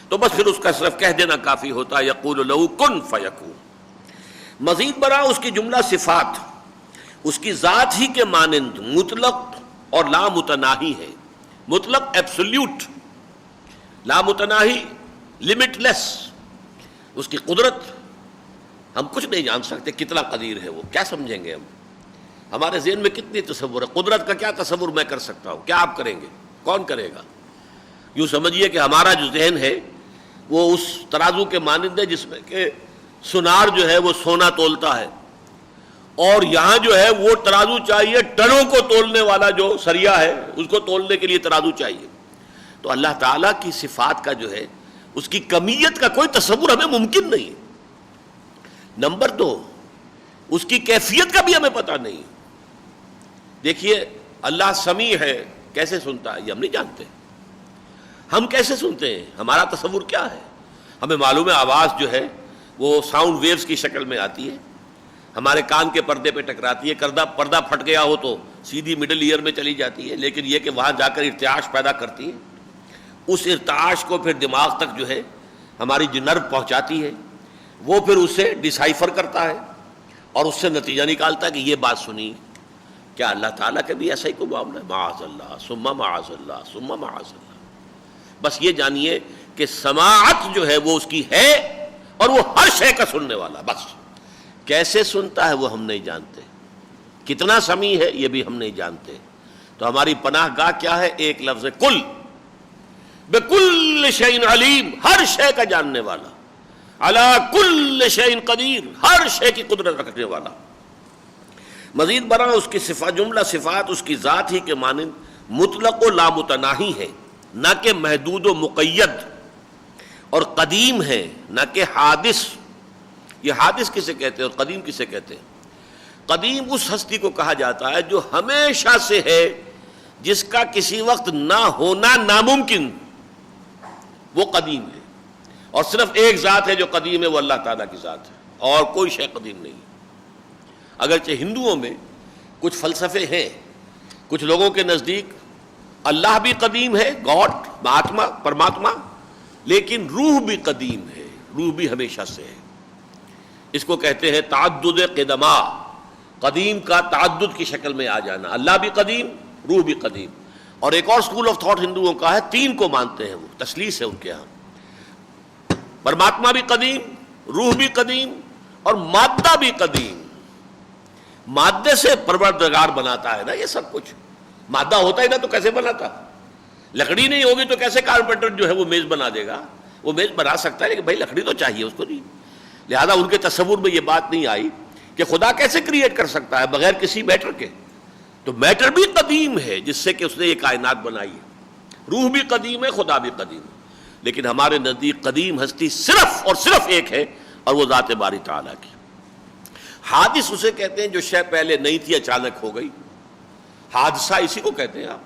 تو بس پھر اس کا صرف کہہ دینا کافی ہوتا ہے، یقول لہ کن فیکون۔ مزید برآں اس کی جملہ صفات اس کی ذات ہی کے مانند مطلق اور لامتناہی ہے۔ مطلق ایبسولیوٹ، لامتناہی لمٹ لیس۔ اس کی قدرت ہم کچھ نہیں جان سکتے کتنا قدیر ہے وہ، کیا سمجھیں گے ہم؟ ہمارے ذہن میں کتنی تصور ہے، قدرت کا کیا تصور میں کر سکتا ہوں، کیا آپ کریں گے، کون کرے گا؟ یوں سمجھیے کہ ہمارا جو ذہن ہے وہ اس ترازو کے مانند ہے جس میں کہ سونار جو ہے وہ سونا تولتا ہے، اور یہاں جو ہے وہ ترازو چاہیے ٹنوں کو تولنے والا، جو سریا ہے اس کو تولنے کے لیے ترازو چاہیے۔ تو اللہ تعالیٰ کی صفات کا جو ہے اس کی کمیت کا کوئی تصور ہمیں ممکن نہیں۔ نمبر دو، اس کی کیفیت کا بھی ہمیں پتہ نہیں۔ دیکھیے، اللہ سمیع ہے، کیسے سنتا ہے یہ ہم نہیں جانتے۔ ہم کیسے سنتے ہیں، ہمارا تصور کیا ہے؟ ہمیں معلوم ہے آواز جو ہے وہ ساؤنڈ ویوز کی شکل میں آتی ہے، ہمارے کان کے پردے پہ ٹکراتی ہے، پردہ پھٹ گیا ہو تو سیدھی مڈل ایئر میں چلی جاتی ہے، لیکن یہ کہ وہاں جا کر ارتعاش پیدا کرتی ہے، اس ارتعاش کو پھر دماغ تک جو ہے ہماری جو نرو پہنچاتی ہے، وہ پھر اسے ڈیسائفر کرتا ہے اور اس سے نتیجہ نکالتا ہے کہ یہ بات سنی۔ کیا اللہ تعالیٰ کا بھی ایسا ہی کوئی معاملہ ہے؟ معاذ اللہ ثم معاذ اللہ ثم معاذ اللہ۔ بس یہ جانیے کہ سماعت جو ہے وہ اس کی ہے، اور وہ ہر شے کا سننے والا۔ بس کیسے سنتا ہے وہ ہم نہیں جانتے، کتنا سمیع ہے یہ بھی ہم نہیں جانتے۔ تو ہماری پناہ گاہ کیا ہے؟ ایک لفظ ہے کل، بکل شیء علیم، ہر شے کا جاننے والا، علی کل شیء قدیر، ہر شے کی قدرت رکھنے والا۔ مزید برآں اس کی جملہ صفات اس کی ذات ہی کے مانند مطلق و لامتناہی ہے، نہ کہ محدود و مقید، اور قدیم ہے نہ کہ حادث۔ یہ حادث کسے کہتے ہیں اور قدیم کسے کہتے ہیں؟ قدیم اس ہستی کو کہا جاتا ہے جو ہمیشہ سے ہے، جس کا کسی وقت نہ ہونا ناممکن، وہ قدیم ہے۔ اور صرف ایک ذات ہے جو قدیم ہے، وہ اللہ تعالیٰ کی ذات ہے، اور کوئی شے قدیم نہیں۔ اگرچہ ہندوؤں میں کچھ فلسفے ہیں، کچھ لوگوں کے نزدیک اللہ بھی قدیم ہے، گاڈ، مہاتما، پرماتما، لیکن روح بھی قدیم ہے، روح بھی ہمیشہ سے ہے۔ اس کو کہتے ہیں تعدد قدما، قدیم کا تعدد کی شکل میں آ جانا۔ اللہ بھی قدیم، روح بھی قدیم۔ اور ایک اور اسکول آف تھاٹ ہندوؤں کا ہے، تین کو مانتے ہیں، وہ تثلیث ہے ان کے ہاں، پرماتما بھی قدیم، روح بھی قدیم، اور مادہ بھی قدیم۔ مادے سے پروردگار بناتا ہے نا یہ سب کچھ، مادہ ہوتا ہی نا تو کیسے بناتا؟ لکڑی نہیں ہوگی تو کیسے کارپینٹر جو ہے وہ میز بنا دے گا؟ وہ میز بنا سکتا ہے لیکن بھائی لکڑی تو چاہیے اس کو نہیں۔ لہذا ان کے تصور میں یہ بات نہیں آئی کہ خدا کیسے کریٹ کر سکتا ہے بغیر کسی میٹر کے۔ تو میٹر بھی قدیم ہے جس سے کہ اس نے یہ کائنات بنائی ہے، روح بھی قدیم ہے، خدا بھی قدیم ہے۔ لیکن ہمارے نزدیک قدیم ہستی صرف اور صرف ایک ہے، اور وہ ذات باری تعالیٰ کی۔ حادث اسے کہتے ہیں جو شے پہلے نہیں تھی اچانک ہو گئی، حادثہ اسی کو کہتے ہیں آپ۔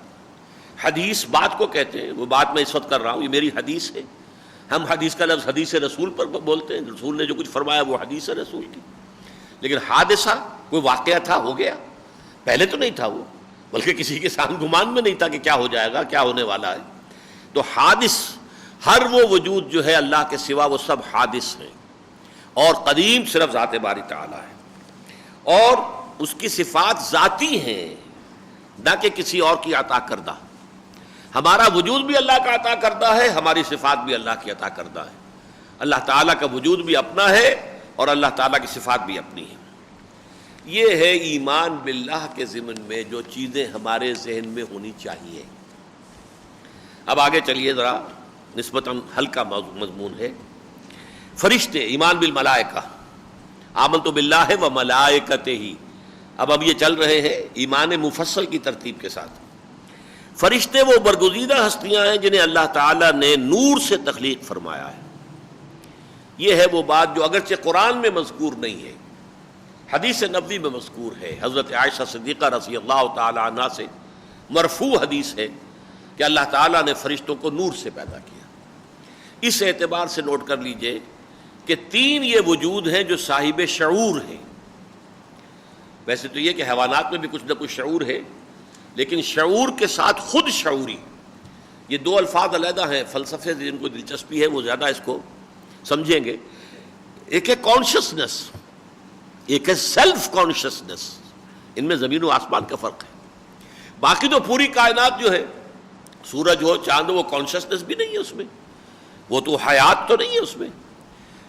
حدیث بات کو کہتے ہیں، وہ بات میں اس وقت کر رہا ہوں، یہ میری حدیث ہے۔ ہم حدیث کا لفظ حدیث رسول پر بولتے ہیں، رسول نے جو کچھ فرمایا وہ حدیث ہے رسول کی۔ لیکن حادثہ کوئی واقعہ تھا، ہو گیا، پہلے تو نہیں تھا وہ، بلکہ کسی کے سان گمان میں نہیں تھا کہ کیا ہو جائے گا، کیا ہونے والا ہے۔ تو حادث، ہر وہ وجود جو ہے اللہ کے سوا وہ سب حادث ہیں، اور قدیم صرف ذات باری تعالیٰ ہے، اور اس کی صفات ذاتی ہیں نہ کہ کسی اور کی عطا کردہ۔ ہمارا وجود بھی اللہ کا عطا کردہ ہے، ہماری صفات بھی اللہ کی عطا کردہ ہے۔ اللہ تعالیٰ کا وجود بھی اپنا ہے اور اللہ تعالیٰ کی صفات بھی اپنی ہیں۔ یہ ہے ایمان باللہ کے ضمن میں جو چیزیں ہمارے ذہن میں ہونی چاہیے۔ اب آگے چلیے، ذرا نسبتاً ہلکا مضمون ہے، فرشتے، ایمان بالملائکہ، آمنت باللہ و ملائکتہ۔ اب یہ چل رہے ہیں ایمان مفصل کی ترتیب کے ساتھ۔ فرشتے وہ برگزیدہ ہستیاں ہیں جنہیں اللہ تعالیٰ نے نور سے تخلیق فرمایا ہے. یہ ہے وہ بات جو اگرچہ قرآن میں مذکور نہیں ہے، حدیث نبوی میں مذکور ہے. حضرت عائشہ صدیقہ رضی اللہ تعالی عنہا سے مرفوع حدیث ہے کہ اللہ تعالیٰ نے فرشتوں کو نور سے پیدا کیا. اس اعتبار سے نوٹ کر لیجئے کہ تین یہ وجود ہیں جو صاحب شعور ہیں. ویسے تو یہ کہ حیوانات میں بھی کچھ نہ کچھ شعور ہے، لیکن شعور کے ساتھ خود شعوری، یہ دو الفاظ علیحدہ ہیں. فلسفے سے جن کو دلچسپی ہے وہ زیادہ اس کو سمجھیں گے. ایک ہے کانشسنس، ایک ہے سیلف کانشسنس. ان میں زمین و آسمان کا فرق ہے. باقی تو پوری کائنات جو ہے، سورج ہو چاند ہو، وہ کانشسنس بھی نہیں ہے اس میں، وہ تو حیات تو نہیں ہے اس میں.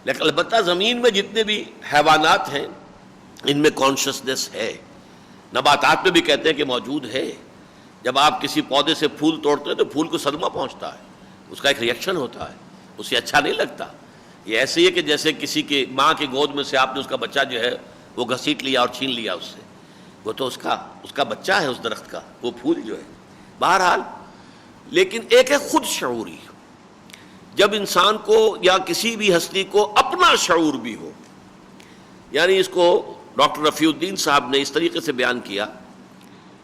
لیکن البتہ زمین میں جتنے بھی حیوانات ہیں ان میں کانشسنس ہے. نباتات میں بھی کہتے ہیں کہ موجود ہے. جب آپ کسی پودے سے پھول توڑتے ہیں تو پھول کو صدمہ پہنچتا ہے، اس کا ایک ریئیکشن ہوتا ہے، اسے اچھا نہیں لگتا. یہ ایسے ہی ہے کہ جیسے کسی کے ماں کی گود میں سے آپ نے اس کا بچہ جو ہے وہ گھسیٹ لیا اور چھین لیا اس سے، وہ تو اس کا بچہ ہے اس درخت کا، وہ پھول جو ہے. بہرحال لیکن ایک ہے خود شعوری. جب انسان کو یا کسی بھی ہستی کو اپنا شعور بھی ہو، یعنی اس کو ڈاکٹر رفیع الدین صاحب نے اس طریقے سے بیان کیا،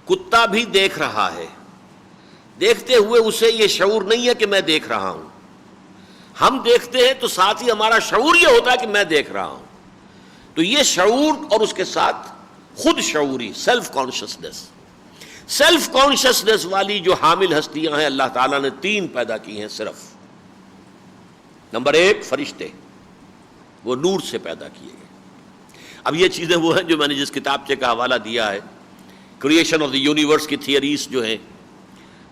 کتا بھی دیکھ رہا ہے، دیکھتے ہوئے اسے یہ شعور نہیں ہے کہ میں دیکھ رہا ہوں. ہم دیکھتے ہیں تو ساتھ ہی ہمارا شعور یہ ہوتا ہے کہ میں دیکھ رہا ہوں. تو یہ شعور اور اس کے ساتھ خود شعوری، سیلف کانشسنس. سیلف کانشسنس والی جو حامل ہستیاں ہیں اللہ تعالیٰ نے تین پیدا کی ہیں صرف. نمبر ایک فرشتے، وہ نور سے پیدا کیے گئے. اب یہ چیزیں وہ ہیں جو میں نے جس کتابچے کا حوالہ دیا ہے، کریشن آف دی یونیورس کی تھیوریز جو ہیں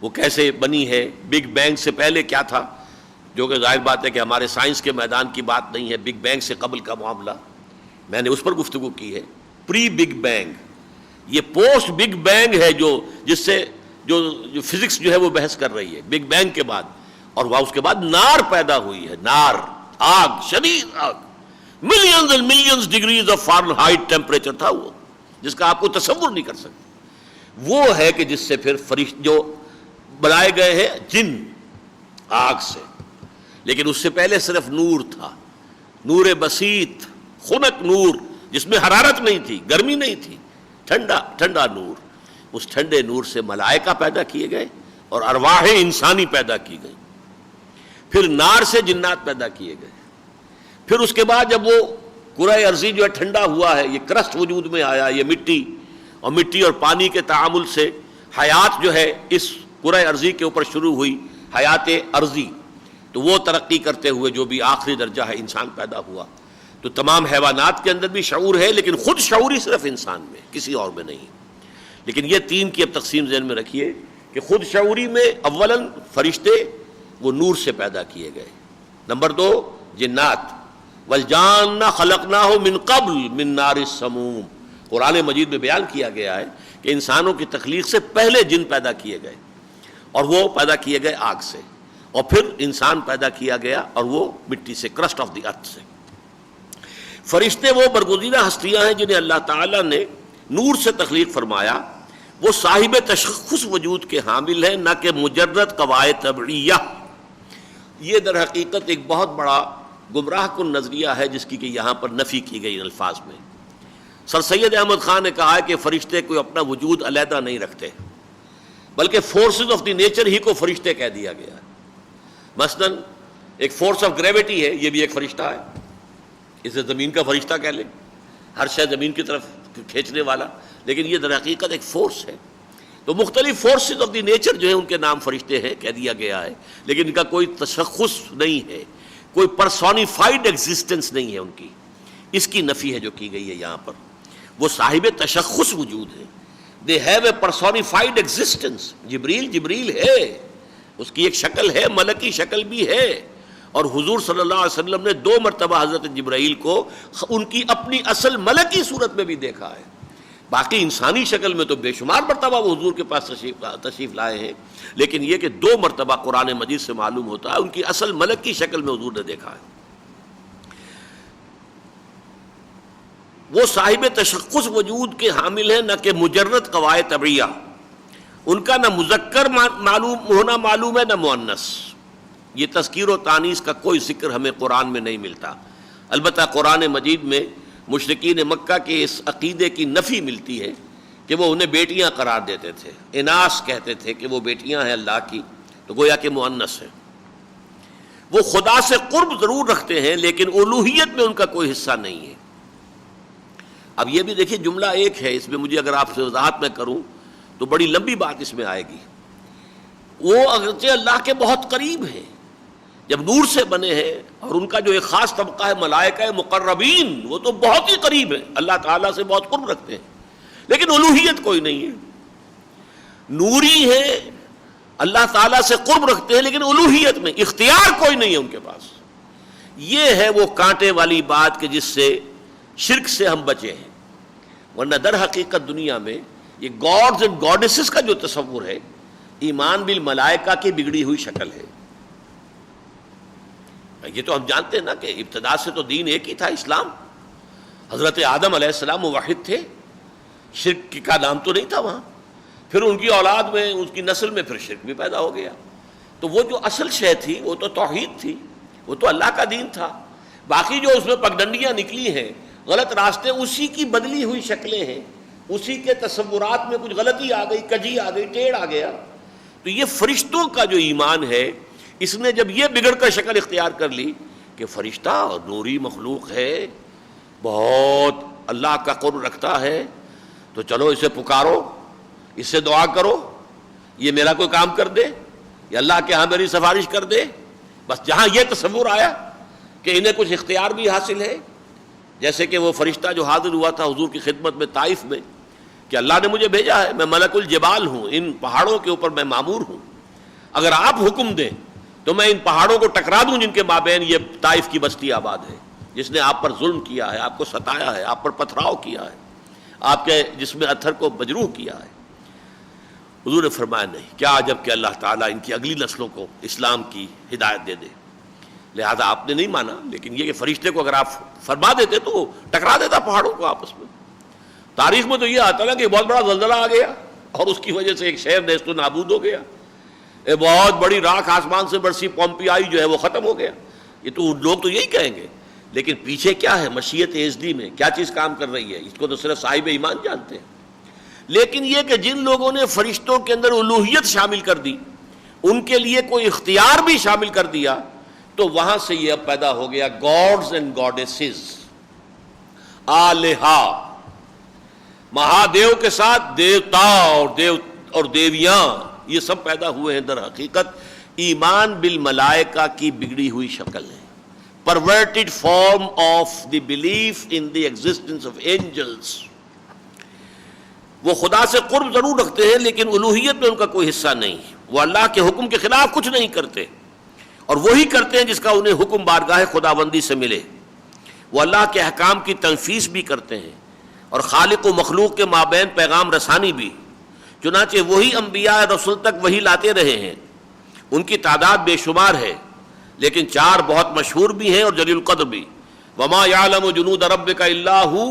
وہ کیسے بنی ہے، بگ بینگ سے پہلے کیا تھا، جو کہ ظاہر بات ہے کہ ہمارے سائنس کے میدان کی بات نہیں ہے. بگ بینگ سے قبل کا معاملہ میں نے اس پر گفتگو کی ہے. پری بگ بینگ، یہ پوسٹ بگ بینگ ہے جس سے جو فزکس جو ہے وہ بحث کر رہی ہے. بگ بینگ کے بعد، اور وہ اس کے بعد نار پیدا ہوئی ہے. نار، آگ، شدید آگ، millions and millions degrees of Fahrenheit temperature تھا وہ، جس کا آپ کو تصور نہیں کر سکتے. وہ ہے کہ جس سے پھر فرشتے جو بنائے گئے ہیں جن آگ سے، لیکن اس سے پہلے صرف نور تھا، نور بسیط، خنک نور، جس میں حرارت نہیں تھی، گرمی نہیں تھی، ٹھنڈا نور. اس ٹھنڈے نور سے ملائکہ پیدا کیے گئے اور ارواح انسانی پیدا کی گئی. پھر نار سے جنات پیدا کیے گئے. پھر اس کے بعد جب وہ کرۂ ارضی جو ہے ٹھنڈا ہوا ہے، یہ کرسٹ وجود میں آیا، یہ مٹی اور پانی کے تعامل سے حیات جو ہے اس کرۂ ارضی کے اوپر شروع ہوئی، حیات ارضی. تو وہ ترقی کرتے ہوئے جو بھی آخری درجہ ہے انسان پیدا ہوا. تو تمام حیوانات کے اندر بھی شعور ہے، لیکن خود شعوری صرف انسان میں، کسی اور میں نہیں. لیکن یہ تین کی اب تقسیم ذہن میں رکھیے کہ خود شعوری میں اولاً فرشتے وہ نور سے پیدا کیے گئے. نمبر دو جنات، والجان خلقناہ من قبل من نار السموم. قرآن مجید میں بیان کیا گیا ہے کہ انسانوں کی تخلیق سے پہلے جن پیدا کیے گئے، اور وہ پیدا کیے گئے آگ سے، اور پھر انسان پیدا کیا گیا اور وہ مٹی سے، کرسٹ آف دی ارتھ سے. فرشتے وہ برگزیدہ ہستیاں ہیں جنہیں اللہ تعالیٰ نے نور سے تخلیق فرمایا. وہ صاحب تشخص وجود کے حامل ہیں، نہ کہ مجرد قواعد طبعیہ. یہ در حقیقت ایک بہت بڑا گمراہ کن نظریہ ہے جس کی کہ یہاں پر نفی کی گئی الفاظ میں. سر سید احمد خان نے کہا ہے کہ فرشتے کوئی اپنا وجود علیحدہ نہیں رکھتے، بلکہ فورسز آف دی نیچر ہی کو فرشتے کہہ دیا گیا ہے. مثلا ایک فورس آف گریویٹی ہے، یہ بھی ایک فرشتہ ہے. اسے زمین کا فرشتہ کہہ لیں، ہر شے زمین کی طرف کھینچنے والا، لیکن یہ در حقیقت ایک فورس ہے. تو مختلف فورسز آف دی نیچر جو ہیں ان کے نام فرشتے ہیں کہہ دیا گیا ہے، لیکن ان کا کوئی تشخص نہیں ہے، کوئی پرسونیفائڈ ایگزسٹنس نہیں ہے ان کی. اس کی نفی ہے جو کی گئی ہے یہاں پر. وہ صاحب تشخص وجود ہے، they have a personified existence. جبریل ہے، اس کی ایک شکل ہے، ملکی شکل بھی ہے. اور حضور صلی اللہ علیہ وسلم نے 2 مرتبہ حضرت جبرائیل کو ان کی اپنی اصل ملکی صورت میں بھی دیکھا ہے. باقی انسانی شکل میں تو بے شمار مرتبہ وہ حضور کے پاس تشریف لائے ہیں، لیکن یہ کہ 2 مرتبہ قرآن مجید سے معلوم ہوتا ہے ان کی اصل ملکی شکل میں حضور نے دیکھا ہے. وہ صاحب تشخص وجود کے حامل ہیں، نہ کہ مجرد قواعد طبعیہ. ان کا نہ مذکر معلوم ہونا معلوم ہے نہ مؤنث. یہ تذکیر و تانیث کا کوئی ذکر ہمیں قرآن میں نہیں ملتا. البتہ قرآن مجید میں مشرکین مکہ کے اس عقیدے کی نفی ملتی ہے کہ وہ انہیں بیٹیاں قرار دیتے تھے، اناث کہتے تھے کہ وہ بیٹیاں ہیں اللہ کی، تو گویا کہ مؤنث ہیں. وہ خدا سے قرب ضرور رکھتے ہیں لیکن الوہیت میں ان کا کوئی حصہ نہیں ہے. اب یہ بھی دیکھیے جملہ ایک ہے، اس میں مجھے اگر آپ سے وضاحت میں کروں تو بڑی لمبی بات اس میں آئے گی. وہ اگرچہ اللہ کے بہت قریب ہیں، جب نور سے بنے ہیں، اور ان کا جو ایک خاص طبقہ ہے ملائکہ مقربین، وہ تو بہت ہی قریب ہیں، اللہ تعالیٰ سے بہت قرب رکھتے ہیں، لیکن الوہیت کوئی نہیں ہے. نوری ہے، اللہ تعالیٰ سے قرب رکھتے ہیں، لیکن الوہیت میں اختیار کوئی نہیں ہے ان کے پاس. یہ ہے وہ کانٹے والی بات کہ جس سے شرک سے ہم بچے ہیں. ورنہ در حقیقت دنیا میں یہ گاڈز اینڈ گاڈیسز کا جو تصور ہے، ایمان بالملائکہ کی بگڑی ہوئی شکل ہے. یہ تو ہم جانتے ہیں نا کہ ابتدا سے تو دین ایک ہی تھا، اسلام. حضرت آدم علیہ السلام موحد تھے، شرک کا نام تو نہیں تھا وہاں. پھر ان کی اولاد میں، ان کی نسل میں پھر شرک بھی پیدا ہو گیا. تو وہ جو اصل شے تھی وہ تو توحید تھی، وہ تو اللہ کا دین تھا. باقی جو اس میں پگڈنڈیاں نکلی ہیں، غلط راستے، اسی کی بدلی ہوئی شکلیں ہیں، اسی کے تصورات میں کچھ غلطی آ گئی، کجی آ گئی، ٹیڑھ آ گیا. تو یہ فرشتوں کا جو ایمان ہے، اس نے جب یہ بگڑ کر شکل اختیار کر لی کہ فرشتہ اور نوری مخلوق ہے، بہت اللہ کا قرب رکھتا ہے، تو چلو اسے پکارو، اس سے دعا کرو، یہ میرا کوئی کام کر دے، یا اللہ کے ہاں میری سفارش کر دے. بس جہاں یہ تصور آیا کہ انہیں کچھ اختیار بھی حاصل ہے، جیسے کہ وہ فرشتہ جو حاضر ہوا تھا حضور کی خدمت میں طائف میں، کہ اللہ نے مجھے بھیجا ہے، میں ملک الجبال ہوں، ان پہاڑوں کے اوپر میں مامور ہوں، اگر آپ حکم دیں تو میں ان پہاڑوں کو ٹکرا دوں جن کے مابین یہ طائف کی بستی آباد ہے، جس نے آپ پر ظلم کیا ہے، آپ کو ستایا ہے، آپ پر پتھراؤ کیا ہے، آپ کے جسم اتھر کو مجروح کیا ہے. حضور نے فرمایا نہیں، کیا عجب کہ اللہ تعالیٰ ان کی اگلی نسلوں کو اسلام کی ہدایت دے دے. لہذا آپ نے نہیں مانا، لیکن یہ کہ فرشتے کو اگر آپ فرما دیتے تو وہ ٹکرا دیتا پہاڑوں کو آپس میں. تاریخ میں تو یہ آتا نا کہ بہت بڑا زلزلہ آ گیا اور اس کی وجہ سے ایک شہر نیست و نابود ہو گیا، ایک بہت بڑی راکھ آسمان سے برسی، پومپیائی جو ہے وہ ختم ہو گیا. یہ تو لوگ تو یہی کہیں گے، لیکن پیچھے کیا ہے، مشیت ازلی میں کیا چیز کام کر رہی ہے، اس کو تو صرف صاحب ایمان جانتے ہیں. لیکن یہ کہ جن لوگوں نے فرشتوں کے اندر الوہیت شامل کر دی، ان کے لیے کوئی اختیار بھی شامل کر دیا، تو وہاں سے یہ اب پیدا ہو گیا گاڈز اینڈ گاڈیسز، آلہا، مہادیو کے ساتھ دیوتا اور دیویاں، یہ سب پیدا ہوئے ہیں. در حقیقت ایمان بالملائکہ کی بگڑی ہوئی شکل ہے، perverted form of the belief in the existence of angels. وہ خدا سے قرب ضرور رکھتے ہیں لیکن الوہیت میں ان کا کوئی حصہ نہیں. وہ اللہ کے حکم کے خلاف کچھ نہیں کرتے، اور وہی کرتے ہیں جس کا انہیں حکم بارگاہ خداوندی سے ملے. وہ اللہ کے احکام کی تنفیذ بھی کرتے ہیں اور خالق و مخلوق کے مابین پیغام رسانی بھی. چنانچہ وہی انبیاء رسول تک وہی لاتے رہے ہیں. ان کی تعداد بے شمار ہے، لیکن 4 بہت مشہور بھی ہیں اور جلیل القدر بھی. وما یعلم جنود ربک الا ہو،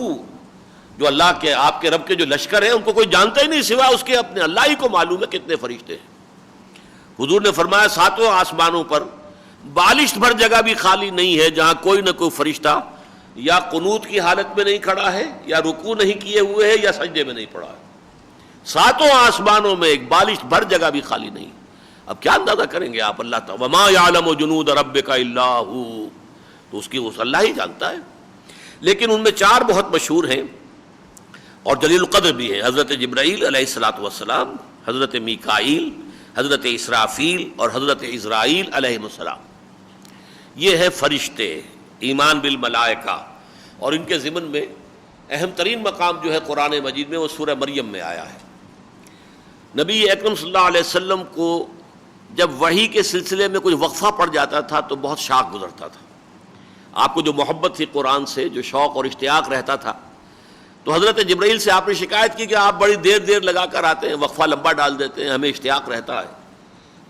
جو اللہ کے، آپ کے رب کے جو لشکر ہیں ان کو کوئی جانتا ہی نہیں سوا اس کے اپنے، اللہ ہی کو معلوم ہے کتنے فرشتے ہیں. حضور نے فرمایا 7 آسمانوں پر بالشت بھر جگہ بھی خالی نہیں ہے جہاں کوئی نہ کوئی فرشتہ یا قنوت کی حالت میں نہیں کھڑا ہے، یا رکوع نہیں کیے ہوئے ہے، یا سجدے میں نہیں پڑا ہے. 7 آسمانوں میں ایک بالشت بھر جگہ بھی خالی نہیں. اب کیا اندازہ کریں گے آپ، اللہ تعالیٰ وما یعلم جنود ربک الا ہو، تو اس کی وہ اللہ ہی جانتا ہے. لیکن ان میں 4 بہت مشہور ہیں اور جلیل القدر بھی ہیں. حضرت جبرائیل علیہ الصلاۃ والسلام، حضرت میکائیل، حضرت اسرافیل اور حضرت عزرائیل علیہ السلام. یہ ہے فرشتے، ایمان بالملائکہ. اور ان کے ضمن میں اہم ترین مقام جو ہے قرآن مجید میں وہ سورہ مریم میں آیا ہے. نبی اکرم صلی اللہ علیہ وسلم کو جب وحی کے سلسلے میں کچھ وقفہ پڑ جاتا تھا تو بہت شاق گزرتا تھا. آپ کو جو محبت تھی قرآن سے، جو شوق اور اشتیاق رہتا تھا، تو حضرت جبرائیل سے آپ نے شکایت کی کہ آپ بڑی دیر لگا کر آتے ہیں، وقفہ لمبا ڈال دیتے ہیں، ہمیں اشتیاق رہتا ہے.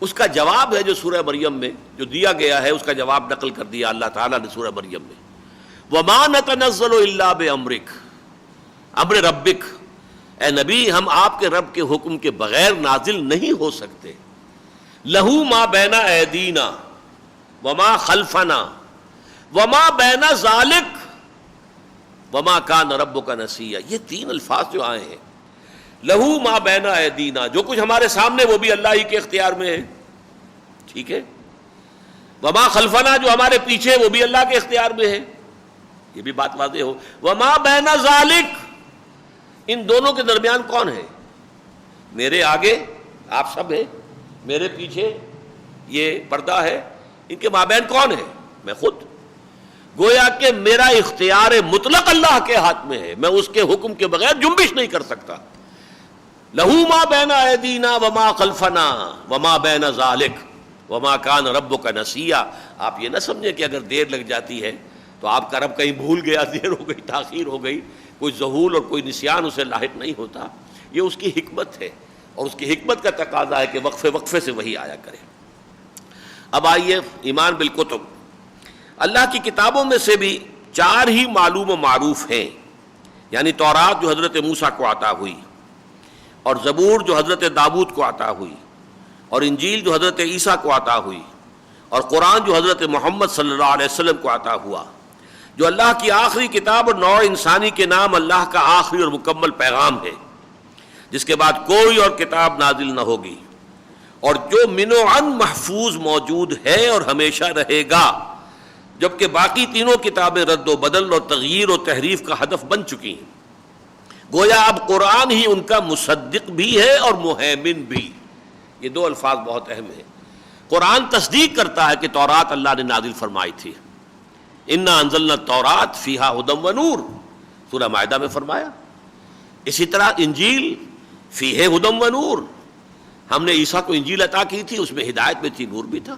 اس کا جواب ہے جو سورہ مریم میں جو دیا گیا ہے، اس کا جواب نقل کر دیا اللہ تعالیٰ نے سورہ مریم میں. وَمَا نَتَنَزَّلُ إِلَّا بِأَمْرِكَ، امر ربک، اے نبی ہم آپ کے رب کے حکم کے بغیر نازل نہیں ہو سکتے. لہو ما بین ایدینا وما خلفنا وما بین ذالک وما کان ربک نسیا. یہ تین الفاظ جو آئے ہیں، لہو ما بین ایدینا، جو کچھ ہمارے سامنے وہ بھی اللہ ہی کے اختیار میں ہے، ٹھیک ہے. وما خلفنا، جو ہمارے پیچھے وہ بھی اللہ کے اختیار میں ہے، یہ بھی بات واضح ہو. وما بین ذالک، ان دونوں کے درمیان کون ہے؟ میرے آگے آپ سب ہیں، میرے پیچھے یہ پردہ ہے، ان کے مابین کون ہے؟ میں خود. گویا کہ میرا اختیار مطلق اللہ کے ہاتھ میں ہے، میں اس کے حکم کے بغیر جنبش نہیں کر سکتا. لہو ما بین ایدینا وما خلفنا وما بین ذالک وما کان ربک نسیا. آپ یہ نہ سمجھیں کہ اگر دیر لگ جاتی ہے تو آپ کا رب کہیں بھول گیا، دیر ہو گئی، تاخیر ہو گئی، کوئی ذہول اور کوئی نسیان اسے لاحق نہیں ہوتا. یہ اس کی حکمت ہے، اور اس کی حکمت کا تقاضا ہے کہ وقفے وقفے سے وہی آیا کرے. اب آئیے ایمان بالکتب. اللہ کی کتابوں میں سے بھی 4 ہی معلوم و معروف ہیں، یعنی تورات جو حضرت موسیٰ کو عطا ہوئی، اور زبور جو حضرت داؤد کو عطا ہوئی، اور انجیل جو حضرت عیسیٰ کو عطا ہوئی، اور قرآن جو حضرت محمد صلی اللہ علیہ وسلم کو عطا ہوا، جو اللہ کی آخری کتاب اور نوع انسانی کے نام اللہ کا آخری اور مکمل پیغام ہے، جس کے بعد کوئی اور کتاب نازل نہ ہوگی، اور جو من و عن محفوظ موجود ہے اور ہمیشہ رہے گا، جبکہ باقی تینوں کتابیں رد و بدل اور تغییر و تحریف کا ہدف بن چکی ہیں. گویا اب قرآن ہی ان کا مصدق بھی ہے اور مہیمن بھی. یہ 2 الفاظ بہت اہم ہیں. قرآن تصدیق کرتا ہے کہ تورات اللہ نے نازل فرمائی تھی. انا انزلنا التوراۃ فیہا ھدی و نور، سورہ مائدہ میں فرمایا. اسی طرح انجیل فیہ ھدی و نور، ہم نے عیسیٰ کو انجیل عطا کی تھی، اس میں ہدایت بھی تھی، نور بھی تھا.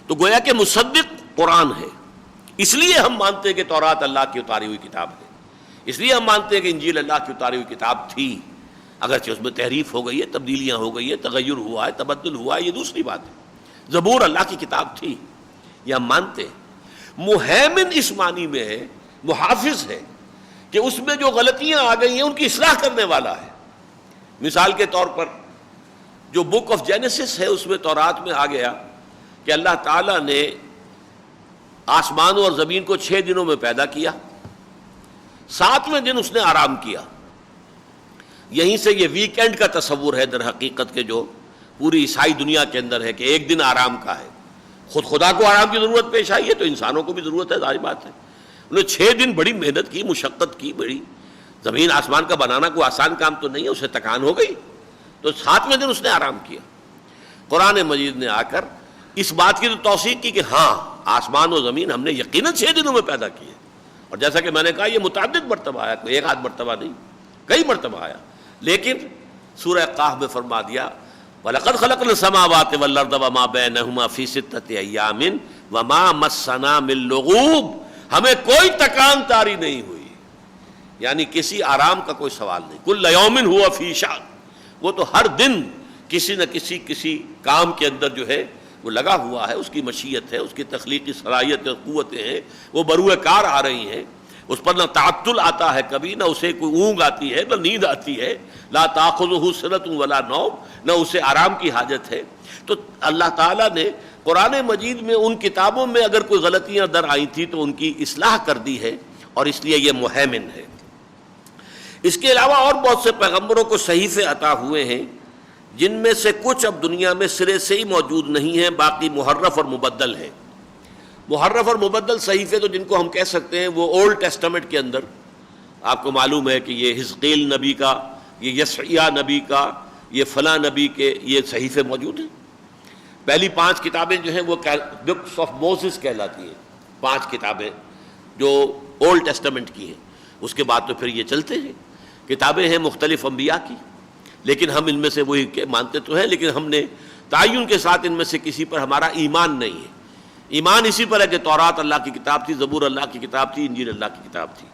تو گویا کہ مصدق قرآن ہے. اس لیے ہم مانتے ہیں کہ تورات اللہ کی اتاری ہوئی کتاب ہے. اس لیے ہم مانتے ہیں کہ انجیل اللہ کی اتاری ہوئی کتاب تھی، اگرچہ اس میں تحریف ہو گئی ہے، تبدیلیاں ہو گئی ہے، تغیر ہوا ہے، تبدل ہوا ہے، یہ دوسری بات ہے. زبور اللہ کی کتاب تھی، یہ ہم مانتے ہیں. مہیمن اس معنی میں ہے، محافظ ہے، کہ اس میں جو غلطیاں آ گئی ہیں ان کی اصلاح کرنے والا ہے. مثال کے طور پر جو بک آف جینیسس ہے، اس میں تورات میں آ گیا کہ اللہ تعالیٰ نے آسمانوں اور زمین کو 6 دنوں میں پیدا کیا، 7ویں دن اس نے آرام کیا. یہیں سے یہ ویکینڈ کا تصور ہے در حقیقت کے جو پوری عیسائی دنیا کے اندر ہے کہ ایک دن آرام کا ہے. خود خدا کو آرام کی ضرورت پیش آئی ہے تو انسانوں کو بھی ضرورت ہے، ظاہر بات ہے. انہوں نے 6 دن بڑی محنت کی، مشقت کی، بڑی. زمین آسمان کا بنانا کوئی آسان کام تو نہیں ہے، اسے تکان ہو گئی، تو 7ویں دن اس نے آرام کیا. قرآن مجید نے آ کر اس بات کی تو توثیق کی کہ ہاں آسمان و زمین ہم نے یقیناً 6 دنوں میں پیدا کیے. اور جیسا کہ میں نے کہا یہ متعدد مرتبہ آیا، کوئی ایک آدھ مرتبہ نہیں، کئی مرتبہ آیا. لیکن سورہ قاف میں فرما دیا وَلَقَدْ خَلَقْنَا السَّمَاوَاتِ وَالْأَرْضَ وَمَا بَيْنَهُمَا فِي سِتَّةِ أَيَّامٍ وَمَا مَسَّنَا مِن لُغُوبٍ. ہمیں کوئی تکان تاری نہیں ہوئی، یعنی کسی آرام کا کوئی سوال نہیں. كُلَّ يَوْمٍ هُوَ فِي شَأْنٍ، وہ تو ہر دن کسی نہ کسی کام کے اندر جو ہے وہ لگا ہوا ہے. اس کی مشیت ہے، اس کی تخلیقی صلاحیت اور قوتیں ہیں، وہ بروئے کار آ رہی ہیں. اس پر نہ تعطل آتا ہے کبھی، نہ اسے کوئی اونگ آتی ہے، نہ نیند آتی ہے. لا تاخذہ سنۃ ولا نوم، نہ اسے آرام کی حاجت ہے. تو اللہ تعالیٰ نے قرآن مجید میں ان کتابوں میں اگر کوئی غلطیاں در آئی تھیں تو ان کی اصلاح کر دی ہے، اور اس لیے یہ مہیمن ہے. اس کے علاوہ اور بہت سے پیغمبروں کو صحیفے عطا ہوئے ہیں، جن میں سے کچھ اب دنیا میں سرے سے ہی موجود نہیں ہیں، باقی محرف اور مبدل ہیں. محرف اور مبدل صحیفے تو جن کو ہم کہہ سکتے ہیں وہ اولڈ ٹیسٹمنٹ کے اندر آپ کو معلوم ہے کہ یہ حزقیل نبی کا، یہ یسعیاء نبی کا، یہ فلاں نبی کے یہ صحیفے موجود ہیں. پہلی 5 کتابیں جو ہیں وہ بکس آف موسیس کہلاتی ہیں، 5 کتابیں جو اولڈ ٹیسٹمنٹ کی ہیں. اس کے بعد تو پھر یہ چلتے ہیں، کتابیں ہیں مختلف انبیاء کی، لیکن ہم ان میں سے وہی مانتے تو ہیں، لیکن ہم نے تعین کے ساتھ ان میں سے کسی پر ہمارا ایمان نہیں ہے. ایمان اسی پر ہے کہ تورات اللہ کی کتاب تھی، زبور اللہ کی کتاب تھی، انجیل اللہ کی کتاب تھی.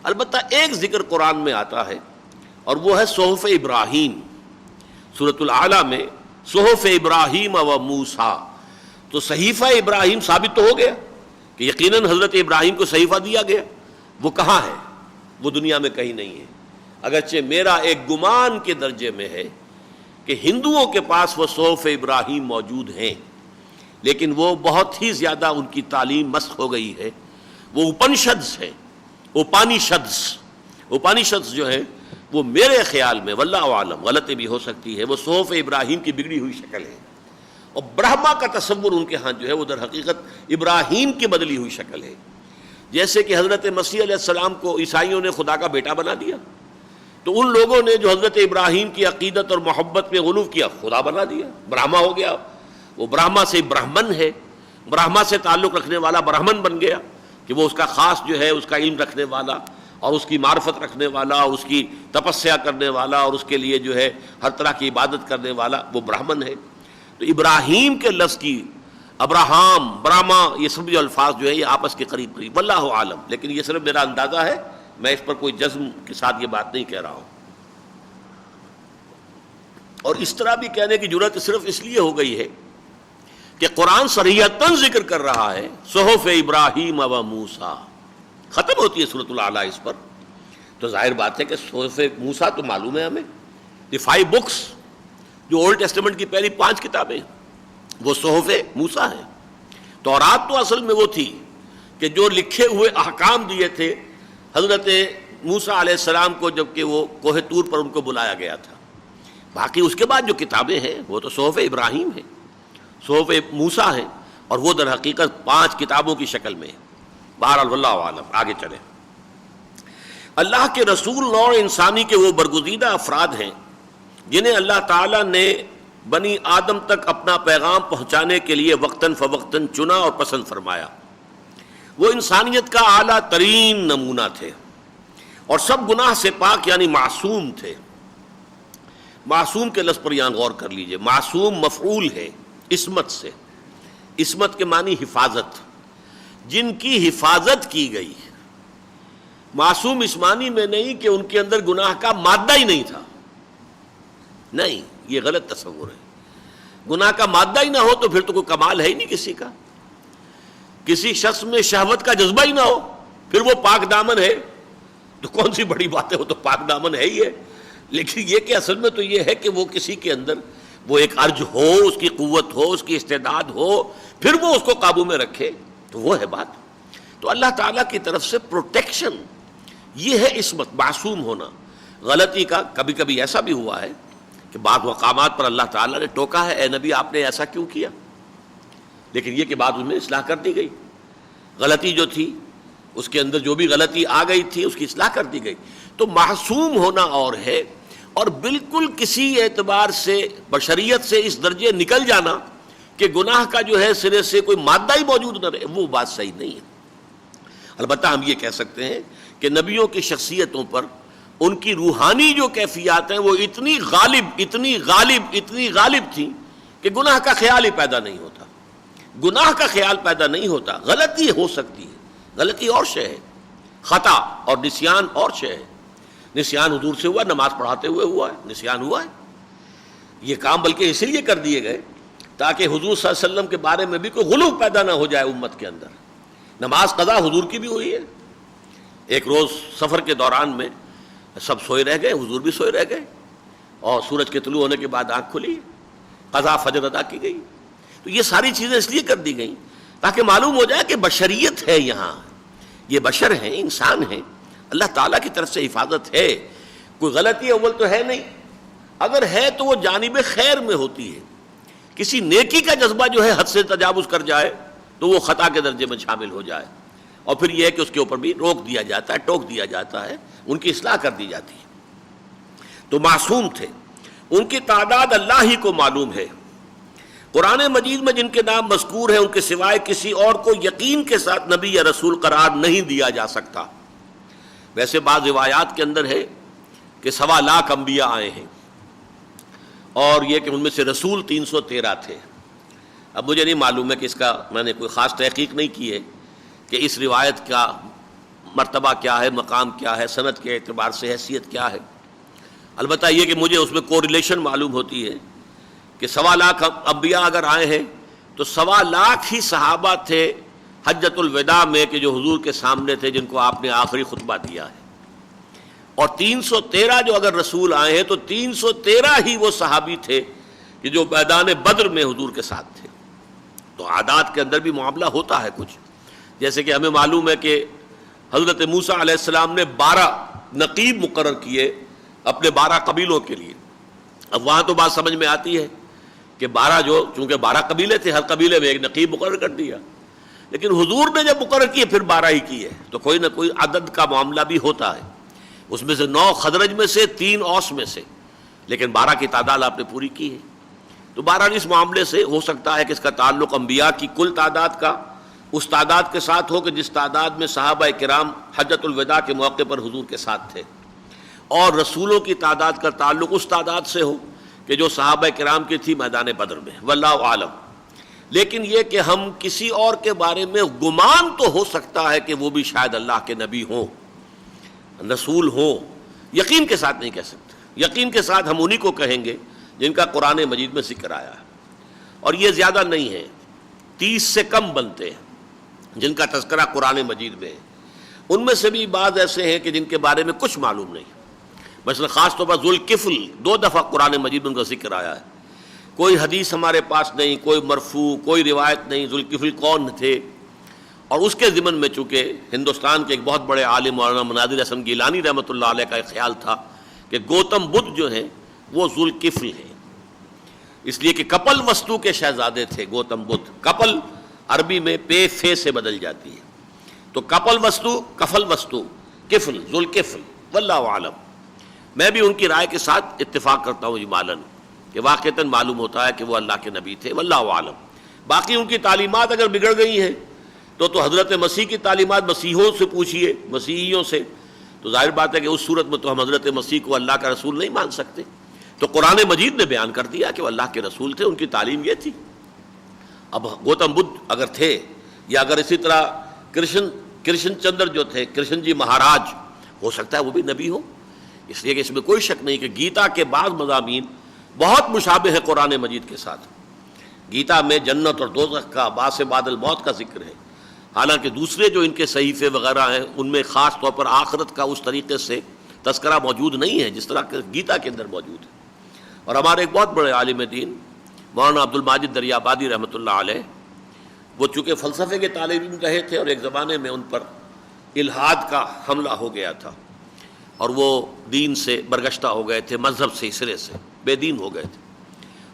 البتہ ایک ذکر قرآن میں آتا ہے اور وہ ہے صحف ابراہیم. سورۃ الاعلیٰ میں صحف ابراہیم و موسیٰ، تو صحیفہ ابراہیم ثابت تو ہو گیا کہ یقیناً حضرت ابراہیم کو صحیفہ دیا گیا. وہ کہاں ہے؟ وہ دنیا میں کہیں نہیں ہے. اگرچہ میرا ایک گمان کے درجے میں ہے کہ ہندوؤں کے پاس وہ صحف ابراہیم موجود ہیں، لیکن وہ بہت ہی زیادہ ان کی تعلیم مسخ ہو گئی ہے۔ وہ اپنشدس ہیں، اپنشدس جو ہیں وہ میرے خیال میں واللہ عالم، غلطی بھی ہو سکتی ہے، وہ صحف ابراہیم کی بگڑی ہوئی شکل ہے، اور برہما کا تصور ان کے ہاں جو ہے وہ در حقیقت ابراہیم کی بدلی ہوئی شکل ہے۔ جیسے کہ حضرت مسیح علیہ السلام کو عیسائیوں نے خدا کا بیٹا بنا دیا، تو ان لوگوں نے جو حضرت ابراہیم کی عقیدت اور محبت میں غلو کیا، خدا بنا دیا، برہما ہو گیا۔ وہ برہما سے برہمن ہے، برہما سے تعلق رکھنے والا برہمن بن گیا، کہ وہ اس کا خاص جو ہے اس کا علم رکھنے والا اور اس کی معرفت رکھنے والا اور اس کی تپسیا کرنے والا اور اس کے لیے جو ہے ہر طرح کی عبادت کرنے والا وہ برہمن ہے۔ تو ابراہیم کے لفظ کی ابراہام، برہما، یہ سب جو الفاظ جو ہے یہ آپس کے قریب قریب، واللہ عالم، لیکن یہ صرف میرا اندازہ ہے، میں اس پر کوئی جزم کے ساتھ یہ بات نہیں کہہ رہا ہوں۔ اور اس طرح بھی کہنے کی جرأت صرف اس لیے ہو گئی ہے کہ قرآن صریحتاً ذکر کر رہا ہے صحف ابراہیم و موسیٰ، ختم ہوتی ہے سورۃ الاعلیٰ اس پر، تو ظاہر بات ہے کہ صحف موسیٰ تو معلوم ہے ہمیں، یہ 5 بکس جو اولڈ ٹیسٹمنٹ کی پہلی 5 کتابیں وہ صحف موسیٰ ہیں۔ تورات تو اصل میں وہ تھی کہ جو لکھے ہوئے احکام دیے تھے حضرت موسیٰ علیہ السلام کو جب کہ وہ کوہ طور پر ان کو بلایا گیا تھا۔ باقی اس کے بعد جو کتابیں ہیں وہ تو صحف ابراہیم ہیں، صحف موسیٰ ہیں، اور وہ در حقیقت 5 کتابوں کی شکل میں ہے۔ بہرحال واللہ عالم، آگے چلیں۔ اللہ کے رسول نوع انسانی کے وہ برگزیدہ افراد ہیں جنہیں اللہ تعالیٰ نے بنی آدم تک اپنا پیغام پہنچانے کے لیے وقتاً فوقتاً چنا اور پسند فرمایا۔ وہ انسانیت کا اعلیٰ ترین نمونہ تھے اور سب گناہ سے پاک یعنی معصوم تھے۔ معصوم کے لفظ پر یہاں غور کر لیجئے، معصوم مفعول ہے عصمت سے، عصمت کے معنی حفاظت، جن کی حفاظت کی گئی۔ معصوم اس معنی میں نہیں کہ ان کے اندر گناہ کا مادہ ہی نہیں تھا، نہیں، یہ غلط تصور ہے۔ گناہ کا مادہ ہی نہ ہو تو پھر تو کوئی کمال ہے ہی نہیں کسی کا۔ کسی شخص میں شہوت کا جذبہ ہی نہ ہو پھر وہ پاک دامن ہے تو کون سی بڑی بات ہے، وہ تو پاک دامن ہے ہی ہے۔ لیکن یہ کہ اصل میں تو یہ ہے کہ وہ کسی کے اندر وہ ایک ارج ہو، اس کی قوت ہو، اس کی استعداد ہو، پھر وہ اس کو قابو میں رکھے، تو وہ ہے بات۔ تو اللہ تعالیٰ کی طرف سے پروٹیکشن، یہ ہے عصمت، معصوم ہونا۔ غلطی کا کبھی کبھی ایسا بھی ہوا ہے کہ بعض مقامات پر اللہ تعالیٰ نے ٹوکا ہے، اے نبی آپ نے ایسا کیوں کیا، لیکن یہ کہ بعد اس میں اصلاح کر دی گئی۔ غلطی جو تھی اس کے اندر جو بھی غلطی آ گئی تھی اس کی اصلاح کر دی گئی۔ تو معصوم ہونا اور ہے، اور بالکل کسی اعتبار سے بشریت سے اس درجے نکل جانا کہ گناہ کا جو ہے سرے سے کوئی مادہ ہی موجود نہ رہے، وہ بات صحیح نہیں ہے۔ البتہ ہم یہ کہہ سکتے ہیں کہ نبیوں کی شخصیتوں پر ان کی روحانی جو کیفیات ہیں وہ اتنی غالب تھیں کہ گناہ کا خیال ہی پیدا نہیں ہوتا، گناہ کا خیال پیدا نہیں ہوتا۔ غلطی ہو سکتی ہے، غلطی اور شے ہے، خطا اور نسیان اور شے ہے۔ نسیان حضور سے ہوا، نماز پڑھاتے ہوئے ہوا ہے، نسیان ہوا ہے۔ یہ کام بلکہ اس لیے کر دیے گئے تاکہ حضور صلی اللہ علیہ وسلم کے بارے میں بھی کوئی غلو پیدا نہ ہو جائے امت کے اندر۔ نماز قضا حضور کی بھی ہوئی ہے۔ ایک روز سفر کے دوران میں سب سوئے رہ گئے، حضور بھی سوئے رہ گئے، اور سورج کے طلوع ہونے کے بعد آنکھ کھلی، قضا فجر ادا کی گئی۔ تو یہ ساری چیزیں اس لیے کر دی گئیں تاکہ معلوم ہو جائے کہ بشریت ہے، یہاں یہ بشر ہیں، انسان ہیں، اللہ تعالیٰ کی طرف سے حفاظت ہے۔ کوئی غلطی اول تو ہے نہیں، اگر ہے تو وہ جانب خیر میں ہوتی ہے۔ کسی نیکی کا جذبہ جو ہے حد سے تجاوز کر جائے تو وہ خطا کے درجے میں شامل ہو جائے، اور پھر یہ ہے کہ اس کے اوپر بھی روک دیا جاتا ہے، ٹوک دیا جاتا ہے، ان کی اصلاح کر دی جاتی ہے۔ تو معصوم تھے، ان کی تعداد اللہ ہی کو معلوم ہے۔ قرآن مجید میں جن کے نام مذکور ہیں ان کے سوائے کسی اور کو یقین کے ساتھ نبی یا رسول قرار نہیں دیا جا سکتا۔ ویسے بعض روایات کے اندر ہے کہ 1.25 لاکھ انبیاء آئے ہیں، اور یہ کہ ان میں سے رسول 313 تھے۔ اب مجھے نہیں معلوم ہے کہ اس کا میں نے کوئی خاص تحقیق نہیں کی ہے کہ اس روایت کا مرتبہ کیا ہے، مقام کیا ہے، سند کے اعتبار سے حیثیت کیا ہے۔ البتہ یہ کہ مجھے اس میں کوریلیشن معلوم ہوتی ہے کہ 1.25 لاکھ انبیاء اگر آئے ہیں تو 1.25 لاکھ ہی صحابہ تھے حجۃ الوداع میں کہ جو حضور کے سامنے تھے، جن کو آپ نے آخری خطبہ دیا ہے۔ اور 313 جو اگر رسول آئے ہیں تو 313 ہی وہ صحابی تھے کہ جو میدان بدر میں حضور کے ساتھ تھے. تو عادات کے اندر بھی معاملہ ہوتا ہے کچھ. جیسے کہ ہمیں معلوم ہے کہ حضرت موسیٰ علیہ السلام نے 12 نقیب مقرر کیے اپنے 12 قبیلوں کے لیے. اب وہاں تو بات سمجھ میں آتی ہے کہ 12 چونکہ 12 قبیلے تھے، ہر قبیلے میں ایک نقیب مقرر کر دیا. لیکن حضور نے جب مقرر کیے پھر 12 ہی کیے. تو کوئی نہ کوئی عدد کا معاملہ بھی ہوتا ہے. اس میں سے 9 خزرج میں سے، 3 اوس میں سے، لیکن 12 کی تعداد آپ نے پوری کی ہے. تو 12 اس معاملے سے ہو سکتا ہے کہ اس کا تعلق انبیاء کی کل تعداد کا اس تعداد کے ساتھ ہو کہ جس تعداد میں صحابہ کرام حجۃ الوداع کے موقع پر حضور کے ساتھ تھے، اور رسولوں کی تعداد کا تعلق اس تعداد سے ہو کہ جو صحابہ کرام کی تھی میدان بدر میں. واللہ عالم. لیکن یہ کہ ہم کسی اور کے بارے میں گمان تو ہو سکتا ہے کہ وہ بھی شاید اللہ کے نبی ہوں، رسول ہوں، یقین کے ساتھ نہیں کہہ سکتے. یقین کے ساتھ ہم انہی کو کہیں گے جن کا قرآن مجید میں ذکر آیا ہے، اور یہ زیادہ نہیں ہے، 30 سے کم بنتے ہیں جن کا تذکرہ قرآن مجید میں ہے. ان میں سے بھی بعض ایسے ہیں کہ جن کے بارے میں کچھ معلوم نہیں. مثلا خاص طور پر ذوالکفل 2 دفعہ قرآن مجید میں ان کا ذکر آیا ہے. کوئی حدیث ہمارے پاس نہیں، کوئی مرفوع، کوئی روایت نہیں ذوالکفل کون تھے. اور اس کے ضمن میں چونکہ ہندوستان کے ایک بہت بڑے عالم مولانا مناظر احسن گیلانی رحمۃ اللہ علیہ کا ایک خیال تھا کہ گوتم بدھ جو ہیں وہ ذوالکفل ہیں، اس لیے کہ کپل وستو کے شہزادے تھے گوتم بدھ. کپل عربی میں پے فے سے بدل جاتی ہے، تو کپل وستو، کفل وستو، کفل، ذوالکفل. واللہ عالم. میں بھی ان کی رائے کے ساتھ اتفاق کرتا ہوں اجمالاً کہ واقعتاً معلوم ہوتا ہے کہ وہ اللہ کے نبی تھے. واللہ عالم. باقی ان کی تعلیمات اگر بگڑ گئی ہیں تو حضرت مسیح کی تعلیمات مسیحوں سے پوچھیے، مسیحیوں سے. تو ظاہر بات ہے کہ اس صورت میں تو ہم حضرت مسیح کو اللہ کا رسول نہیں مان سکتے. تو قرآن مجید نے بیان کر دیا کہ وہ اللہ کے رسول تھے، ان کی تعلیم یہ تھی. اب گوتم بدھ اگر تھے، یا اگر اسی طرح کرشن چندر جو تھے، کرشن جی مہاراج، ہو سکتا ہے وہ بھی نبی ہو. اس لیے کہ اس میں کوئی شک نہیں کہ گیتا کے بعض مضامین بہت مشابہ ہے قرآن مجید کے ساتھ. گیتا میں جنت اور دوزخ کا، باعث بعد الموت کا ذکر ہے، حالانکہ دوسرے جو ان کے صحیفے وغیرہ ہیں ان میں خاص طور پر آخرت کا اس طریقے سے تذکرہ موجود نہیں ہے جس طرح کہ گیتا کے اندر موجود ہے. اور ہمارے ایک بہت بڑے عالم دین مولانا عبد الماجد دریابادی رحمۃ اللہ علیہ، وہ چونکہ فلسفے کے طالب علم رہے تھے اور ایک زمانے میں ان پر الحاد کا حملہ ہو گیا تھا اور وہ دین سے برگشتہ ہو گئے تھے، مذہب سے سرے سے بے دین ہو گئے تھے.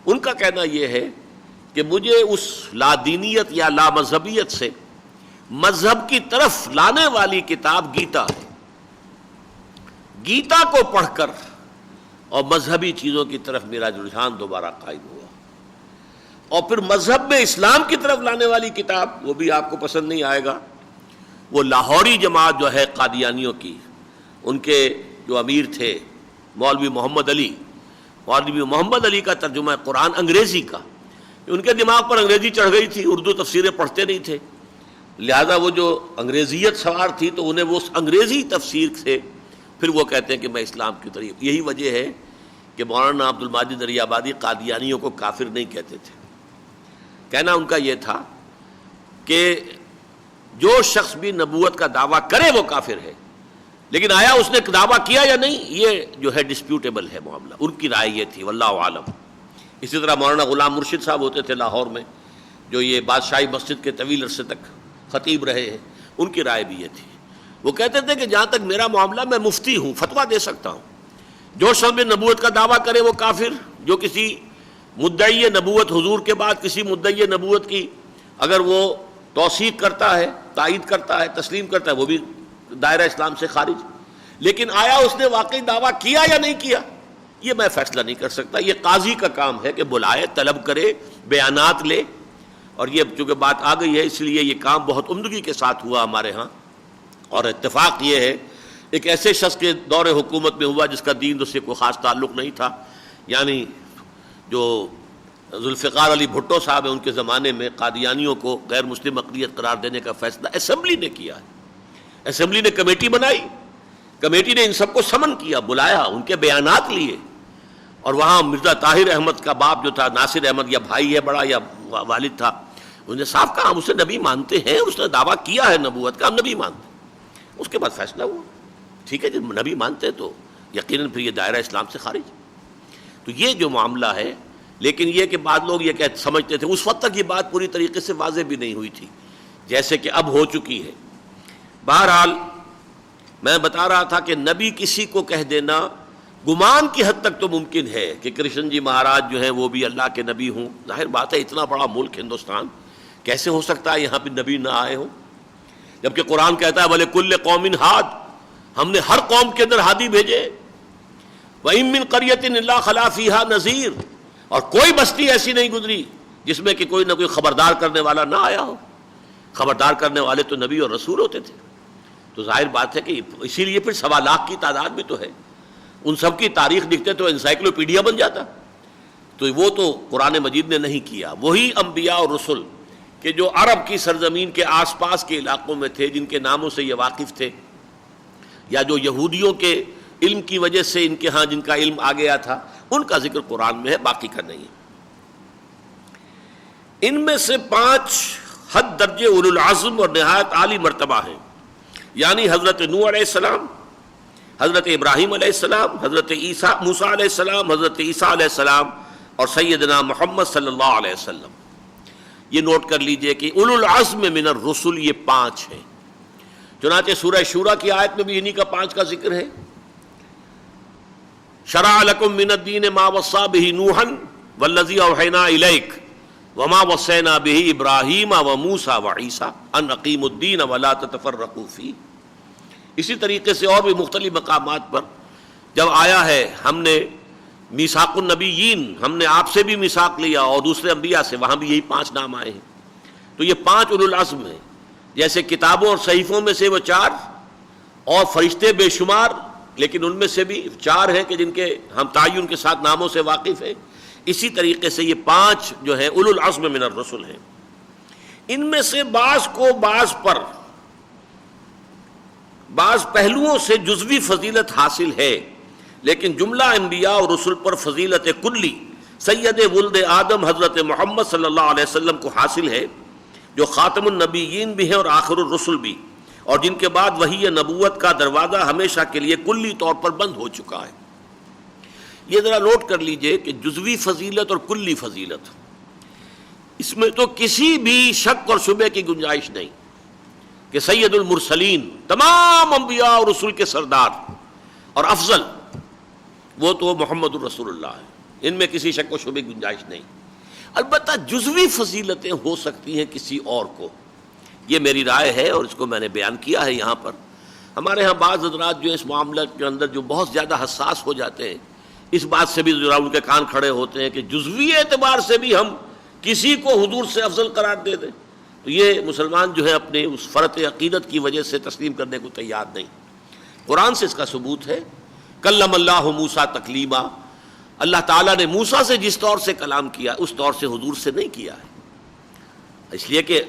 ان کا کہنا یہ ہے کہ مجھے اس لا دینیت یا لا مذہبیت سے مذہب کی طرف لانے والی کتاب گیتا ہے. گیتا کو پڑھ کر اور مذہبی چیزوں کی طرف میرا رجحان دوبارہ قائم ہوا. اور پھر مذہب میں اسلام کی طرف لانے والی کتاب، وہ بھی آپ کو پسند نہیں آئے گا، وہ لاہوری جماعت جو ہے قادیانیوں کی، ان کے جو امیر تھے مولوی محمد علی کا ترجمہ قرآن انگریزی کا. ان کے دماغ پر انگریزی چڑھ گئی تھی، اردو تفسیریں پڑھتے نہیں تھے، لہذا وہ جو انگریزیت سوار تھی تو انہیں وہ انگریزی تفسیر سے پھر وہ کہتے ہیں کہ میں اسلام کی طرف. یہی وجہ ہے کہ مولانا عبد الماجد دریابادی قادیانیوں کو کافر نہیں کہتے تھے. کہنا ان کا یہ تھا کہ جو شخص بھی نبوت کا دعویٰ کرے وہ کافر ہے، لیکن آیا اس نے دعویٰ کیا یا نہیں، یہ جو ہے ڈسپیوٹیبل ہے معاملہ. ان کی رائے یہ تھی، واللہ عالم. اسی طرح مولانا غلام مرشد صاحب ہوتے تھے لاہور میں، جو یہ بادشاہی مسجد کے طویل عرصے تک خطیب رہے ہیں، ان کی رائے بھی یہ تھی. وہ کہتے تھے کہ جہاں تک میرا معاملہ، میں مفتی ہوں، فتویٰ دے سکتا ہوں. جو شخص بھی نبوت کا دعویٰ کرے وہ کافر. جو کسی مدعی نبوت، حضور کے بعد کسی مدعی نبوت کی اگر وہ توثیق کرتا ہے، تائید کرتا ہے، تسلیم کرتا ہے، وہ بھی دائرہ اسلام سے خارج. لیکن آیا اس نے واقعی دعویٰ کیا یا نہیں کیا، یہ میں فیصلہ نہیں کر سکتا. یہ قاضی کا کام ہے کہ بلائے، طلب کرے، بیانات لے. اور یہ چونکہ بات آ گئی ہے اس لیے یہ کام بہت عمدگی کے ساتھ ہوا ہمارے ہاں. اور اتفاق یہ ہے ایک ایسے شخص کے دور حکومت میں ہوا جس کا دین اس سے کوئی خاص تعلق نہیں تھا، یعنی جو ذوالفقار علی بھٹو صاحب ہیں، ان کے زمانے میں قادیانیوں کو غیر مسلم اقلیت قرار دینے کا فیصلہ اسمبلی نے کیا ہے. اسمبلی نے کمیٹی بنائی، کمیٹی نے ان سب کو سمن کیا، بلایا، ان کے بیانات لیے. اور وہاں مرزا طاہر احمد کا باپ جو تھا، ناصر احمد، یا بھائی ہے بڑا یا والد تھا، انہوں نے صاف کہا ہم اسے نبی مانتے ہیں، اس نے دعویٰ کیا ہے نبوت کا، ہم نبی مانتے ہیں. اس کے بعد فیصلہ ہوا. ٹھیک ہے، جب نبی مانتے تو یقیناً پھر یہ دائرہ اسلام سے خارج. تو یہ جو معاملہ ہے، لیکن یہ کہ بعض لوگ یہ سمجھتے تھے، اس وقت تک یہ بات پوری طریقے سے واضح بھی نہیں ہوئی تھی جیسے کہ اب ہو چکی ہے. بہرحال میں بتا رہا تھا کہ نبی کسی کو کہہ دینا گمان کی حد تک تو ممکن ہے کہ کرشن جی مہاراج جو ہیں وہ بھی اللہ کے نبی ہوں. ظاہر بات ہے اتنا بڑا ملک ہندوستان، کیسے ہو سکتا ہے یہاں پہ نبی نہ آئے ہوں، جبکہ قرآن کہتا ہے بھلے کل قوم ہاد، ہم نے ہر قوم کے اندر ہادی بھیجے. وَإِن مِّن قَرْيَةٍ إِلَّا خَلَا فِيهَا نَذِيرٌ، اور کوئی بستی ایسی نہیں گزری جس میں کہ کوئی نہ کوئی خبردار کرنے والا نہ آیا ہو. خبردار کرنے والے تو نبی اور رسول ہوتے تھے. تو ظاہر بات ہے کہ اسی لیے پھر 1.25 لاکھ کی تعداد بھی تو ہے. ان سب کی تاریخ لکھتے تو انسائکلوپیڈیا بن جاتا. تو وہ تو قرآن مجید نے نہیں کیا. وہی انبیاء اور رسل کہ جو عرب کی سرزمین کے آس پاس کے علاقوں میں تھے، جن کے ناموں سے یہ واقف تھے، یا جو یہودیوں کے علم کی وجہ سے ان کے ہاں جن کا علم آ گیا تھا، ان کا ذکر قرآن میں ہے، باقی کا نہیں ہے. ان میں سے 5 حد درجے اولو العزم اور نہایت عالی مرتبہ ہیں، یعنی حضرت نوح علیہ السلام، حضرت ابراہیم علیہ السلام، حضرت موسیٰ علیہ السلام، حضرت عیسیٰ علیہ السلام اور سیدنا محمد صلی اللہ علیہ وسلم. یہ نوٹ کر لیجئے کہ اولو العزم من الرسل یہ 5 ہیں. چنانچہ سورہ شورى کی آیت میں بھی انہی کا 5 کا ذکر ہے. شرع لکم من الدین ما وصى به نوحا والذی اوحینا الیک وما وصینا به ابراہیم وموسیٰ وعیسیٰ ان اقیموا الدین ولا تتفرقوا فیہ. اسی طریقے سے اور بھی مختلف مقامات پر جب آیا ہے ہم نے میثاق النبیین، ہم نے آپ سے بھی میثاق لیا اور دوسرے انبیاء سے، وہاں بھی یہی 5 نام آئے ہیں. تو یہ 5 اولو العزم ہیں. جیسے کتابوں اور صحیفوں میں سے وہ 4 اور فرشتے بے شمار، لیکن ان میں سے بھی 4 ہیں کہ جن کے ہم تعین کے ساتھ ناموں سے واقف ہیں. اسی طریقے سے یہ 5 جو ہیں اولو العزم من الرسل ہیں. ان میں سے بعض کو بعض پہلوؤں سے جزوی فضیلت حاصل ہے، لیکن جملہ انبیاء اور رسل پر فضیلت کلی سید ولد آدم حضرت محمد صلی اللہ علیہ وسلم کو حاصل ہے، جو خاتم النبیین بھی ہیں اور آخر الرسل بھی، اور جن کے بعد وحی نبوت کا دروازہ ہمیشہ کے لیے کلی طور پر بند ہو چکا ہے. یہ ذرا نوٹ کر لیجئے کہ جزوی فضیلت اور کلی فضیلت، اس میں تو کسی بھی شک اور شبے کی گنجائش نہیں کہ سید المرسلین، تمام انبیاء اور رسول کے سردار اور افضل، وہ تو محمد الرسول اللہ ہے. ان میں کسی شک و شبے کی گنجائش نہیں. البتہ جزوی فضیلتیں ہو سکتی ہیں کسی اور کو، یہ میری رائے ہے اور اس کو میں نے بیان کیا ہے یہاں پر. ہمارے ہاں بعض حضرات جو اس معاملہ کے اندر جو بہت زیادہ حساس ہو جاتے ہیں، اس بات سے بھی ذرا ان کے کان کھڑے ہوتے ہیں کہ جزوی اعتبار سے بھی ہم کسی کو حضور سے افضل قرار دے دیں. تو یہ مسلمان جو ہے اپنے اس فرط عقیدت کی وجہ سے تسلیم کرنے کو تیار نہیں. قرآن سے اس کا ثبوت ہے. کلم اللہ موسیٰ تکلیما، اللہ تعالیٰ نے موسیٰ سے جس طور سے کلام کیا اس طور سے حضور سے نہیں کیا ہے. اس لیے کہ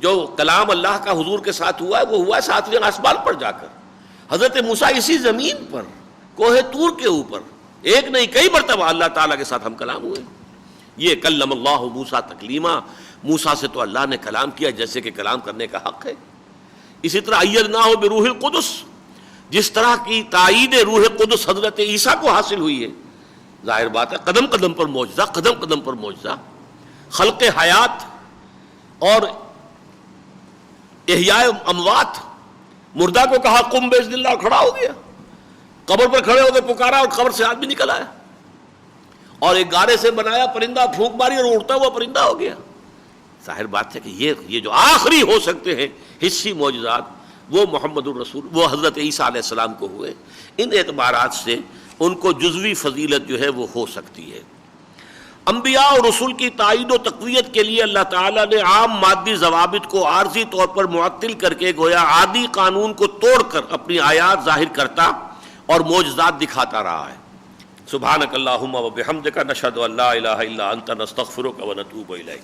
جو کلام اللہ کا حضور کے ساتھ ہوا ہے وہ ہوا ہے 7ویں آسمان پر جا کر. حضرت موسیٰ اسی زمین پر کوہ طور کے اوپر ایک نہیں کئی مرتبہ اللہ تعالیٰ کے ساتھ ہم کلام ہوئے. یہ کلم اللہ موسیٰ تکلیما، موسیٰ سے تو اللہ نے کلام کیا جیسے کہ کلام کرنے کا حق ہے. اسی طرح ایدناہ بروح القدس، جس طرح کی تائید روح قدس حضرت عیسیٰ کو حاصل ہوئی ہے، ظاہر بات ہے قدم قدم پر معجزہ، قدم قدم پر معجزہ. خلق حیات اور احیاء اموات، مردہ کو کہا قم باذن اللہ، کھڑا ہو گیا. قبر پر کھڑے ہو کے پکارا اور قبر سے آدمی نکل آیا. اور ایک گارے سے بنایا پرندہ، پھونک ماری اور اڑتا ہوا پرندہ ہو گیا. ظاہر بات ہے کہ یہ جو آخری ہو سکتے ہیں حصی معجزات، وہ محمد الرسول، وہ حضرت عیسیٰ علیہ السلام کو ہوئے. ان اعتبارات سے ان کو جزوی فضیلت جو ہے وہ ہو سکتی ہے. انبیاء اور رسول کی تائید و تقویت کے لیے اللہ تعالیٰ نے عام مادی ضوابط کو عارضی طور پر معطل کر کے گویا عادی قانون کو توڑ کر اپنی آیات ظاہر کرتا اور معجزات دکھاتا رہا ہے. سبحانک اللہم و بحمدک، نشہد ان لا الہ الا انت، نستغفرک و نتوب الیک.